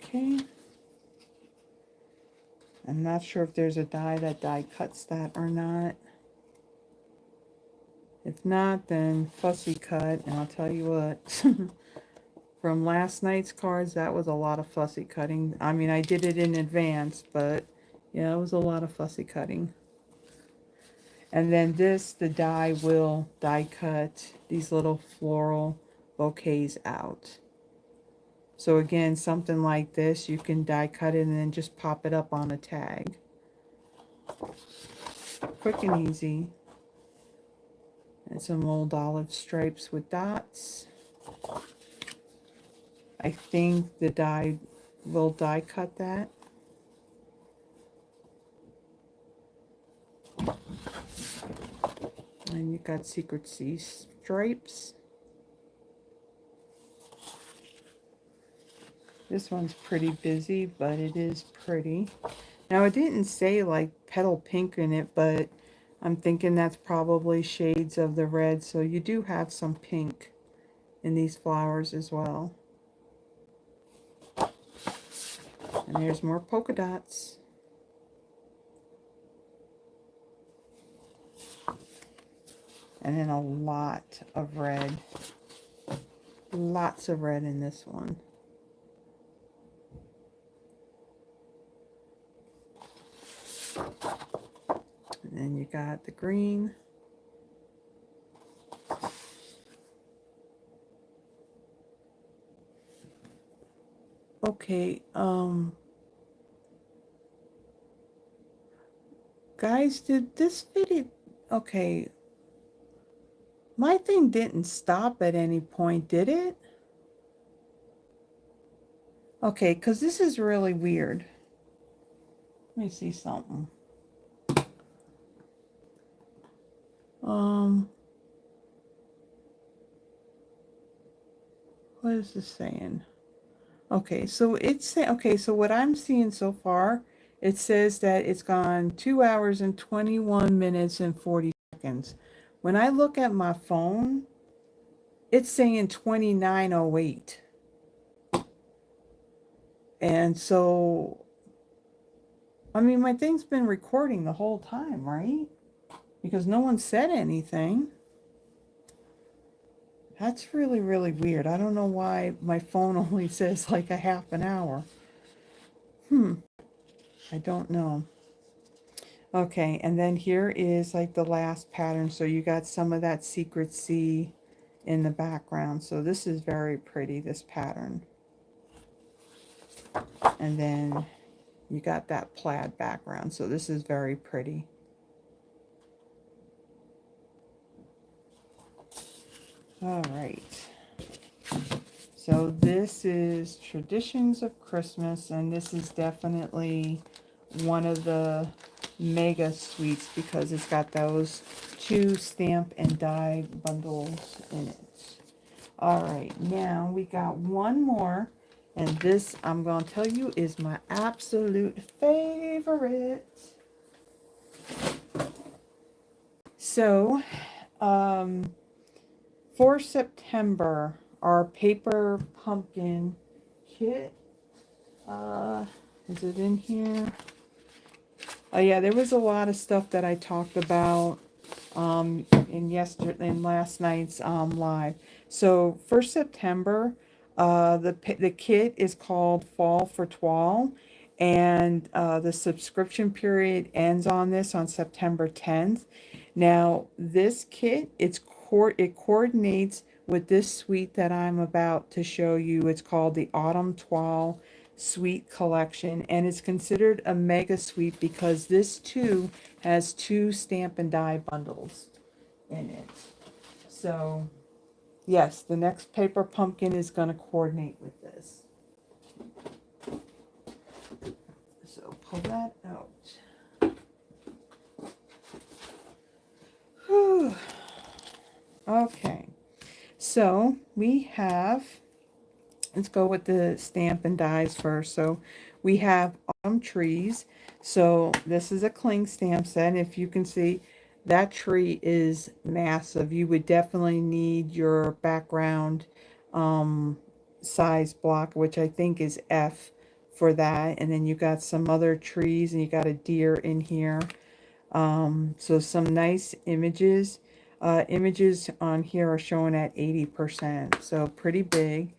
Okay. I'm not sure if there's a die that die cuts that or not. If not, then fussy cut, and I'll tell you what. From last night's cards, that was a lot of fussy cutting. I mean, I did it in advance, but yeah, it was a lot of fussy cutting. And then this, the die will die cut these little floral bouquets out. So again, something like this, you can die cut it and then just pop it up on a tag. Quick and easy. And some old olive stripes with dots. I think the die will die cut that. And you got secret sea stripes. This one's pretty busy, but it is pretty. Now it didn't say like petal pink in it, but I'm thinking that's probably shades of the red. So you do have some pink in these flowers as well. And there's more polka dots. And then a lot of red. Lots of red in this one. And then you got the green. Okay, guys, did this video, okay, my thing didn't stop at any point, did it? Okay, because this is really weird. Let me see something. What is this saying? Okay, so it's saying, okay, so what I'm seeing so far, it says that it's gone 2 hours and 21 minutes and 40 seconds. When I look at my phone, it's saying 29:08. And so, I mean, my thing's been recording the whole time, right? Because no one said anything. That's really, really weird. I don't know why my phone only says like a half an hour. I don't know. Okay, and then here is like the last pattern. So you got some of that secret sea in the background. So this is very pretty, this pattern. And then you got that plaid background. So this is very pretty. All right. So this is Traditions of Christmas, and this is definitely one of the mega suites because it's got those 2 stamp and die bundles in it. All right, now we got one more, and this I'm going to tell you is my absolute favorite. So, for September, our paper pumpkin kit, is it in here? Oh yeah, there was a lot of stuff that I talked about in last night's live. So for September, the kit is called Fall for Twall, and the subscription period ends on this on September 10th. Now this kit, it coordinates with this suite that I'm about to show you. It's called the Autumn Twall Suite Collection, and it's considered a mega suite because this too has 2 stamp and die bundles in it. So yes, the next paper pumpkin is going to coordinate with this. So pull that out. Whew. Okay, so we have Let's go with the stamp and dies first. So we have autumn trees. So this is a cling stamp set. And if you can see, that tree is massive. You would definitely need your background um, size block, which I think is F for that. And then you got some other trees and you got a deer in here. So some nice images. Images on here are showing at 80%. So pretty big.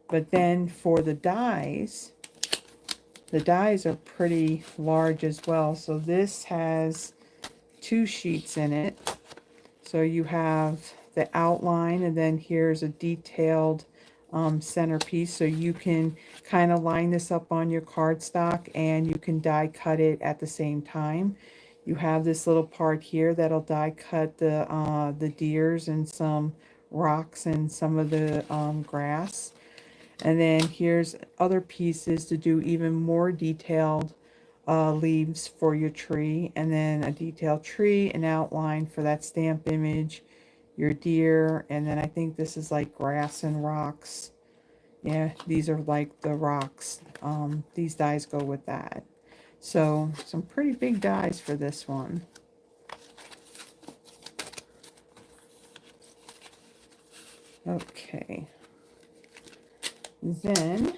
But then for the dies are pretty large as well. So this has 2 sheets in it. So you have the outline, and then here's a detailed centerpiece. So you can kind of line this up on your cardstock and you can die cut it at the same time. You have this little part here that'll die cut the deers and some rocks and some of the grass. And then here's other pieces to do even more detailed leaves for your tree. And then a detailed tree, an outline for that stamp image, your deer. And then I think this is like grass and rocks. Yeah, these are like the rocks. These dies go with that. So some pretty big dies for this one. Okay. Then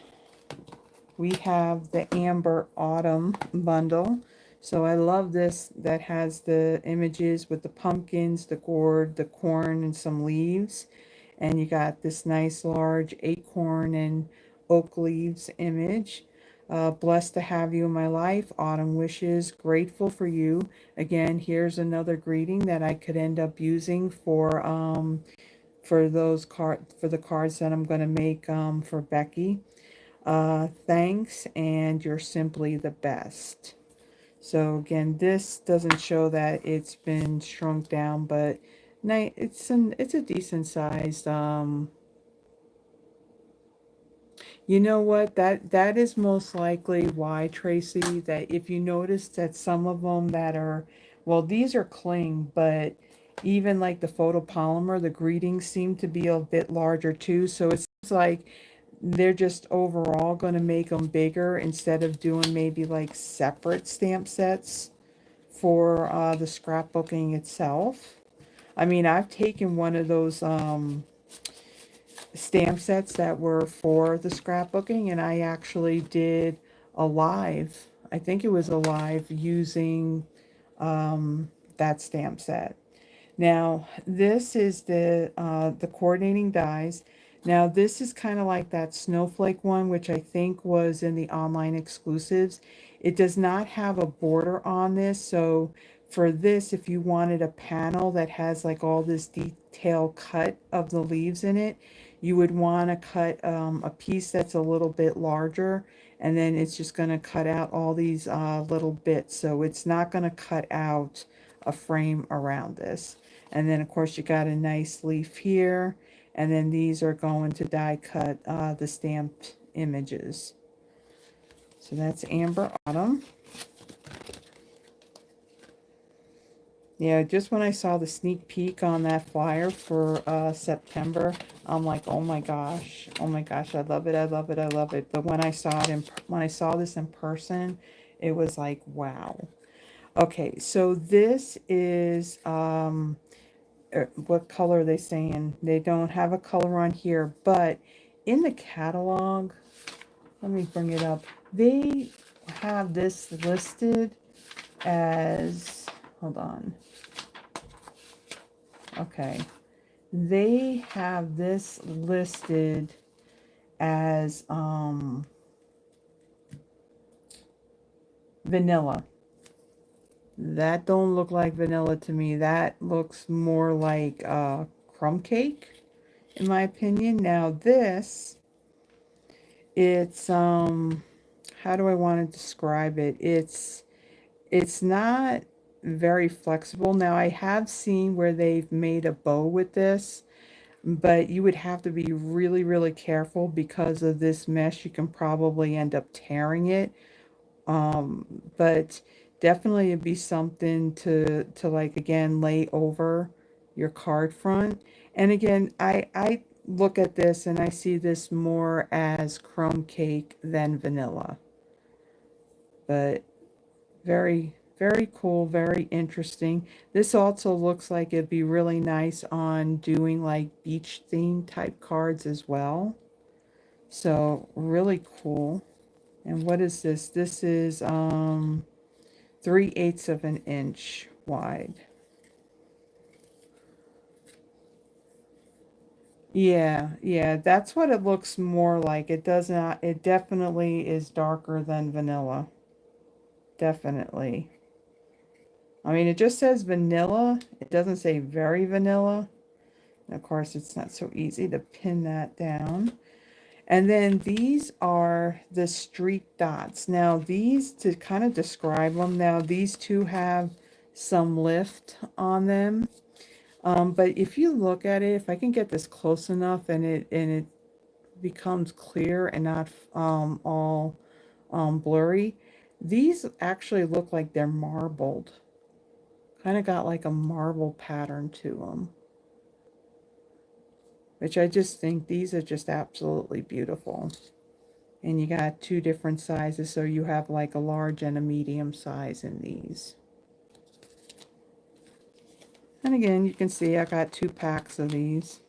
we have the Amber Autumn bundle. So I love this, that has the images with the pumpkins, the gourd, the corn, and some leaves. And you got this nice large acorn and oak leaves image. Blessed to have you in my life. Autumn wishes. Grateful for you. Again, here's another greeting that I could end up using for the cards that I'm going to make for Becky. Thanks, and you're simply the best. So again, this doesn't show that it's been shrunk down, but it's a decent sized. You know what? That is most likely why, Tracy, that if you notice that some of them that are, well, these are cling, but even like the photopolymer, the greetings seem to be a bit larger too. So it's like they're just overall going to make them bigger instead of doing maybe like separate stamp sets for the scrapbooking itself. I mean, I've taken one of those stamp sets that were for the scrapbooking, and I actually did a live, I think it was a live using that stamp set. Now, this is the coordinating dies. Now, this is kind of like that snowflake one, which I think was in the online exclusives. It does not have a border on this, so for this, if you wanted a panel that has like all this detail cut of the leaves in it, you would want to cut a piece that's a little bit larger, and then it's just going to cut out all these little bits. So it's not going to cut out a frame around this. And then of course you got a nice leaf here. And then these are going to die cut the stamped images. So that's Amber Autumn. Yeah, just when I saw the sneak peek on that flyer for September, I'm like, oh my gosh, I love it, I love it, I love it. But when I saw when I saw this in person, it was like, wow. Okay, so this is what color are they saying? They don't have a color on here, but in the catalog, let me bring it up. They have this listed as, hold on. Okay. They have this listed as vanilla. That don't look like vanilla to me. That looks more like crumb cake, in my opinion. Now this, it's how do I want to describe it? It's not very flexible. Now I have seen where they've made a bow with this, but you would have to be really, really careful because of this mesh. You can probably end up tearing it. But definitely it'd be something to like again lay over your card front. And again, I look at this and I see this more as crumb cake than vanilla. But very, very cool, very interesting. This also looks like it'd be really nice on doing like beach theme type cards as well. So really cool. And what is this? This is 3/8 of an inch wide. Yeah, yeah, that's what it looks more like. It does not, it definitely is darker than vanilla. Definitely. I mean, it just says vanilla. It doesn't say very vanilla. And of course, it's not so easy to pin that down. And then these are the streak dots. Now, these, to kind of describe them, now these two have some lift on them. But if you look at it, if I can get this close enough and it becomes clear and not all blurry, these actually look like they're marbled. Kind of got like a marble pattern to them, which I just think these are just absolutely beautiful. And you got two different sizes, so you have like a large and a medium size in these. And again, you can see I got 2 packs of these,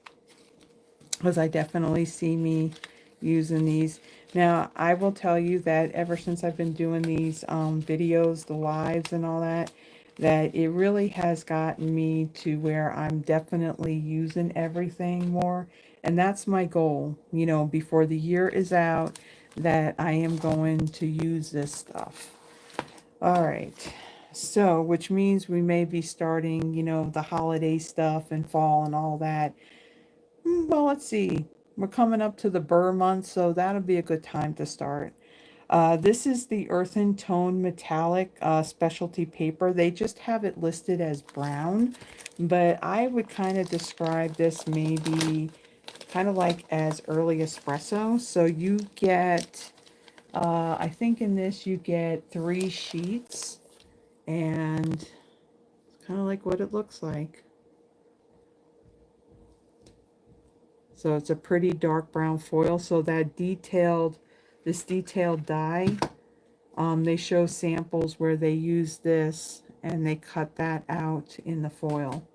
because I definitely see me using these. Now, I will tell you that ever since I've been doing these videos, the lives and all that, that it really has gotten me to where I'm definitely using everything more. And that's my goal, you know, before the year is out, that I am going to use this stuff. All right. So, which means we may be starting, you know, the holiday stuff and fall and all that. Well, let's see. We're coming up to the Burr month, so that'll be a good time to start. This is the Earthen Tone Metallic specialty paper. They just have it listed as brown, but I would kind of describe this maybe kind of like as early espresso. So you get, I think in this you get 3 sheets, and it's kind of like what it looks like. So it's a pretty dark brown foil. So that this detailed die, they show samples where they use this and they cut that out in the foil.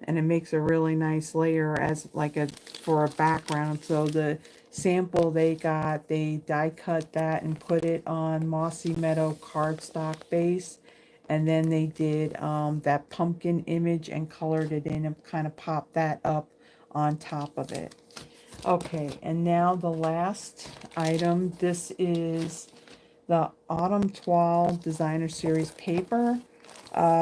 And it makes a really nice layer as like for a background. So the sample they got, they die cut that and put it on Mossy Meadow cardstock base. And then they did that pumpkin image and colored it in and kind of popped that up on top of it. Okay, and now the last item. This is the Autumn Toile Designer Series paper.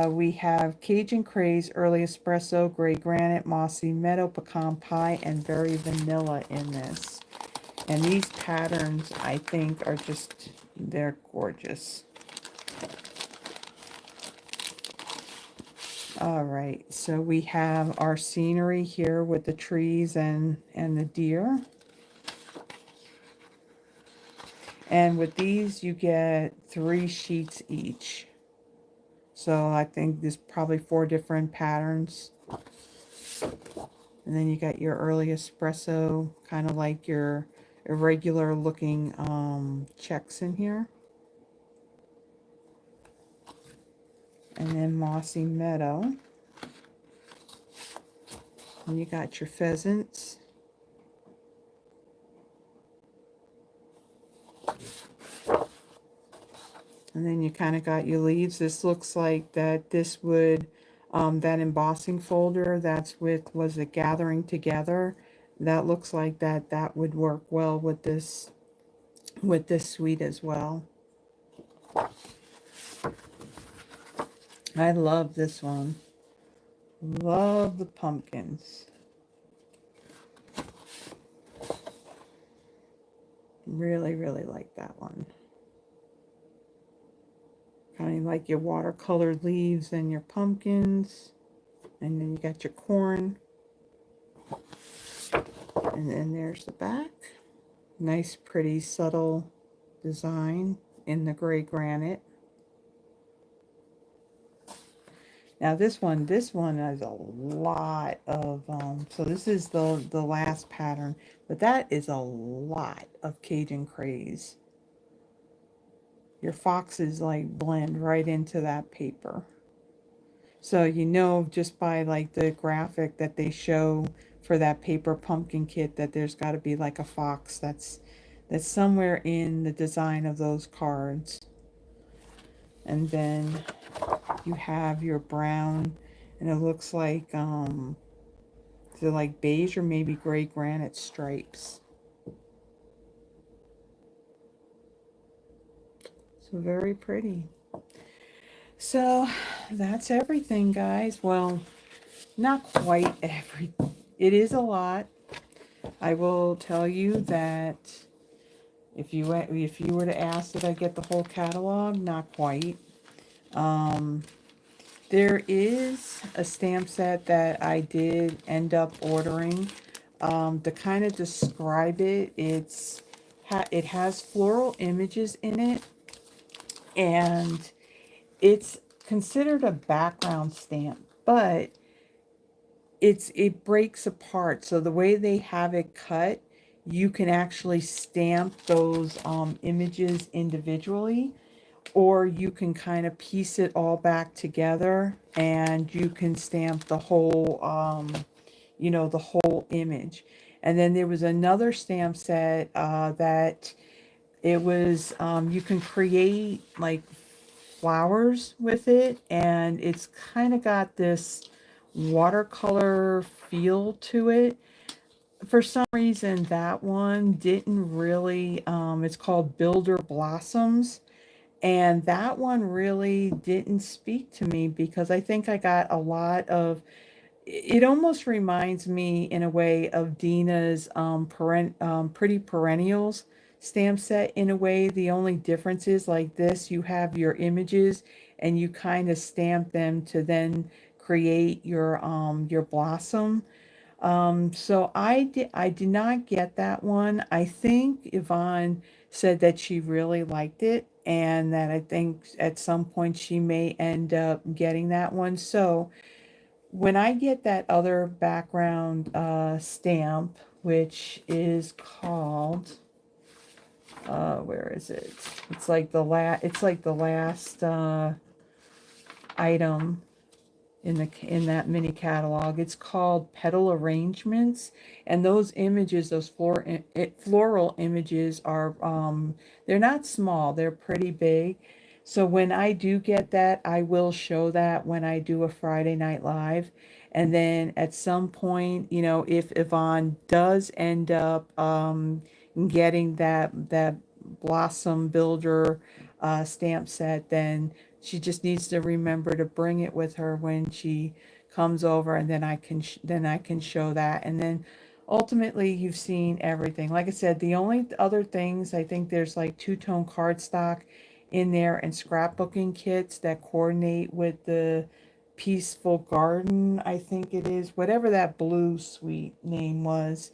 We have Cajun Craze, Early Espresso, Gray Granite, Mossy Meadow, Pecan Pie, and Berry Vanilla in this. And these patterns, I think, are just, they're gorgeous. All right, so we have our scenery here with the trees and the deer. And with these, you get 3 sheets each. So I think there's probably 4 different patterns. And then you got your early espresso, kind of like your irregular looking checks in here. And then Mossy Meadow. And you got your pheasants. And then you kind of got your leaves. This looks like that this would, that embossing folder that's with, was it Gathering Together? That looks like that would work well with this suite as well. I love this one. Love the pumpkins. Really, really like that one. Kind of like your watercolored leaves and your pumpkins. And then you got your corn. And then there's the back. Nice, pretty, subtle design in the gray granite. Now this one has a lot of, so this is the last pattern, but that is a lot of Cajun craze. Your foxes like blend right into that paper. So you know just by like the graphic that they show for that paper pumpkin kit that there's got to be like a fox that's somewhere in the design of those cards. And then you have your brown, and it looks like they're like beige or maybe gray granite stripes. So very pretty. So that's everything, guys. Well, not quite every. It is a lot. I will tell you that if you were to ask, did I get the whole catalog? Not quite. Um, there is a stamp set that I did end up ordering. To kind of describe it, it has floral images in it, and it's considered a background stamp, but it breaks apart. So the way they have it cut, you can actually stamp those images individually, or you can kind of piece it all back together and you can stamp the whole the whole image. And then there was another stamp set that it was you can create like flowers with it, and it's kind of got this watercolor feel to it. For some reason, that one didn't really, it's called Builder Blossoms. And that one really didn't speak to me because I think I got a lot of, it almost reminds me in a way of Dina's Pretty Perennials stamp set in a way. The only difference is like this, you have your images and you kind of stamp them to then create your blossom. So I did not get that one. I think Yvonne said that she really liked it and that I think at some point she may end up getting that one. So when I get that other background stamp, which is called where is it? It's like the last item in that mini catalog. It's called Petal Arrangements, and those images, those floral images are they're not small, they're pretty big. So when I do get that, I will show that when I do a Friday Night Live. And then at some point, if Yvonne does end up getting that Blossom Builder stamp set, then she just needs to remember to bring it with her when she comes over, and then I can show that. And then ultimately you've seen everything. Like I said, the only other things, I think there's like two-tone cardstock in there and scrapbooking kits that coordinate with the Peaceful Garden, I think it is, whatever that blue sweet name was.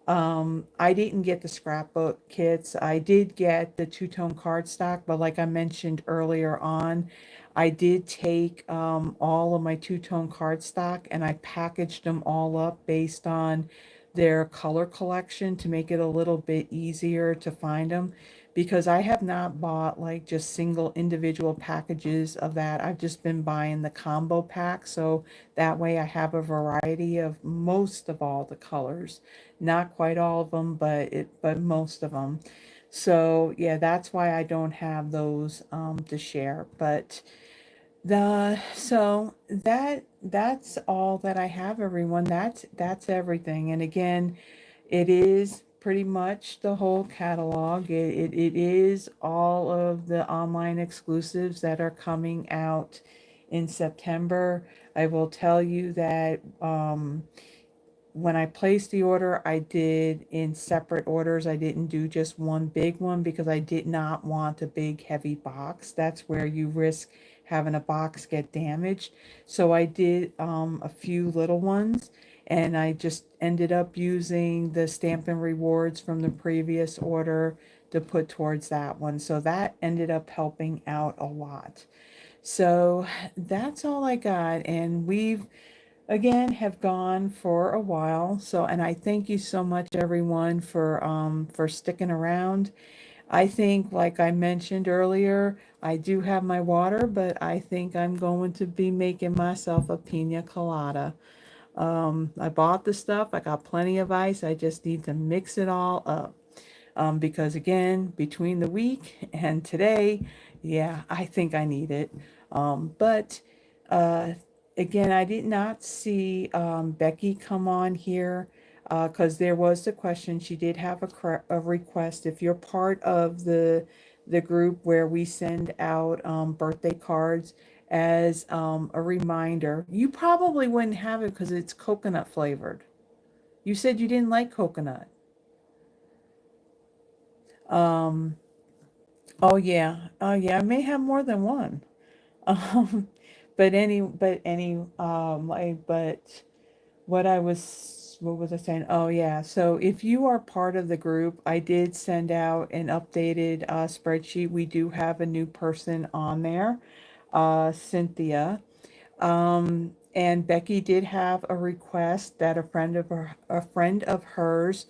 I didn't get the scrapbook kits. I did get the two-tone cardstock, but like I mentioned earlier on, I did take all of my two-tone cardstock and I packaged them all up based on their color collection to make it a little bit easier to find them, because I have not bought like just single individual packages of that. I've just been buying the combo pack, so that way I have a variety of most of all the colors. Not quite all of them, but most of them. So yeah, that's why I don't have those to share. But that's all that I have, everyone. That's everything. And again, it is pretty much the whole catalog. It is all of the online exclusives that are coming out in September. I will tell you that when I placed the order, I did in separate orders. I didn't do just one big one because I did not want a big heavy box. That's where you risk having a box get damaged. So I did a few little ones, and I just ended up using the Stampin' Rewards from the previous order to put towards that one. So that ended up helping out a lot. So that's all I got. And we've again have gone for a while. So, and I thank you so much everyone for sticking around. I think, like I mentioned earlier, I do have my water, but I think I'm going to be making myself a pina colada. I bought the stuff, I got plenty of ice, I just need to mix it all up. Because again, between the week and today, yeah, I think I need it. But uh, again, I did not see Becky come on here because there was the question. She did have a request. If you're part of the group where we send out birthday cards as a reminder, you probably wouldn't have it because it's coconut flavored. You said you didn't like coconut. Um, Oh yeah. Oh yeah. I may have more than one. Um, but what was I saying? Oh yeah. So if you are part of the group, I did send out an updated spreadsheet. We do have a new person on there, Cynthia. And Becky did have a request that a friend of hers,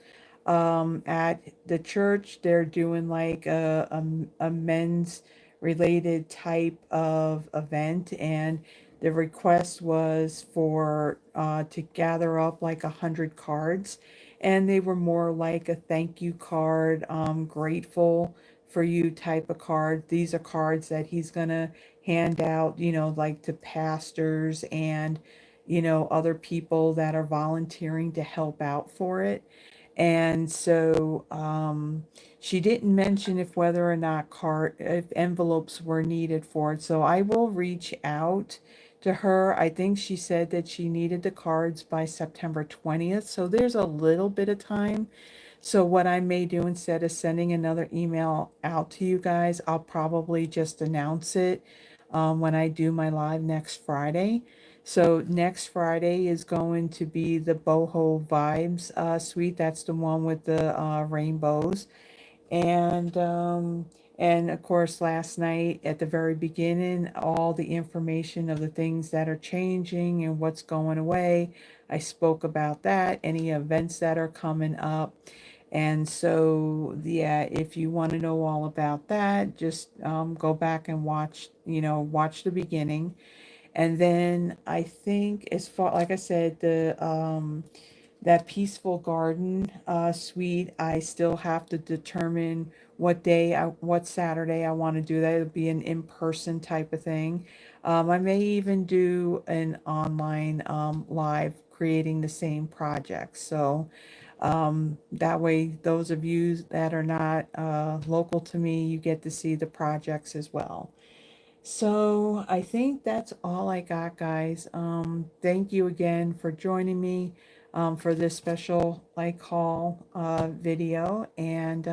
at the church, they're doing like a men's related type of event, and the request was for to gather up like 100 cards, and they were more like a thank you card, grateful for you type of card. These are cards that he's gonna hand out, like to pastors and, other people that are volunteering to help out for it. And so she didn't mention if whether or not if envelopes were needed for it. So I will reach out to her. I think she said that she needed the cards by September 20th. So there's a little bit of time. So what I may do, instead of sending another email out to you guys, I'll probably just announce it when I do my live next Friday. So next Friday is going to be the Boho Vibes suite. That's the one with the rainbows. And and of course, last night at the very beginning, all the information of the things that are changing and what's going away. I spoke about that, any events that are coming up. And so, yeah, if you want to know all about that, just go back and watch the beginning. And then I think, as far, like I said, the that peaceful garden suite, I still have to determine what Saturday I want to do that. It'll be an in-person type of thing. I may even do an online live creating the same project. So that way, those of you that are not local to me, you get to see the projects as well. So I think that's all I got, guys. Thank you again for joining me for this special like haul video, and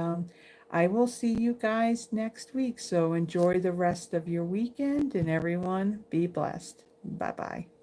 I will see you guys next week. So enjoy the rest of your weekend, and everyone be blessed. Bye bye.